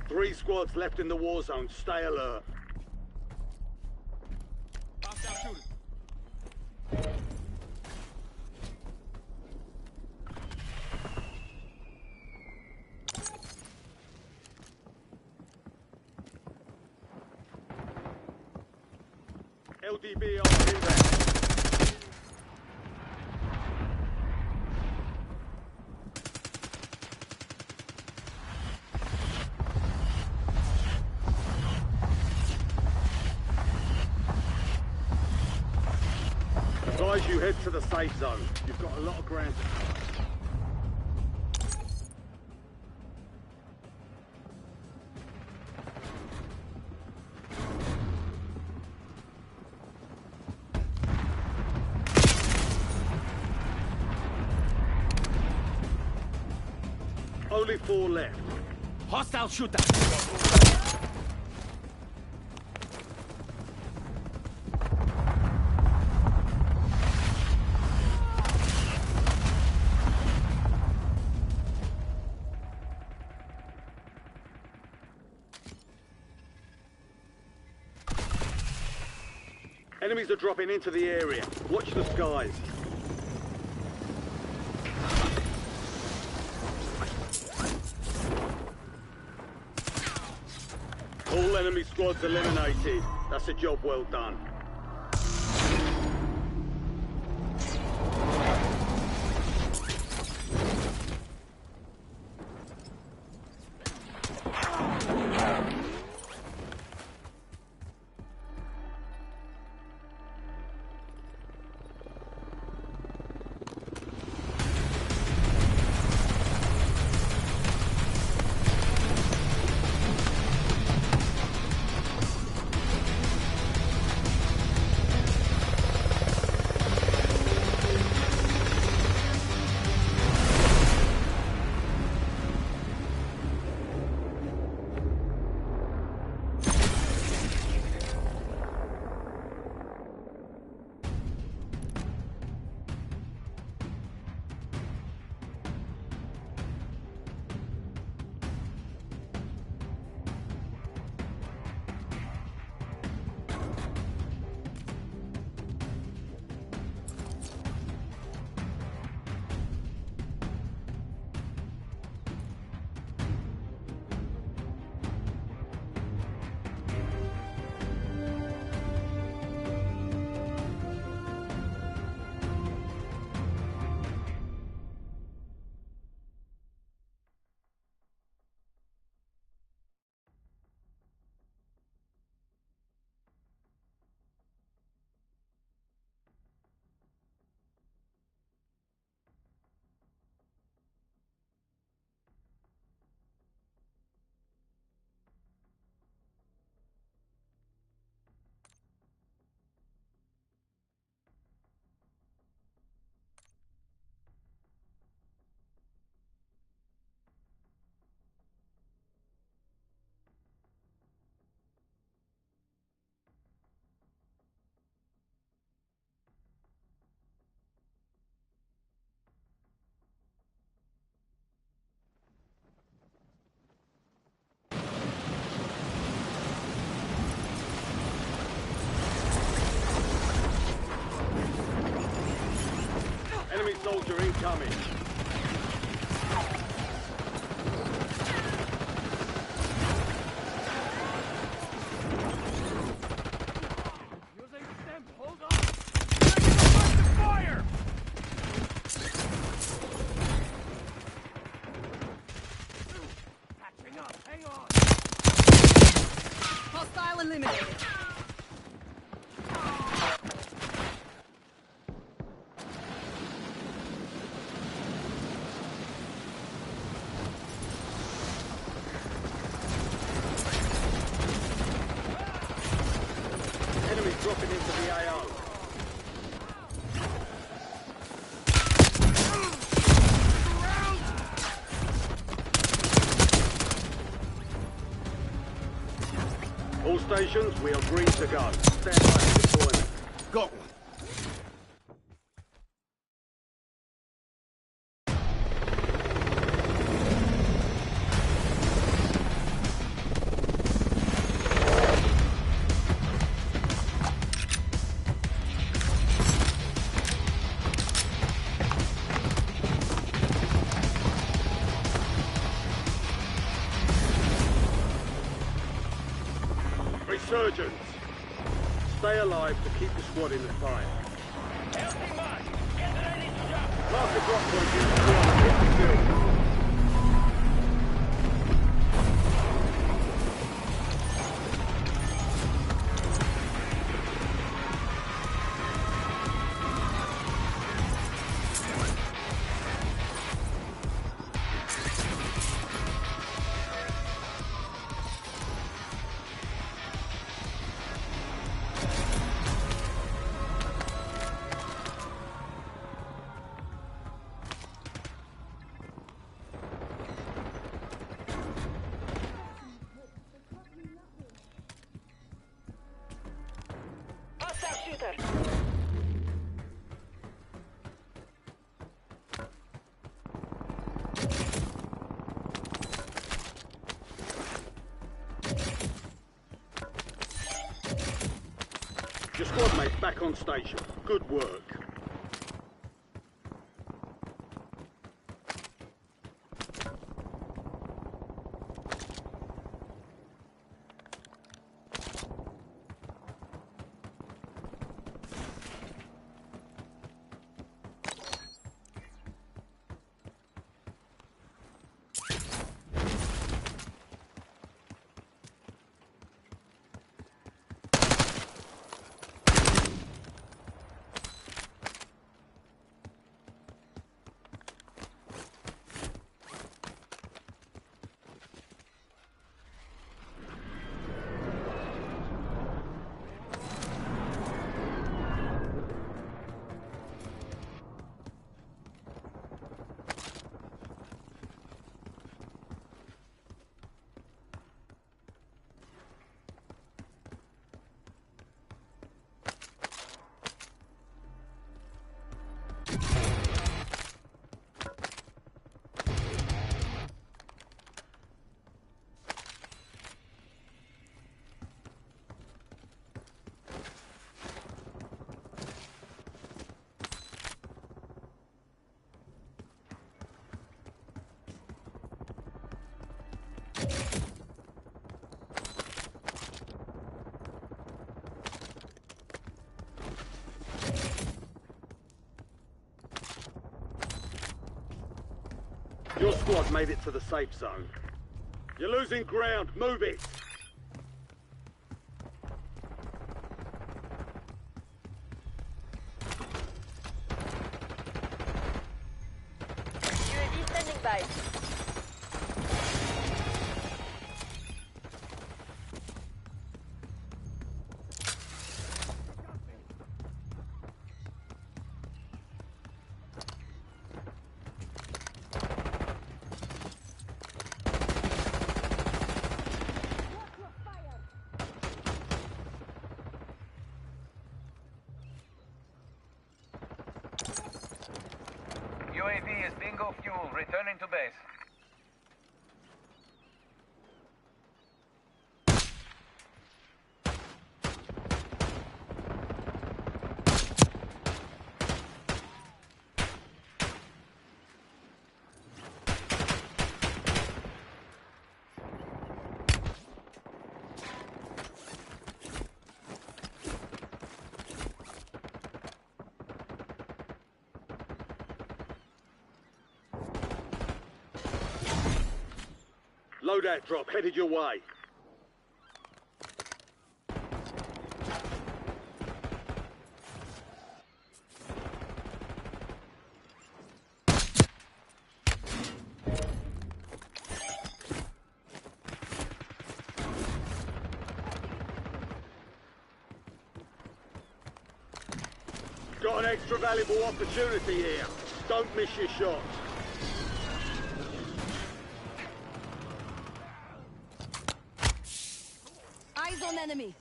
3 squads left in the war zone. Stay alert. Hostile shooter. LDBR inbound. Advise you head to the safe zone. You've got a lot of ground to cover. Only 4 left. Hostile shooter. Enemies are dropping into the area. Watch the skies. All enemy squads eliminated. That's a job well done. Enemy soldier incoming. Using stem. Hold on. Fire! Patching up. Hang on. Hostile eliminated. Enemy dropping into the AO. All stations, we are green to go. Stand by for deployment. Got one. Resurgence. Stay alive to keep the squad in the fight. Helping Mark! Get ready to jump! Mark the drop point in the squad and hit the field. Hostile shooter. Your squad mate's back on station. Good work. Your squad made it to the safe zone. You're losing ground. Move it. UAV standing by. UAV is bingo fuel, returning to base. Loadout drop headed your way. Got an extra valuable opportunity here. Don't miss your shot. Eyes on enemy.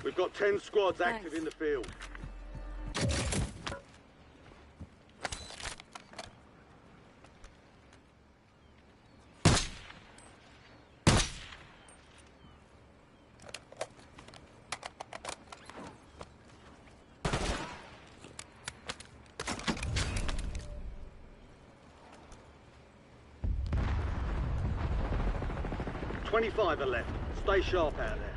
We've got 10 squads active in the field. 25 are left. Stay sharp out there.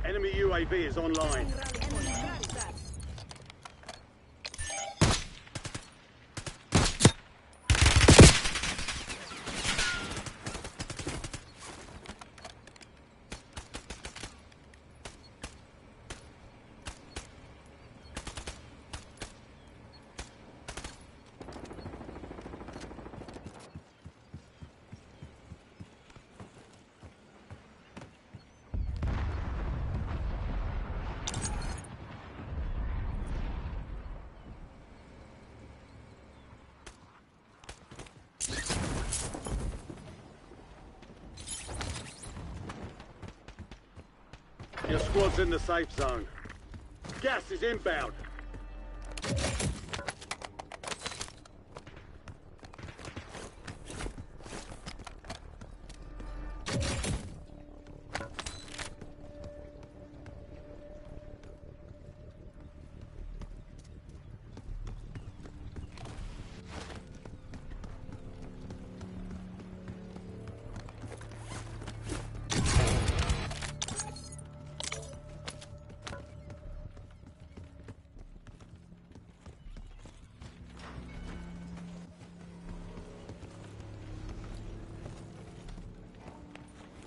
Enemy UAV is online. Enemy crash that. Your squad's in the safe zone. Gas is inbound.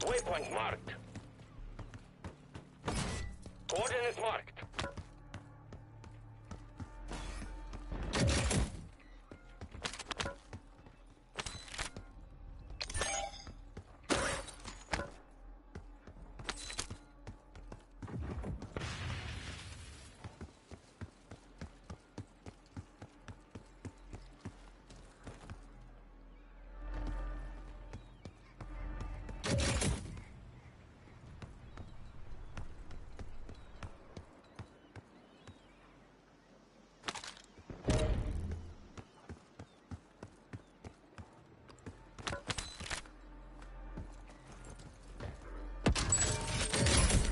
Waypoint marked. Coordinates marked.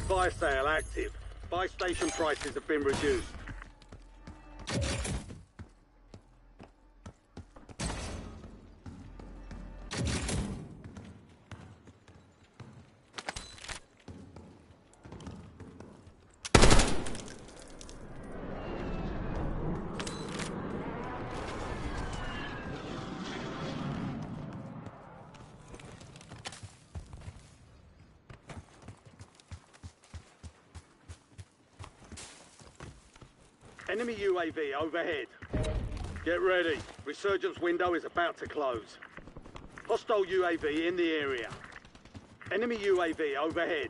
Fire sale active. Buy station prices have been reduced. Enemy UAV overhead. Get ready. Resurgence window is about to close. Hostile UAV in the area. Enemy UAV overhead.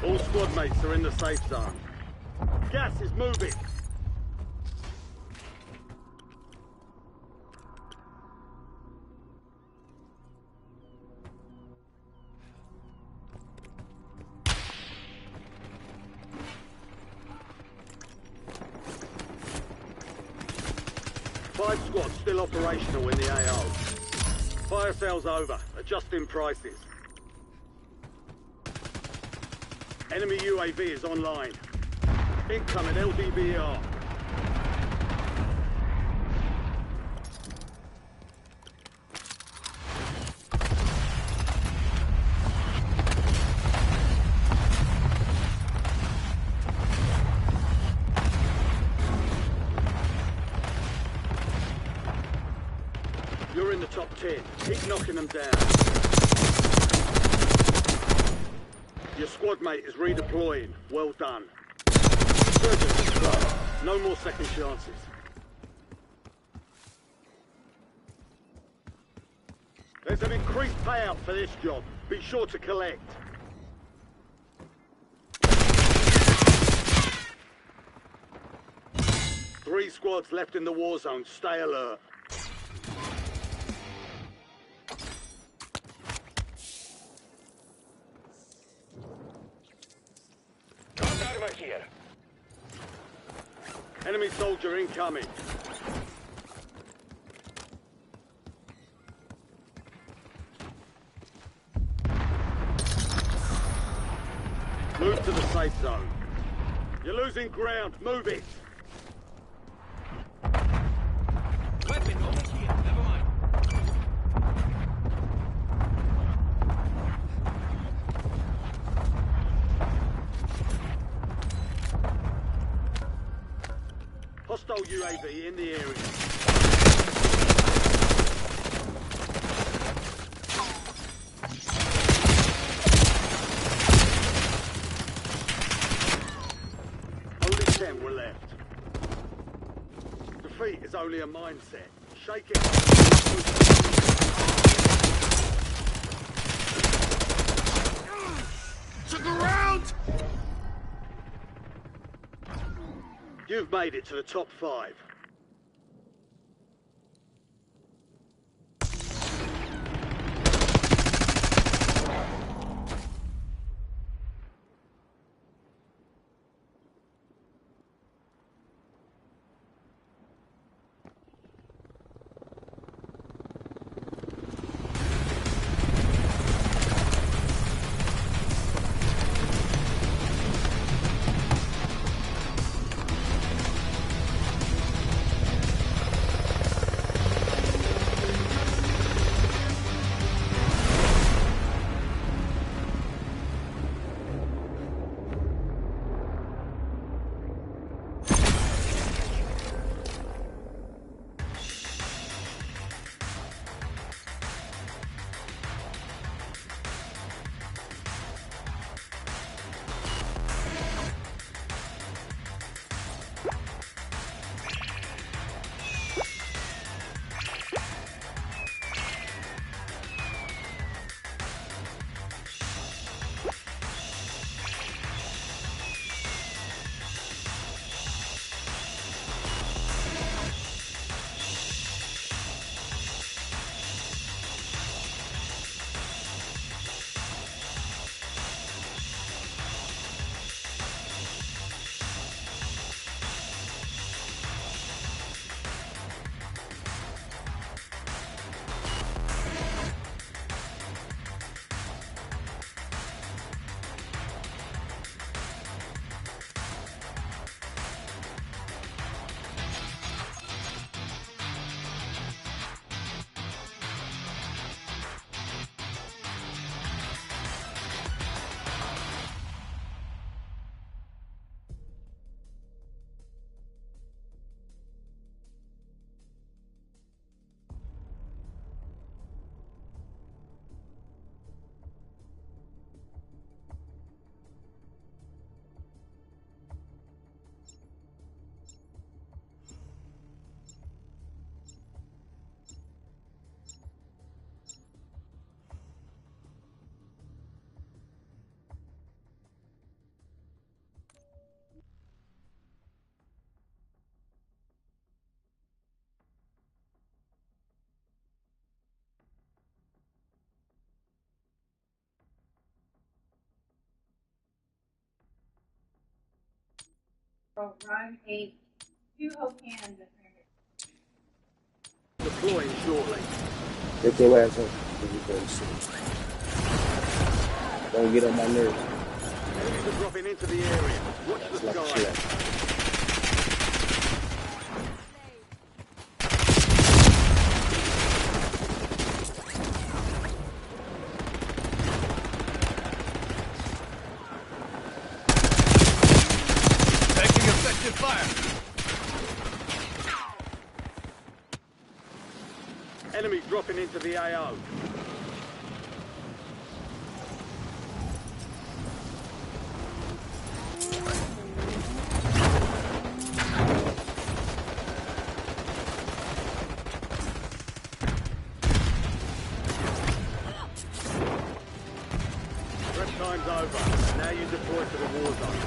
All squad mates are in the safe zone. Gas is moving. Five squads still operational in the AO. Fire sales over. Adjusting prices. Enemy UAV is online. Incoming LDBR. You're in the top 10. Keep knocking them down. Your squad mate is redeploying. Well done. Surgeons is close. No more second chances. There's an increased payout for this job. Be sure to collect. Three squads left in the war zone. Stay alert. soldier incoming. Move to the safe zone. You're losing ground. Move it. Weapon over here. Never mind. Hostile UAV in the area. Only 10 were left. Defeat is only a mindset. Shake it up. Took a round! You've made it to the top 5. So run 8, 2 whole cans of cranberry. Deploying shortly. Get your ass up. Don't get on my nerves. Enemies are dropping into the area. Watch the Like sky. shit. Taking effective fire. Enemies dropping into the AO. Prep time's over. Now you deploy to the war zone.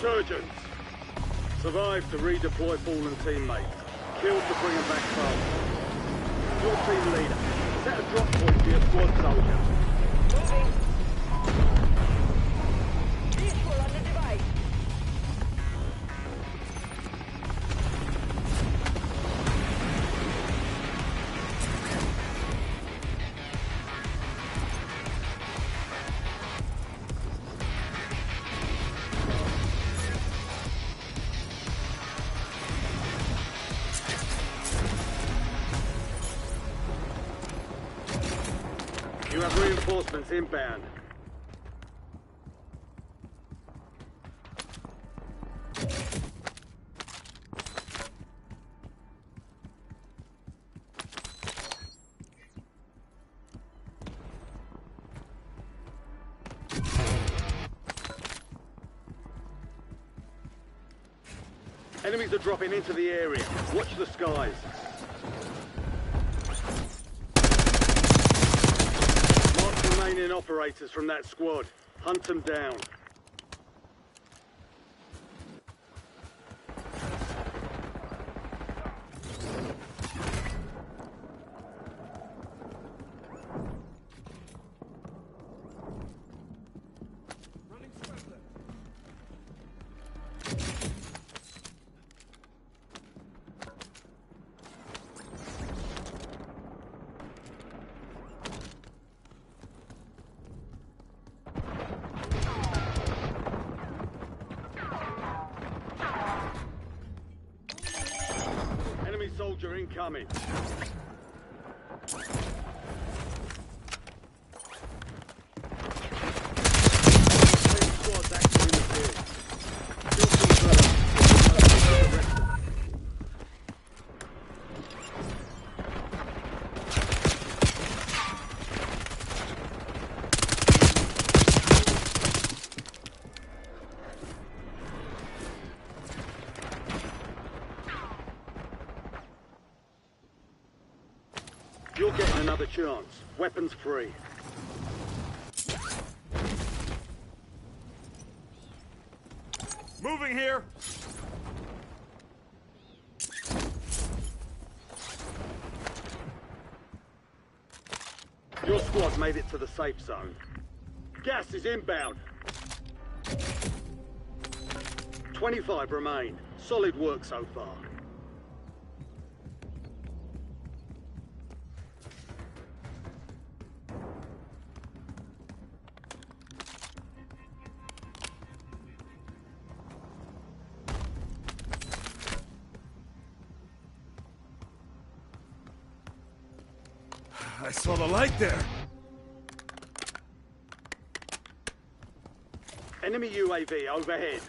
Resurgence. Survive to redeploy fallen teammates. Kill to bring them back fast. Your team leader. Set a drop point for your squad soldier. Moving. Visual on the device. You have reinforcements inbound. Enemies are dropping into the area. Watch the skies. Mark the remaining operators from that squad. Hunt them down. Enemy soldier incoming. Squads active in the field. Kill confirmed. You're getting another chance. Weapons free. Moving here. Your squad made it to the safe zone. Gas is inbound. 25 remain. Solid work so far. I saw the light there. Enemy UAV overhead.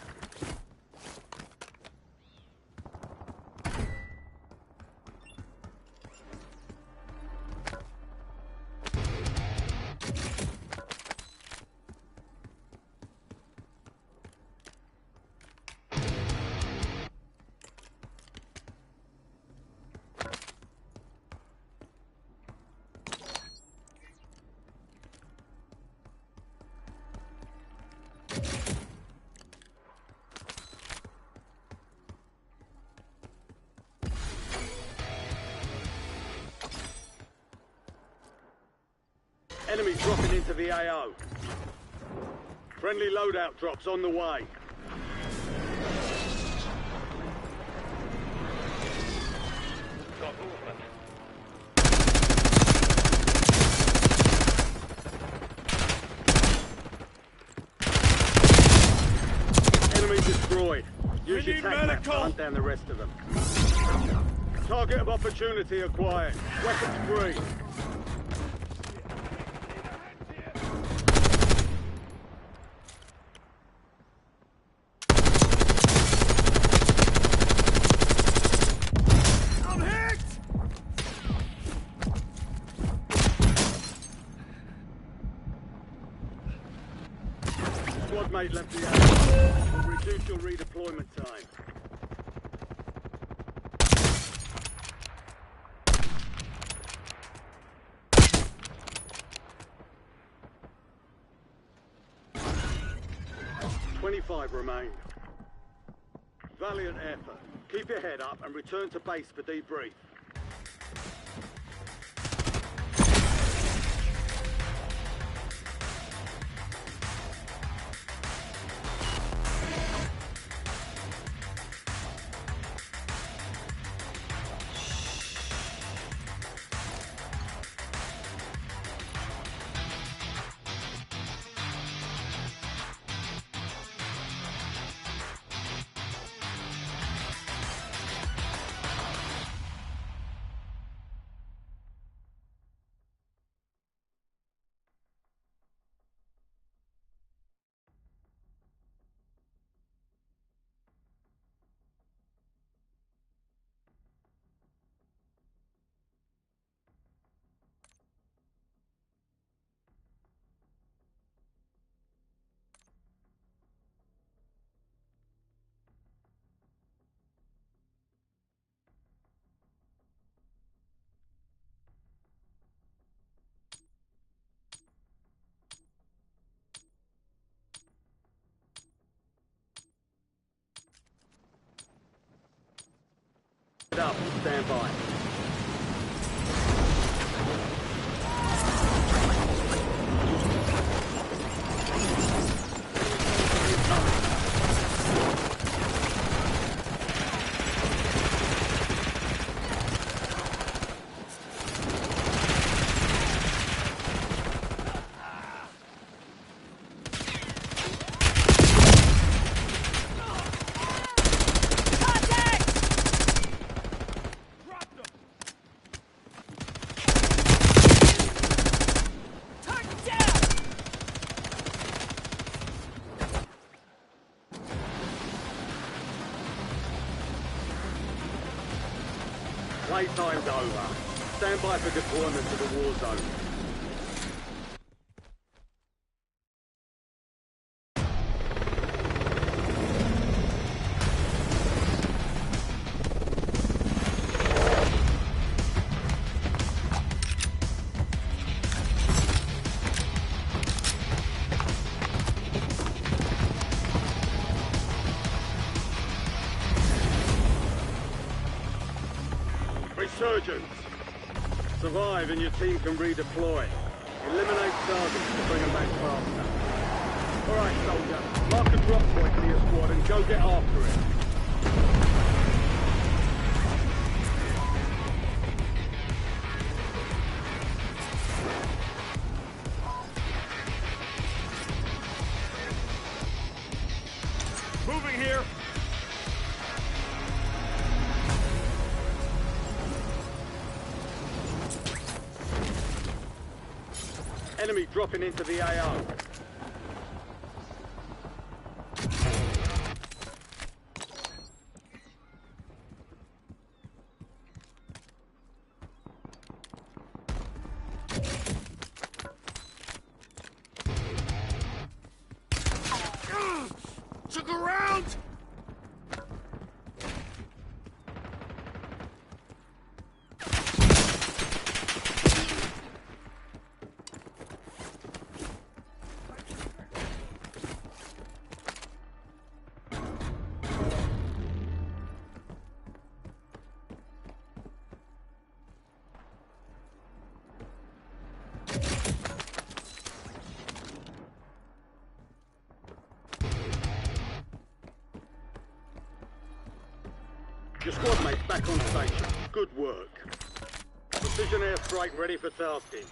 Enemy dropping into the AO. Friendly loadout drops on the way. Got movement. Enemy destroyed. Use We your need tac map to medical. hunt down the rest of them. Target of opportunity acquired. Weapons free. I'm hit! Squad mate left the area. Will reduce your redeployment time. "25 remain. Valiant effort. Keep your head up and return to base for debrief. Head up, stand by. Playtime's over. Stand by for deployment to the war zone. Resurgence. Survive and your team can redeploy. Eliminate targets to bring them back faster. Alright, soldier. Mark a drop point for your squad and go get after it. Moving here. Enemy dropping into the AO. Took around. Your squad mate's back on station. Good work. Precision airstrike ready for tasking.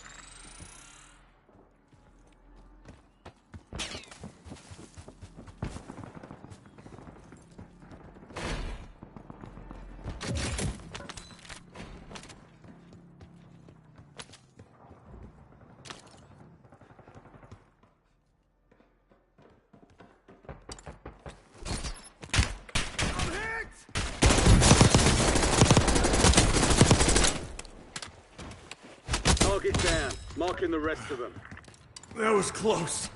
Target down. Marking the rest of them. That was close.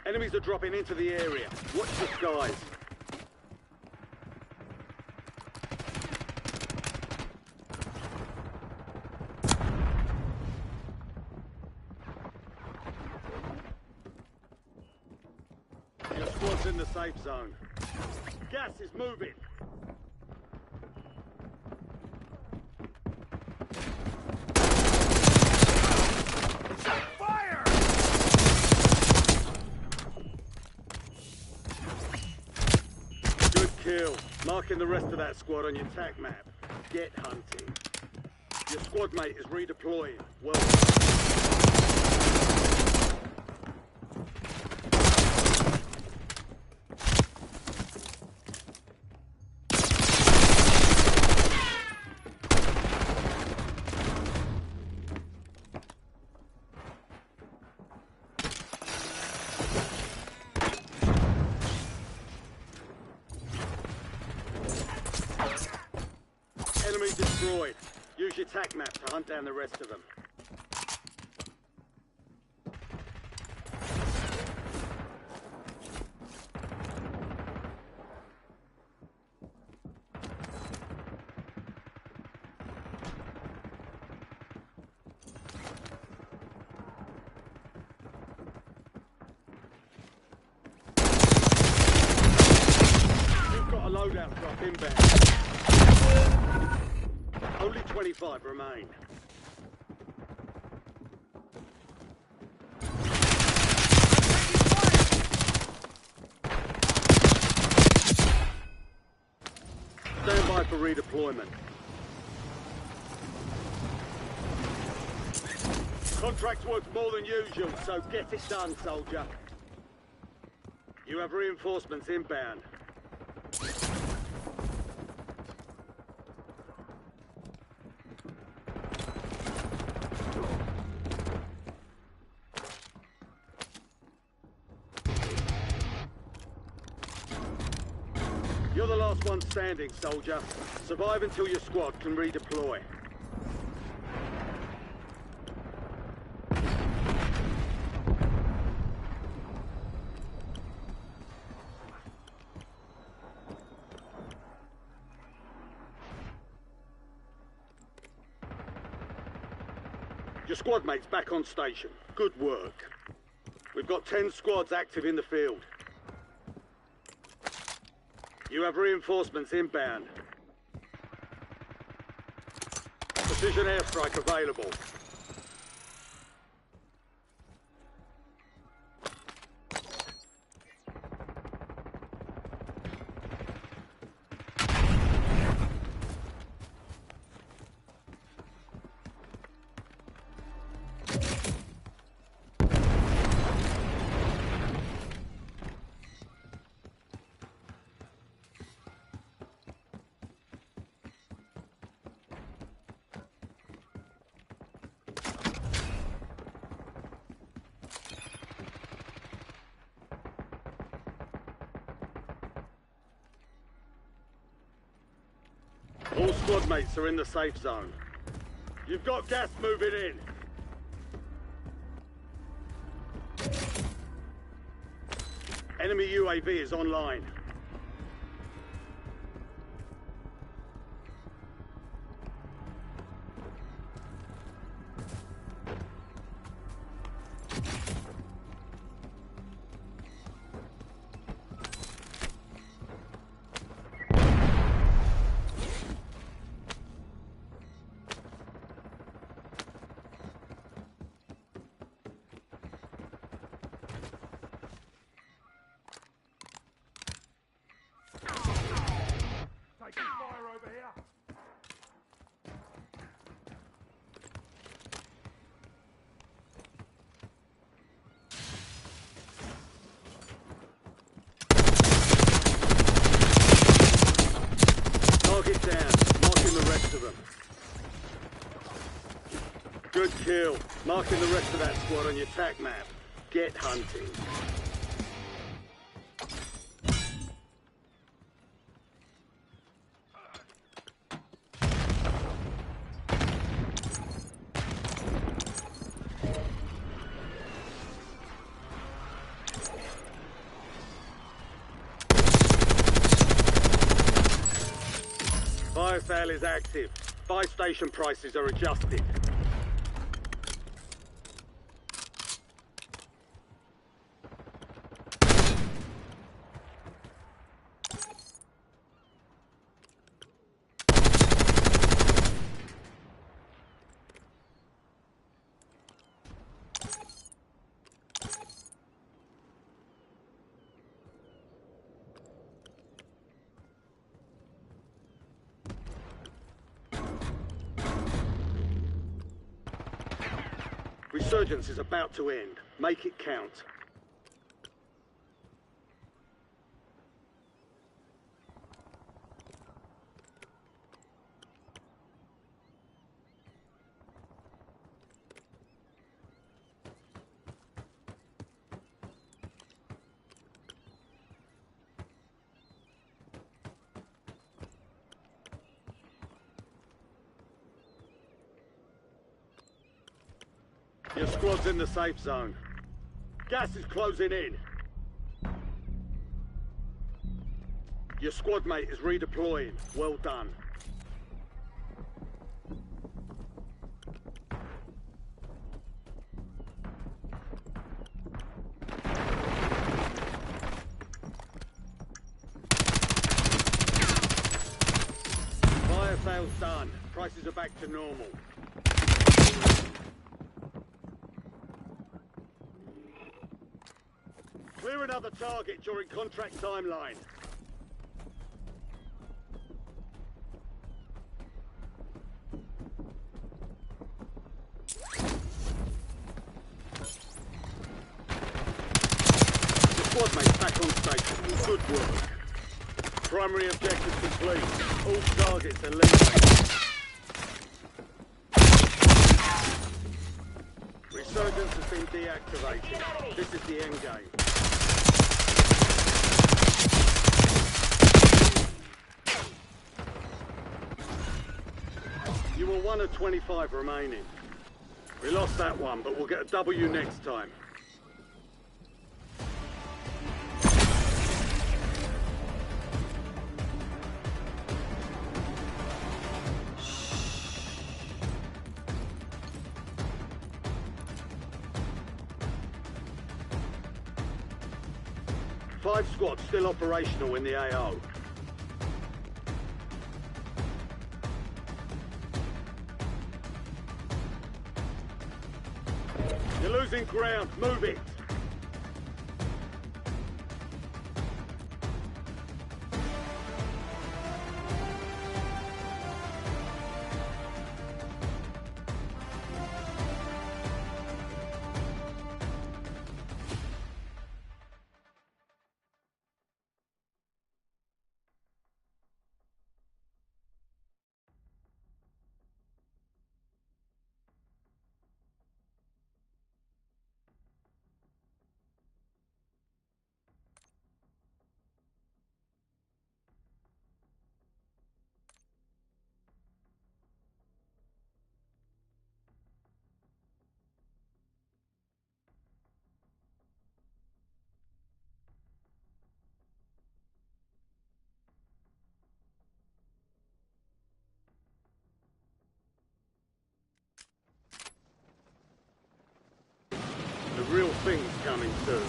Enemies are dropping into the area. Watch the skies. squad's in the safe zone. Gas is moving. Fire! Good kill. Marking the rest of that squad on your tac map. Get hunting. Your squad mate is redeploying. Well done. Enemy destroyed. Use your tac map to hunt down the rest of them. You've got a loadout drop inbound. Only 25 remain. Stand by for redeployment. Contract's worth more than usual, so get it done, soldier. You have reinforcements inbound. You're the last one standing, soldier. Survive until your squad can redeploy. Your squad mate's back on station. Good work. We've got 10 squads active in the field. You have reinforcements inbound. Precision airstrike available. All squad mates are in the safe zone. You've got gas moving in. Enemy UAV is online. Taking fire over here. Target down. Marking the rest of them. Good kill. Marking the rest of that squad on your tac map. Get hunting. Fire sale is active. Buy station prices are adjusted. Resurgence is about to end. Make it count. Your squad's in the safe zone. Gas is closing in. Your squad mate is redeploying. Well done. Fire sales done. Prices are back to normal. Clear another target during contract timeline. The squad mate's back on station. Good work. Primary objective complete. All targets eliminated. Resurgence has been deactivated. This is the end game. You were 1 of 25 remaining. We lost that one, but we'll get a W next time. Five squads still operational in the AO. You're losing ground. Move it. The real thing's coming soon.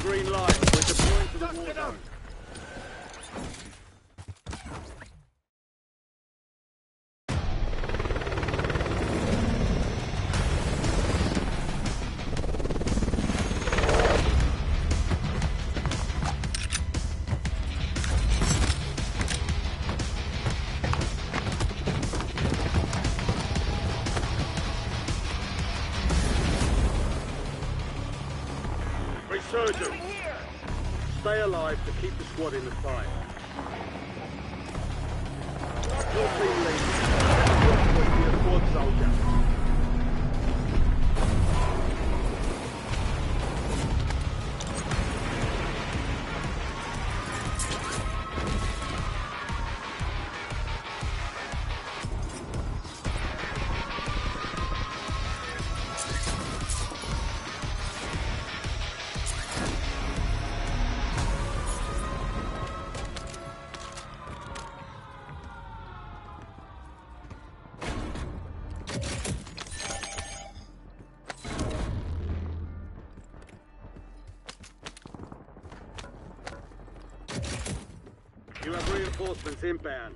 Green light. We're deploying to the war zone. Resurgence. Stay alive to keep the squad in the fight. Your team leader. Be a squad soldier. You have reinforcements inbound.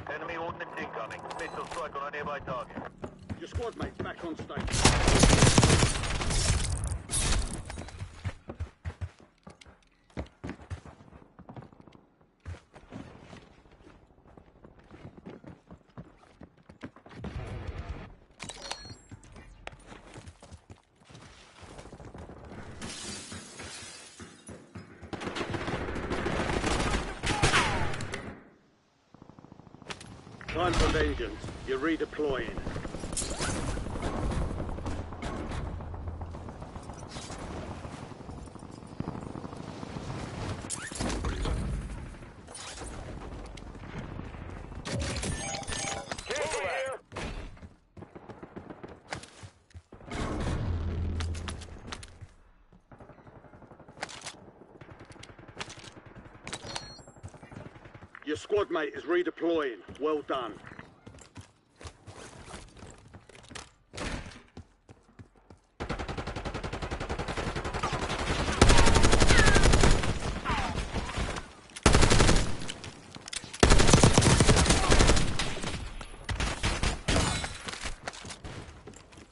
Enemy ordnance incoming. Missile strike on a nearby target. Your squad mates back on station. Time for vengeance. You're redeploying. Your squad mate is redeploying. Well done.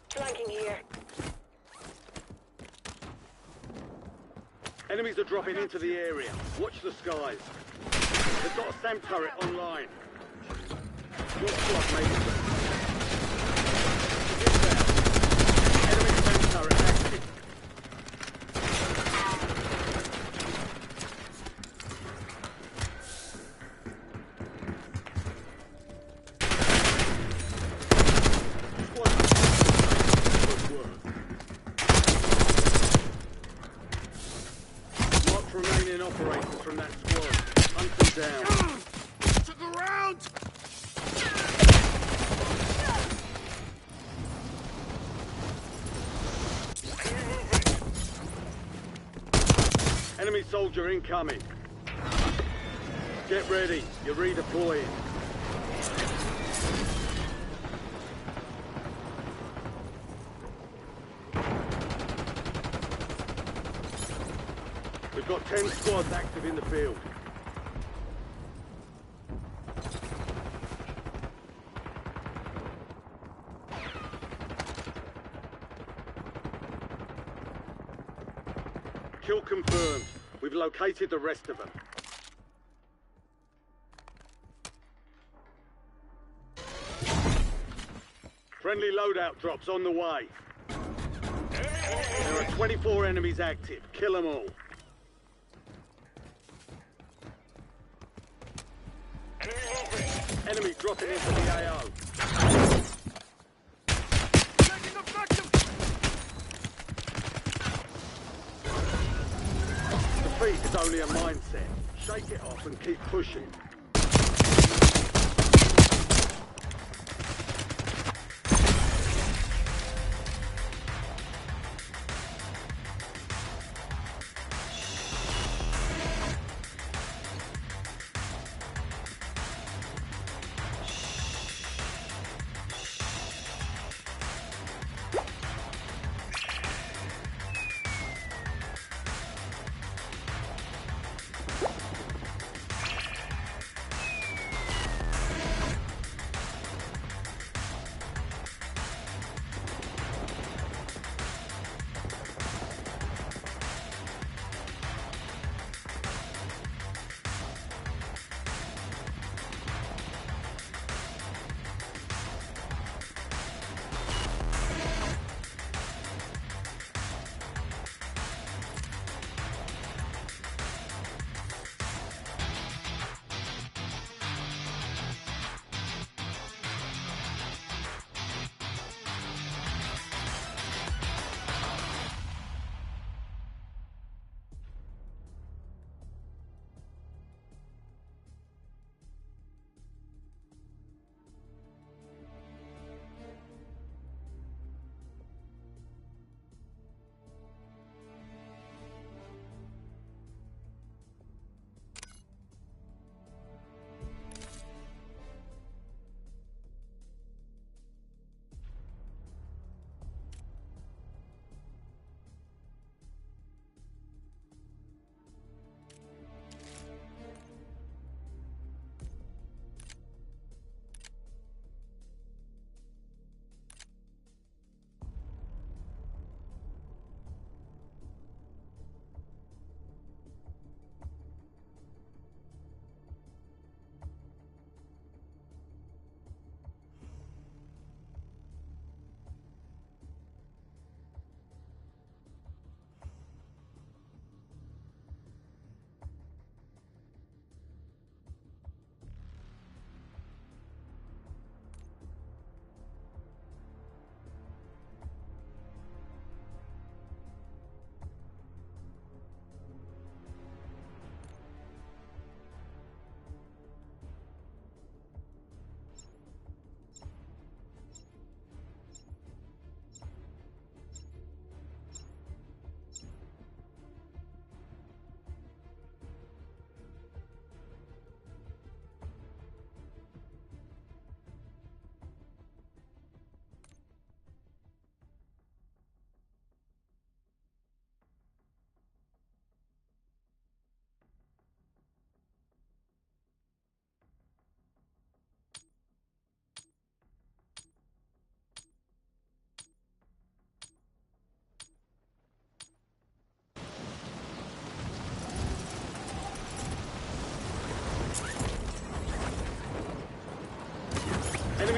Flanking here. Enemies are dropping into the area. Watch the skies. They've got a SAM turret online. Your squad mate is ready. Enemy SAM turret active. Squad mate, good work. Mark remaining operators from that squad. Hunt them down. To the ground! Enemy soldier incoming. Get ready. You're redeploying. We've got 10 squads active in the field. Kill confirmed. We've located the rest of them. Friendly loadout drops on the way. There are 24 enemies active. Kill them all. Enemy dropping into the AO. Taking effective! Defeat is only a mindset. Shake it off and keep pushing.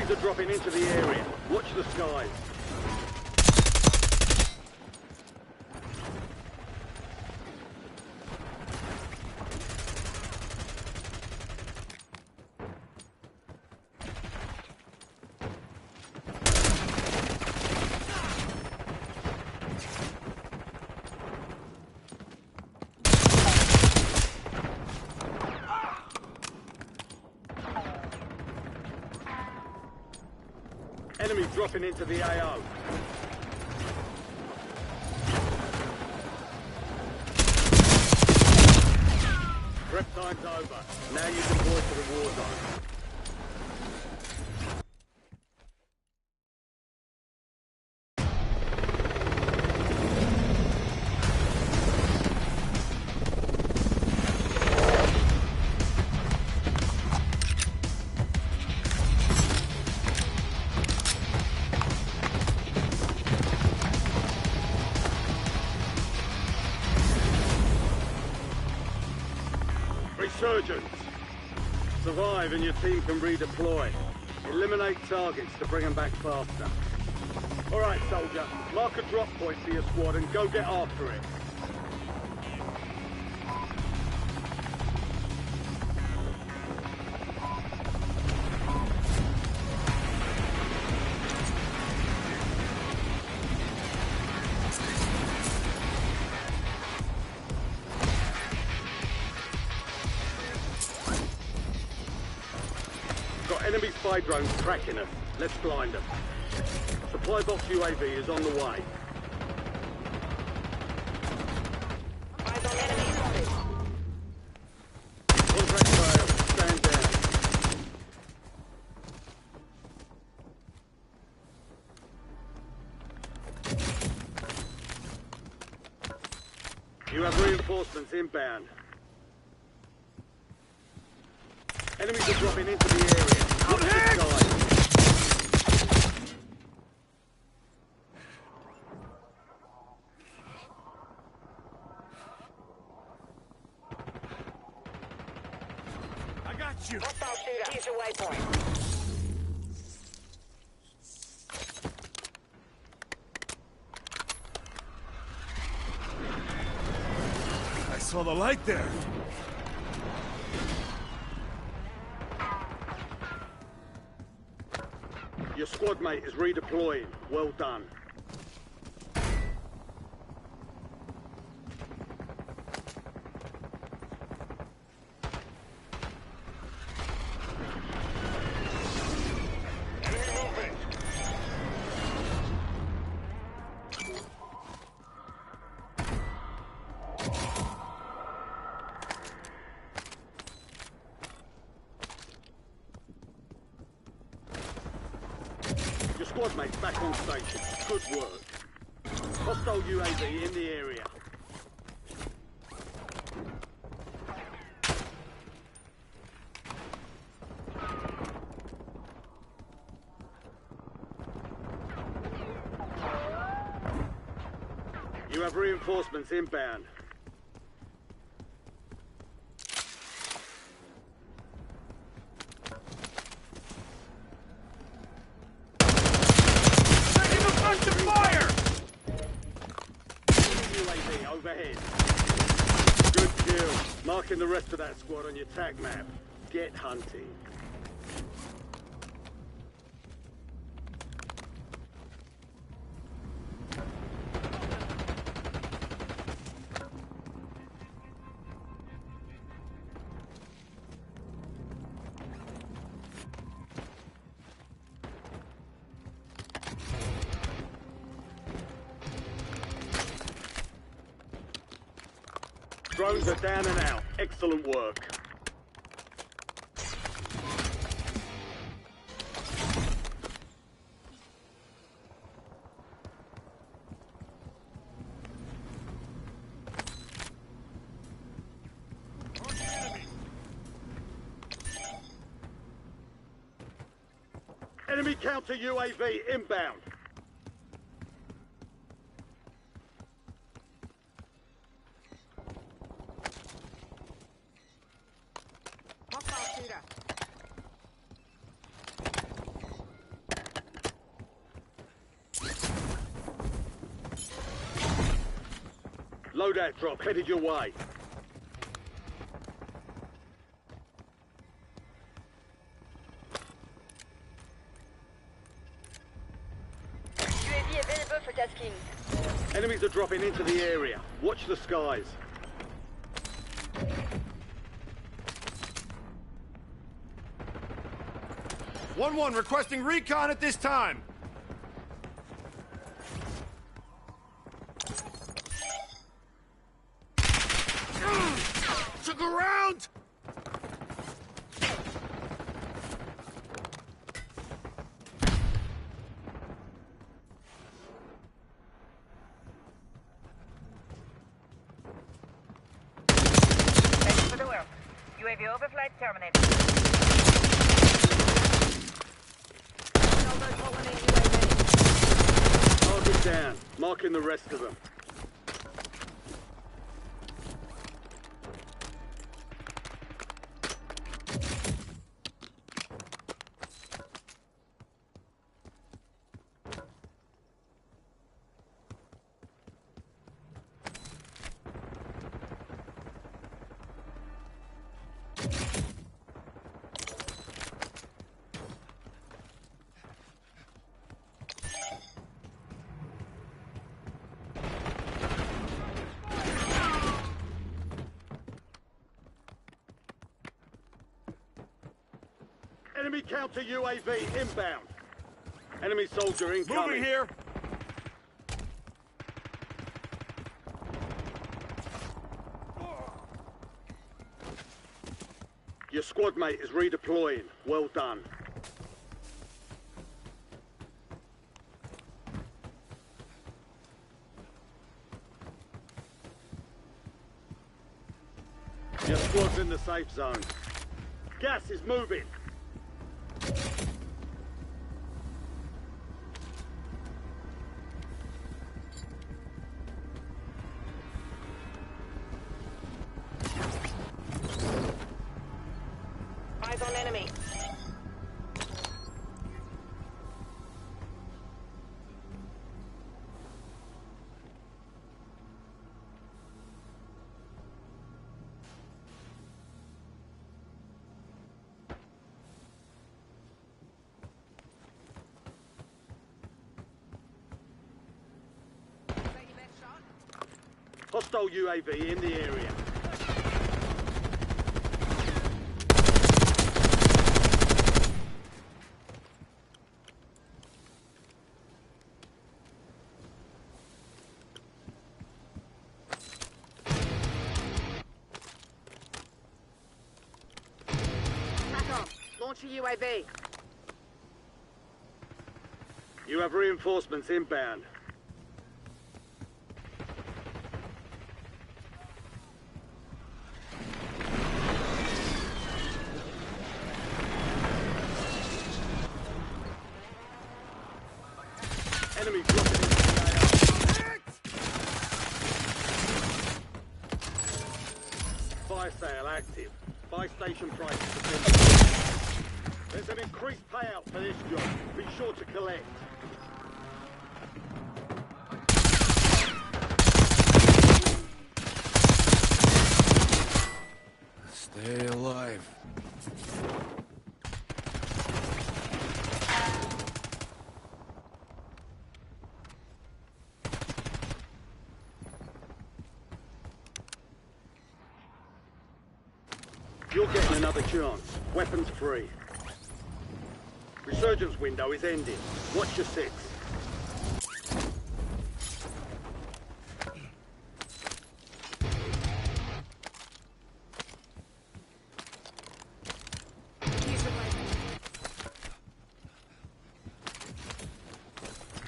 Enemies are dropping into the area. Watch the skies. Enemy dropping into the AO. Prep time's over. Now you deploy to the war zone. Resurgence. Survive and your team can redeploy. Eliminate targets to bring them back faster. Alright, soldier. Mark a drop point for your squad and go get after it. Got enemy spy drones tracking us. Let's blind them. Supply box UAV is on the way. Eyes on enemy spotted. Contract failed. Stand down. You have reinforcements inbound. Enemies are dropping into the area. Out to the sky. I got you. Hostile shooter. Here's your waypoint. I saw the light there. Your squad mate is redeploying. Well done. Enemy movement. Your squad mate's back on station. Good work. Hostile UAV in the area. You have reinforcements inbound. Taking effective fire! UAV overhead. Good kill. Marking the rest of that squad on your tac map. Get hunting. Drones are down and out. Excellent work. Enemy counter UAV inbound. Hostile shooter. Loadout drop headed your way. UAV available for tasking. Enemies are dropping into the area. Watch the skies. One requesting recon at this time. Took around. Thanks for the work. UAV overflight terminated. Target down. Marking the rest of them. Enemy counter UAV inbound. Enemy soldier incoming. Moving here. Your squad mate is redeploying. Well done. Your squad's in the safe zone. Gas is moving. Eyes on enemy. Hostile UAV in the area. Launch a UAV. You have reinforcements inbound. Enemy dropping into the AO. Fire sale active. Buy station prices have been... There's an increased payout for this job. Be sure to collect. Stay alive. You're getting another chance. Weapons free. Resurgence window is ending. Watch your six.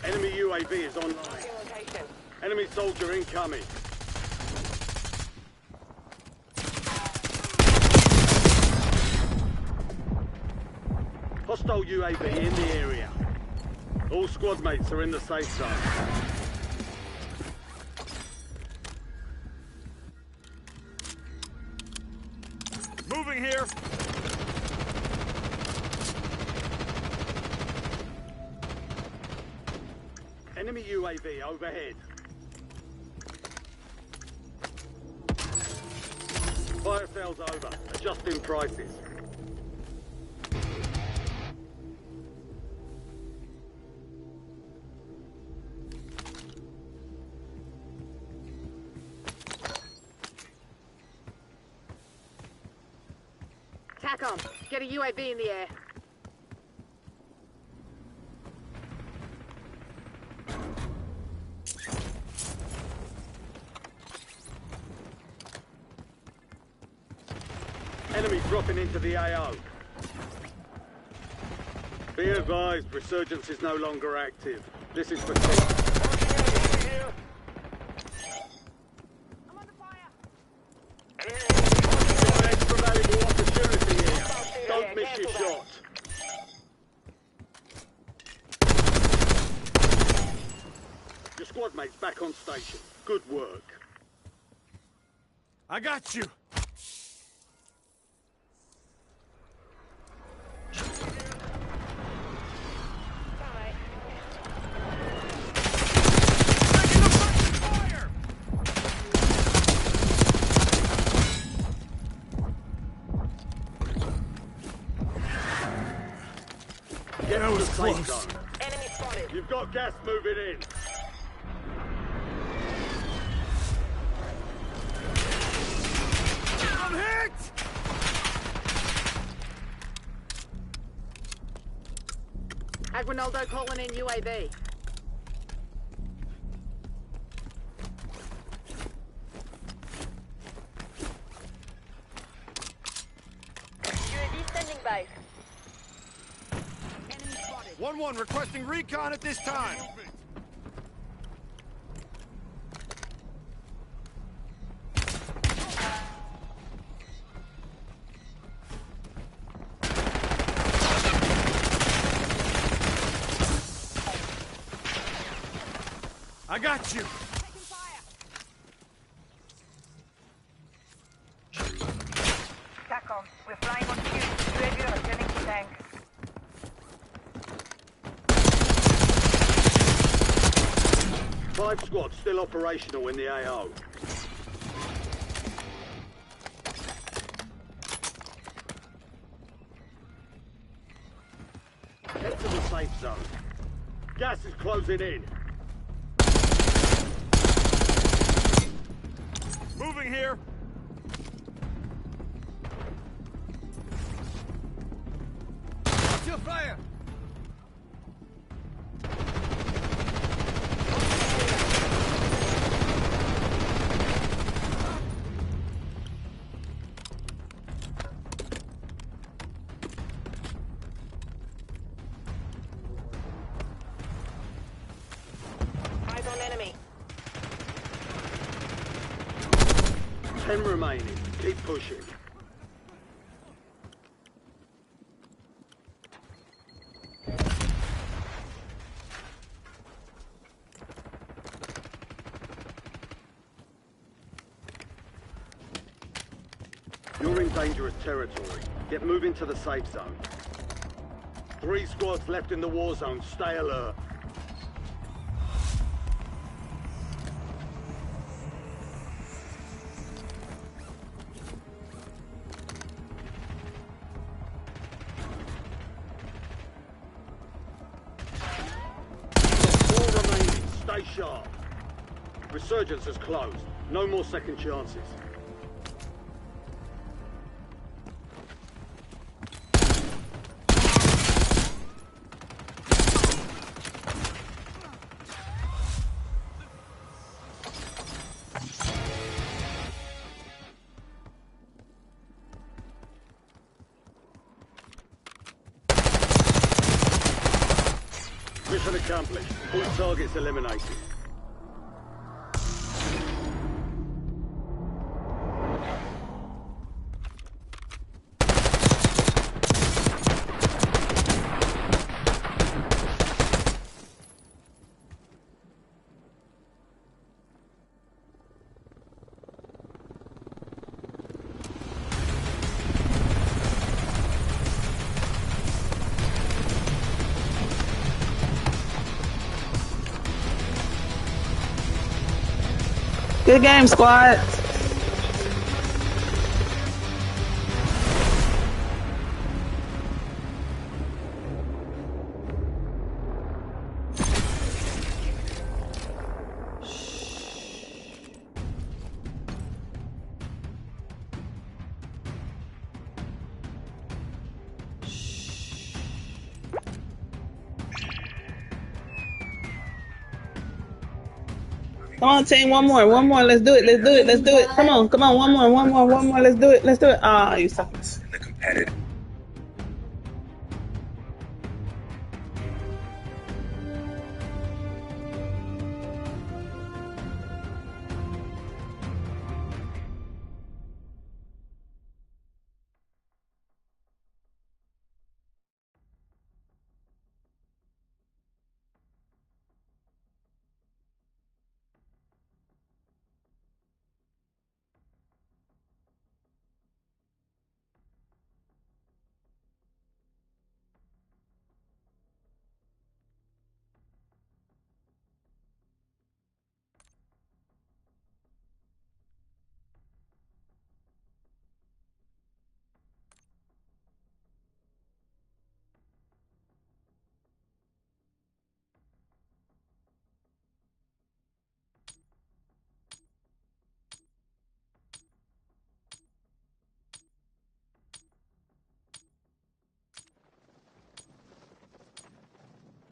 Enemy UAV is online. Location. Enemy soldier incoming. Hostile UAV in the area. All squad mates are in the safe zone. Moving here. Enemy UAV overhead. Fire sale's over. Adjusting prices. TACOM, get a UAV in the air. Enemy dropping into the AO. Be advised, resurgence is no longer active. This is for team. I'm under fire. You've got an extra valuable opportunity here. Don't miss your shot. Your squad mate's back on station. Good work. I got you. Get That to the was safe close. zone. Enemy spotted. You've got gas moving in. I'm hit! Aguinaldo calling in UAV. UAV standing by. Enemy spotted. 1-1 requesting recon at this time. I got you. Taking fire. TACOM, we're flying on cue. UAV returning to tank. Five squads still operational in the AO. Head to the safe zone. Gas is closing in. Moving here. Watch your fire. Eyes on enemy. 10 remaining. Keep pushing. You're in dangerous territory. Get moving to the safe zone. 3 squads left in the war zone. Stay alert. Got 4 remaining. Stay sharp. Resurgence has closed. No more second chances. Mission accomplished. All targets eliminated. Good game, squad. Come on, team. One more. Let's do it. Come on. One more. Let's do it. Ah, you suck. The competitive.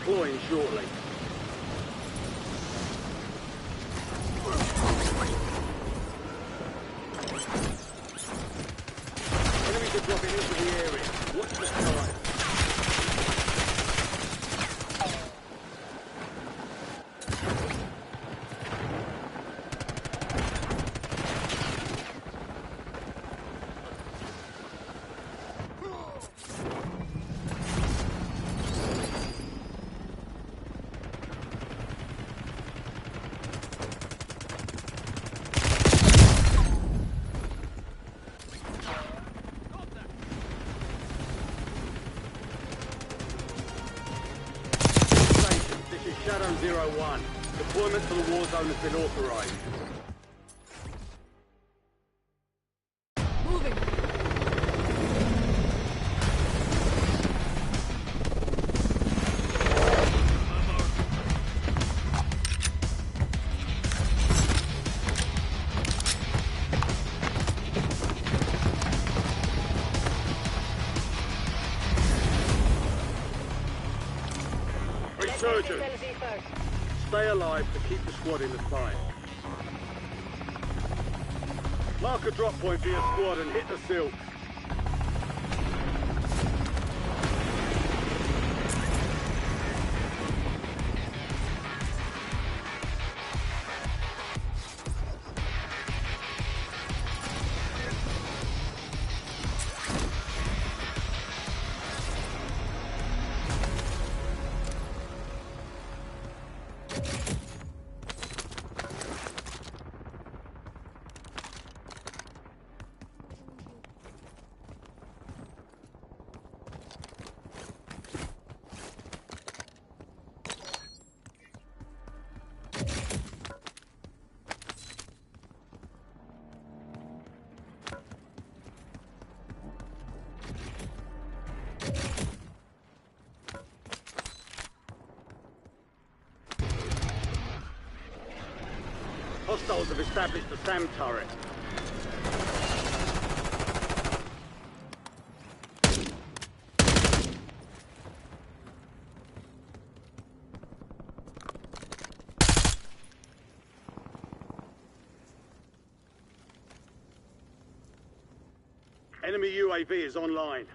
Deploying shortly. Enemies are dropping into the area. Watch the sky. Shadow 01. Deployment to the war zone has been authorized. Moving. Resurgence. Stay alive to keep the squad in the fight. Mark a drop point for your squad and hit the silk. Hostiles have established the SAM turret. Enemy UAV is online.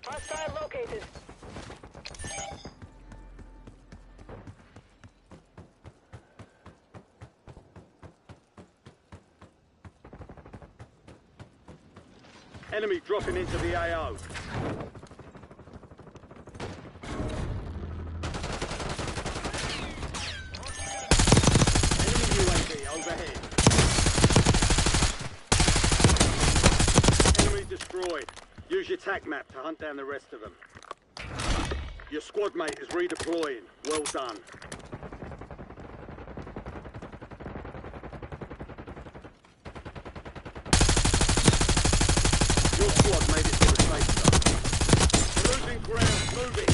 Hostile located. Enemy dropping into the AO. Enemy UAV overhead. Enemy destroyed. Use your TAC map to hunt down the rest of them. Your squad mate is redeploying. Well done. Your squad made it to the safe zone. We're losing ground. Moving.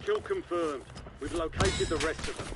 Kill confirmed. We've located the rest of them.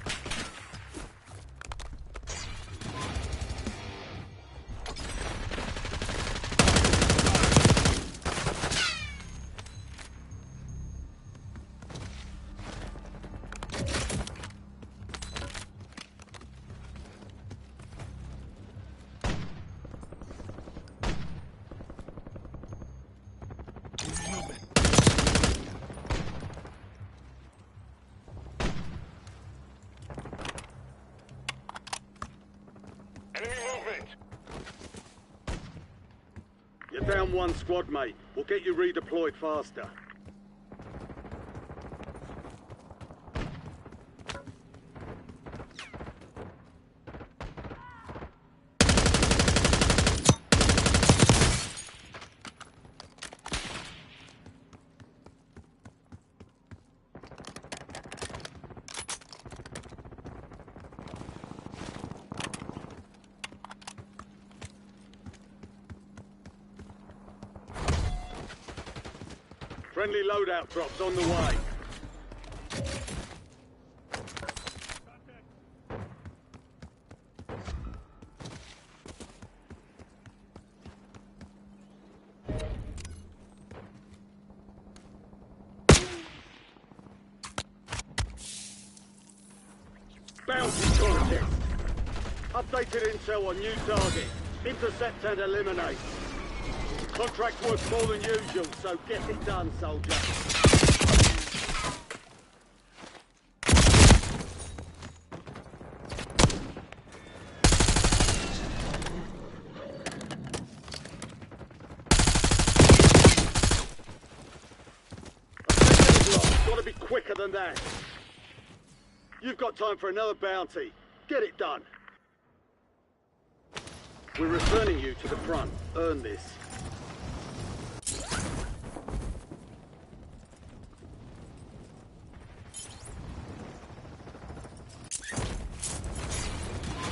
You're down one squad, mate. We'll get you redeployed faster. Friendly loadout drops on the way. Bounty contest. Updated intel on new target. Intercept and eliminate. Contract worth more than usual, so get it done, soldier. Gotta be quicker than that. You've got time for another bounty. Get it done. We're returning you to the front. Earn this.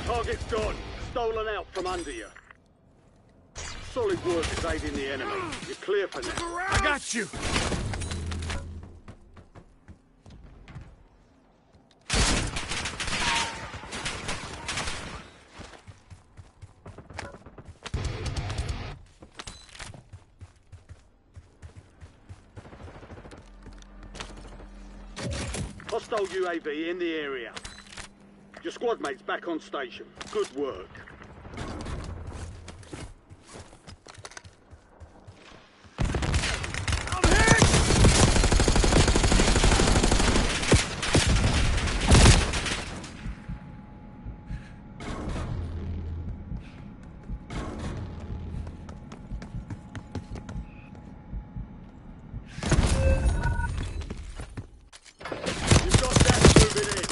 Target's gone. Stolen out from under you. Solid work is aiding the enemy. You're clear for now. I got you! Hostile UAV in the area. Your squad mate's back on station. Good work. I'm hit! You've got gas moving in.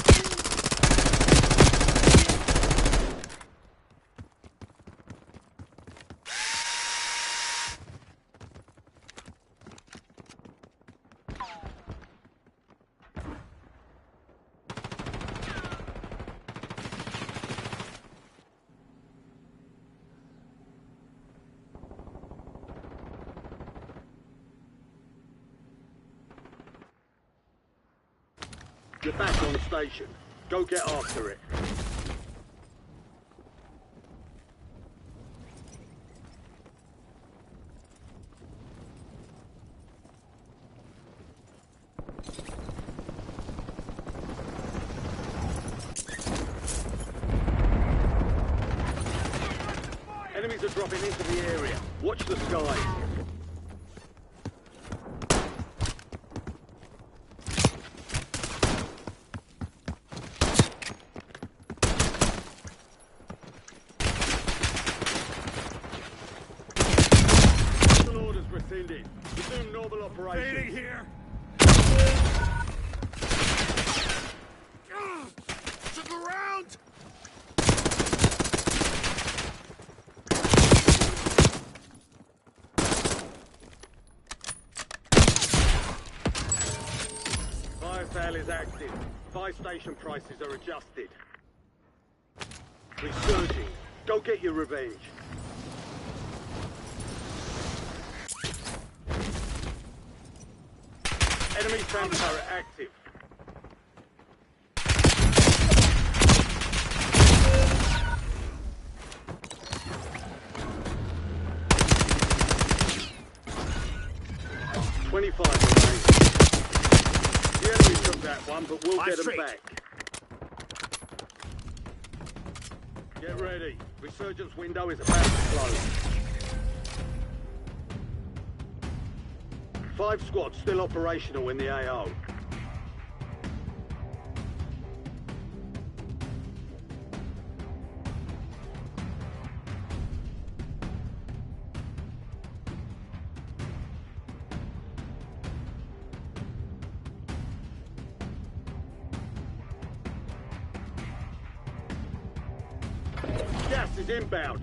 You're back on station. Go get after it. Enemies are dropping into the area. Watch the skies. Orders rescinded. Resume normal operation. Fading here! To the ground! Fire sale is active. Buy station prices are adjusted. Resurging. Go get your revenge. Enemy tank turret active. The enemy took that one, but we'll get them back. Get ready. Resurgence window is about to close. 5 squads still operational in the AO. Gas is inbound.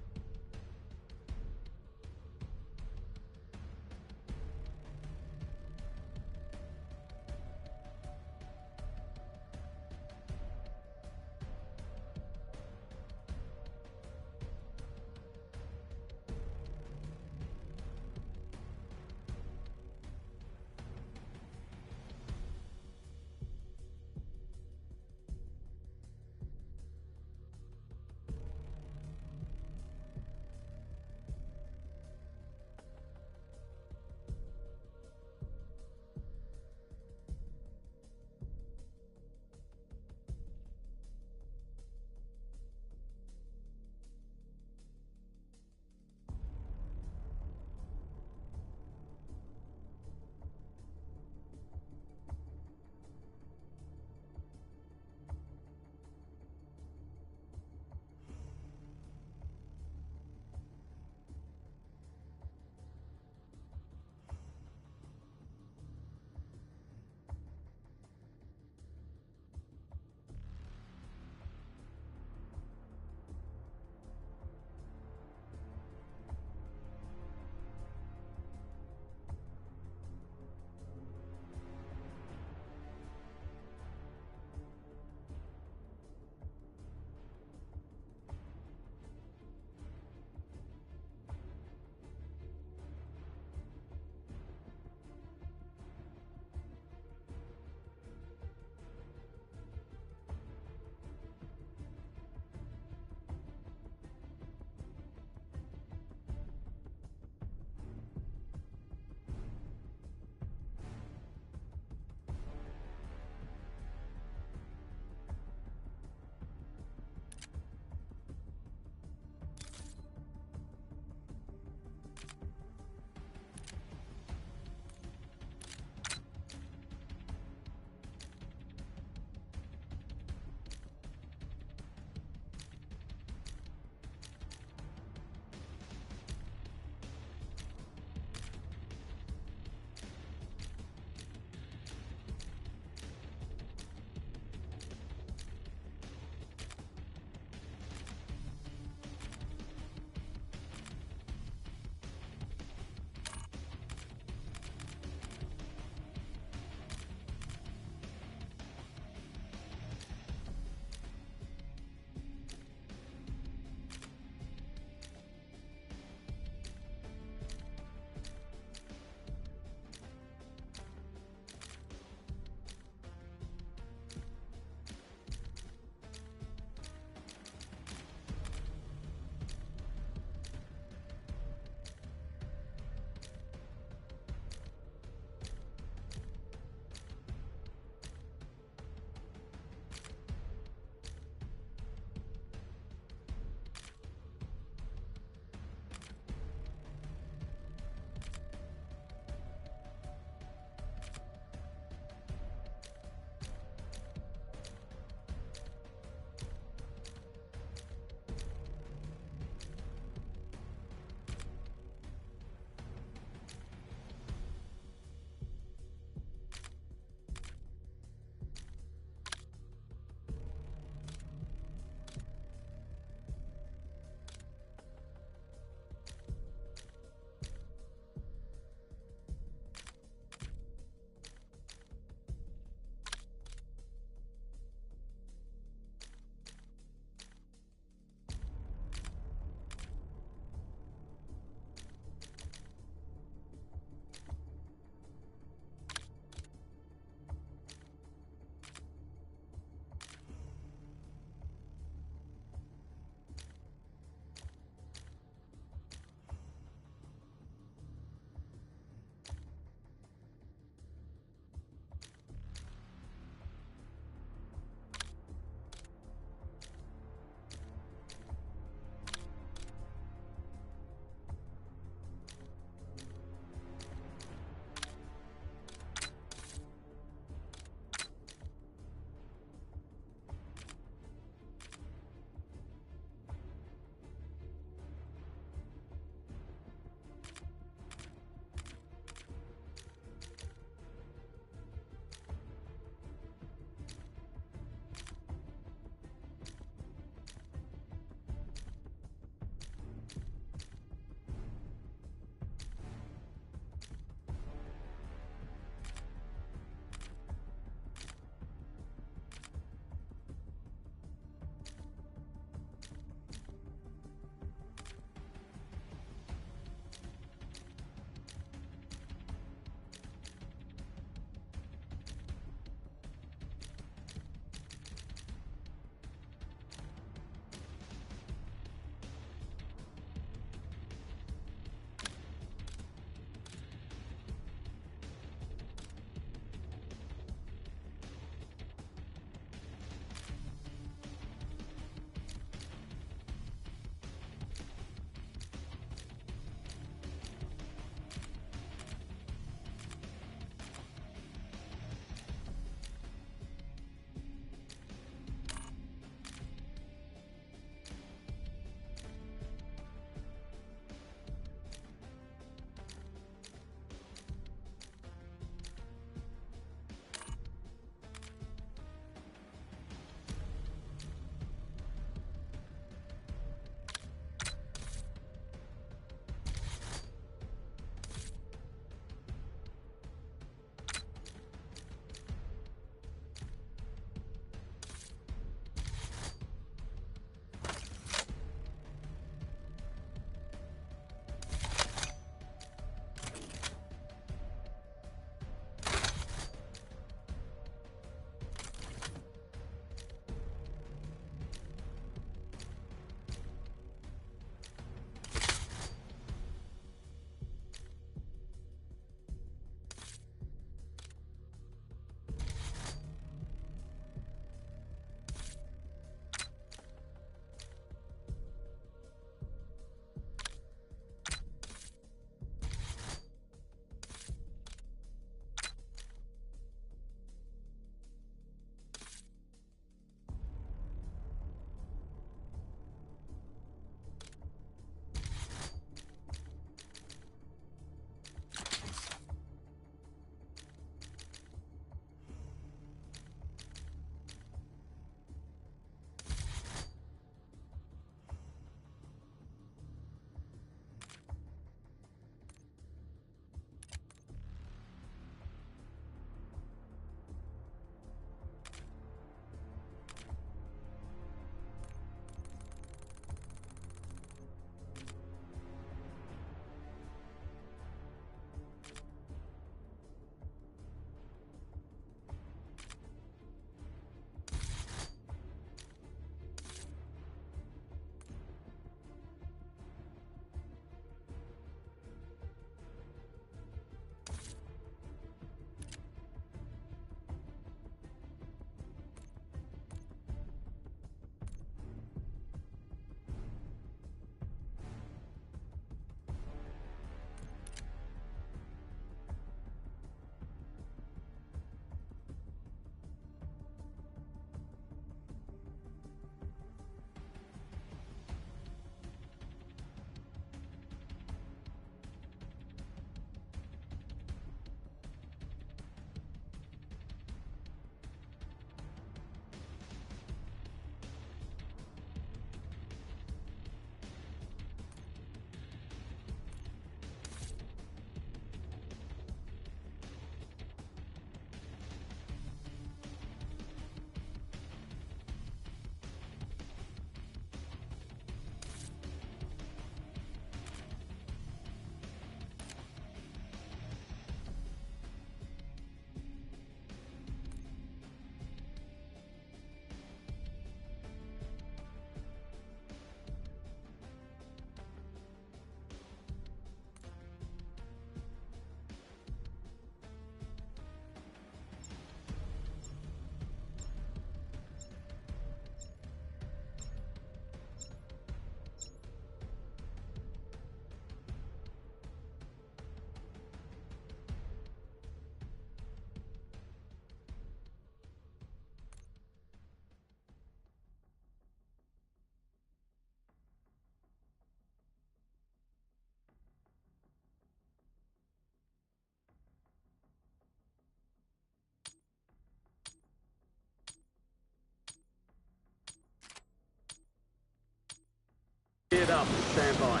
stand by.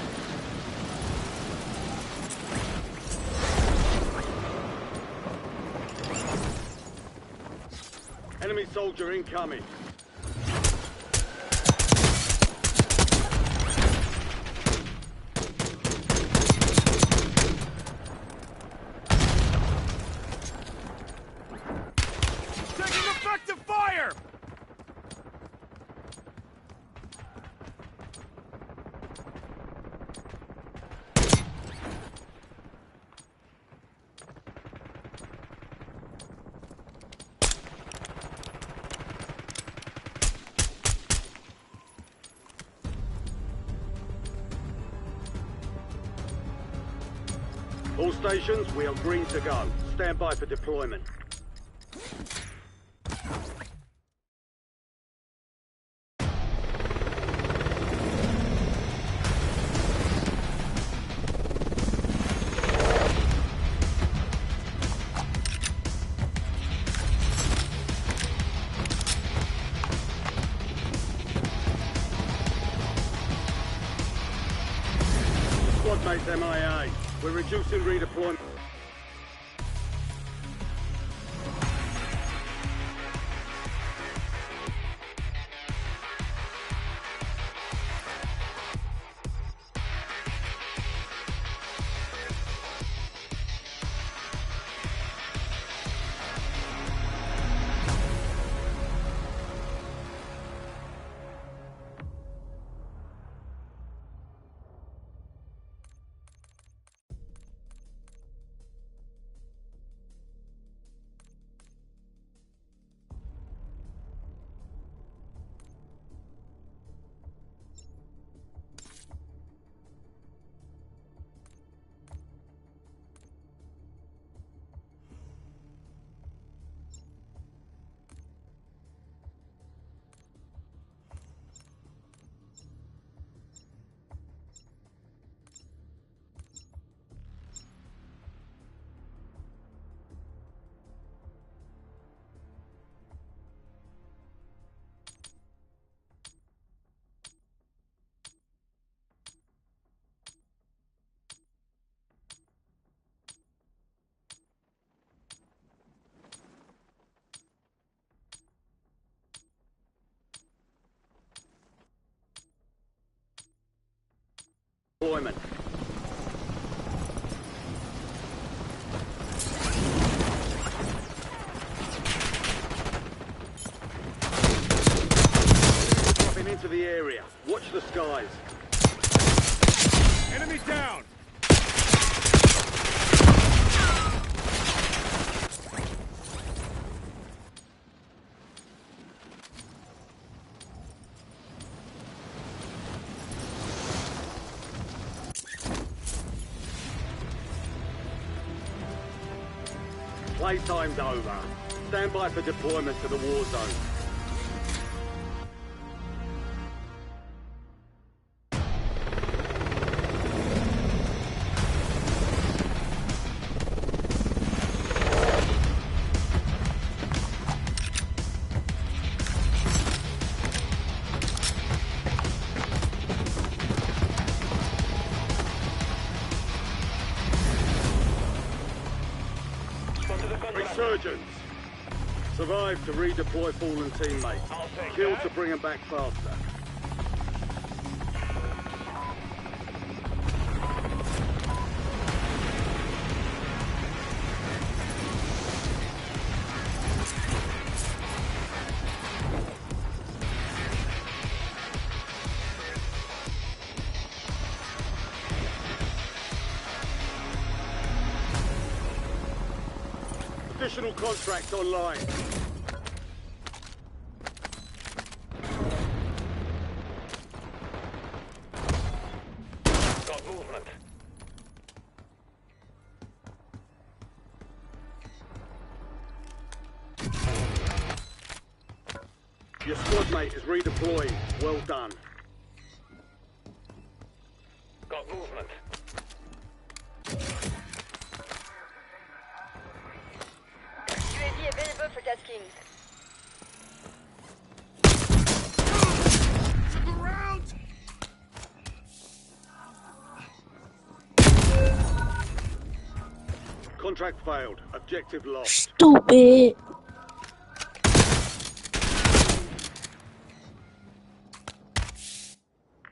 Enemy soldier incoming. Taking effective fire! All stations, we are green to go. Stand by for deployment. Squad mates MIA. We're reducing redeployment. Deployment. Dropping into the area. Watch the skies. Enemies down! Playtime's over. Stand by for deployment to the war zone. Resurgence. Survive to redeploy fallen teammates. Kill to bring them back faster. Additional contract online. Got movement. Your squad mate is redeployed. Well done. Got movement. UAV available for tasking. To the ground! Contract failed. Objective lost. Stupid.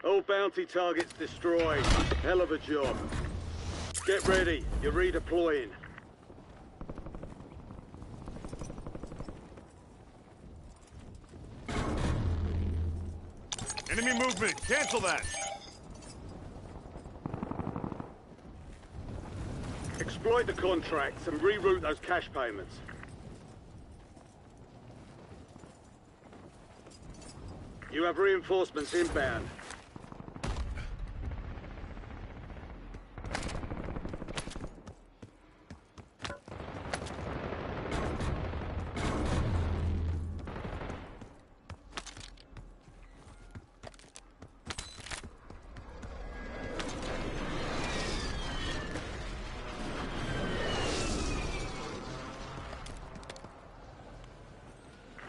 All bounty targets destroyed. Hell of a job. Get ready. You're redeploying. Enemy movement. Cancel that. Exploit the contracts and reroute those cash payments. You have reinforcements inbound.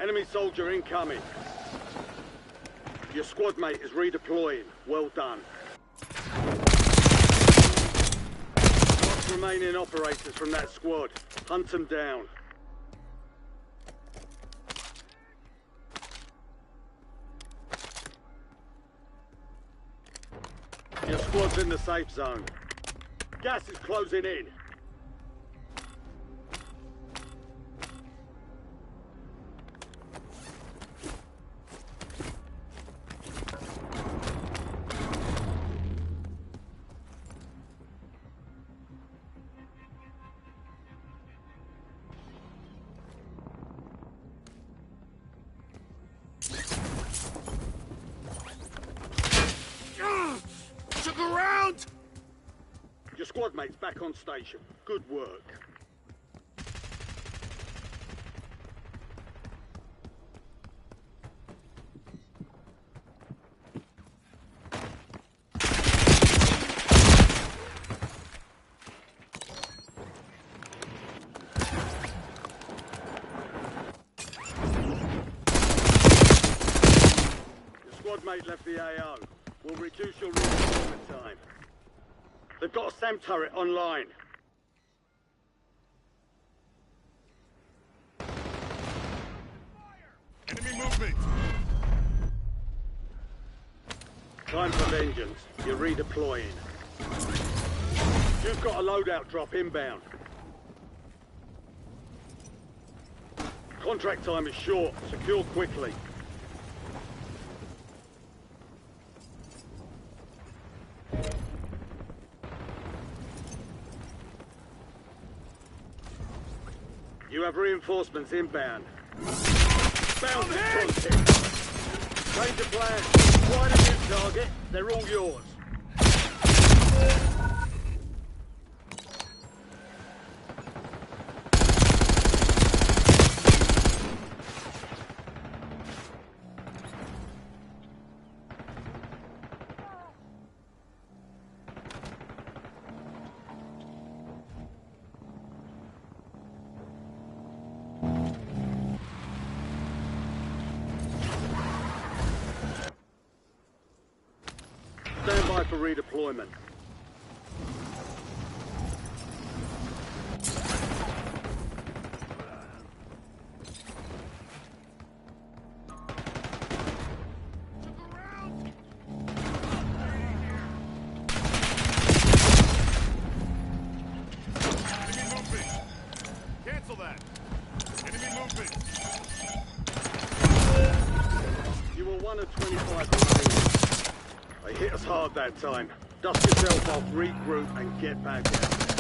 Enemy soldier incoming. Your squad mate is redeploying. Well done. Last remaining operators from that squad. Hunt them down. Your squad's in the safe zone. Gas is closing in. Took around! Your squad mate's back on station. Good work. Your squad mate left the AO. We'll reduce your redeployment time. They've got a SAM turret online. Enemy movement. Time for vengeance. You're redeploying. You've got a loadout drop inbound. Contract time is short. Secure quickly. You have reinforcements inbound. Bound contact. Change of plan. Find a new target. They're all yours. Stand by for redeployment. Enemy movement. Cancel that. Enemy movement. You were one of 25 remaining. They hit us hard that time. Dust yourself off, regroup, and get back out.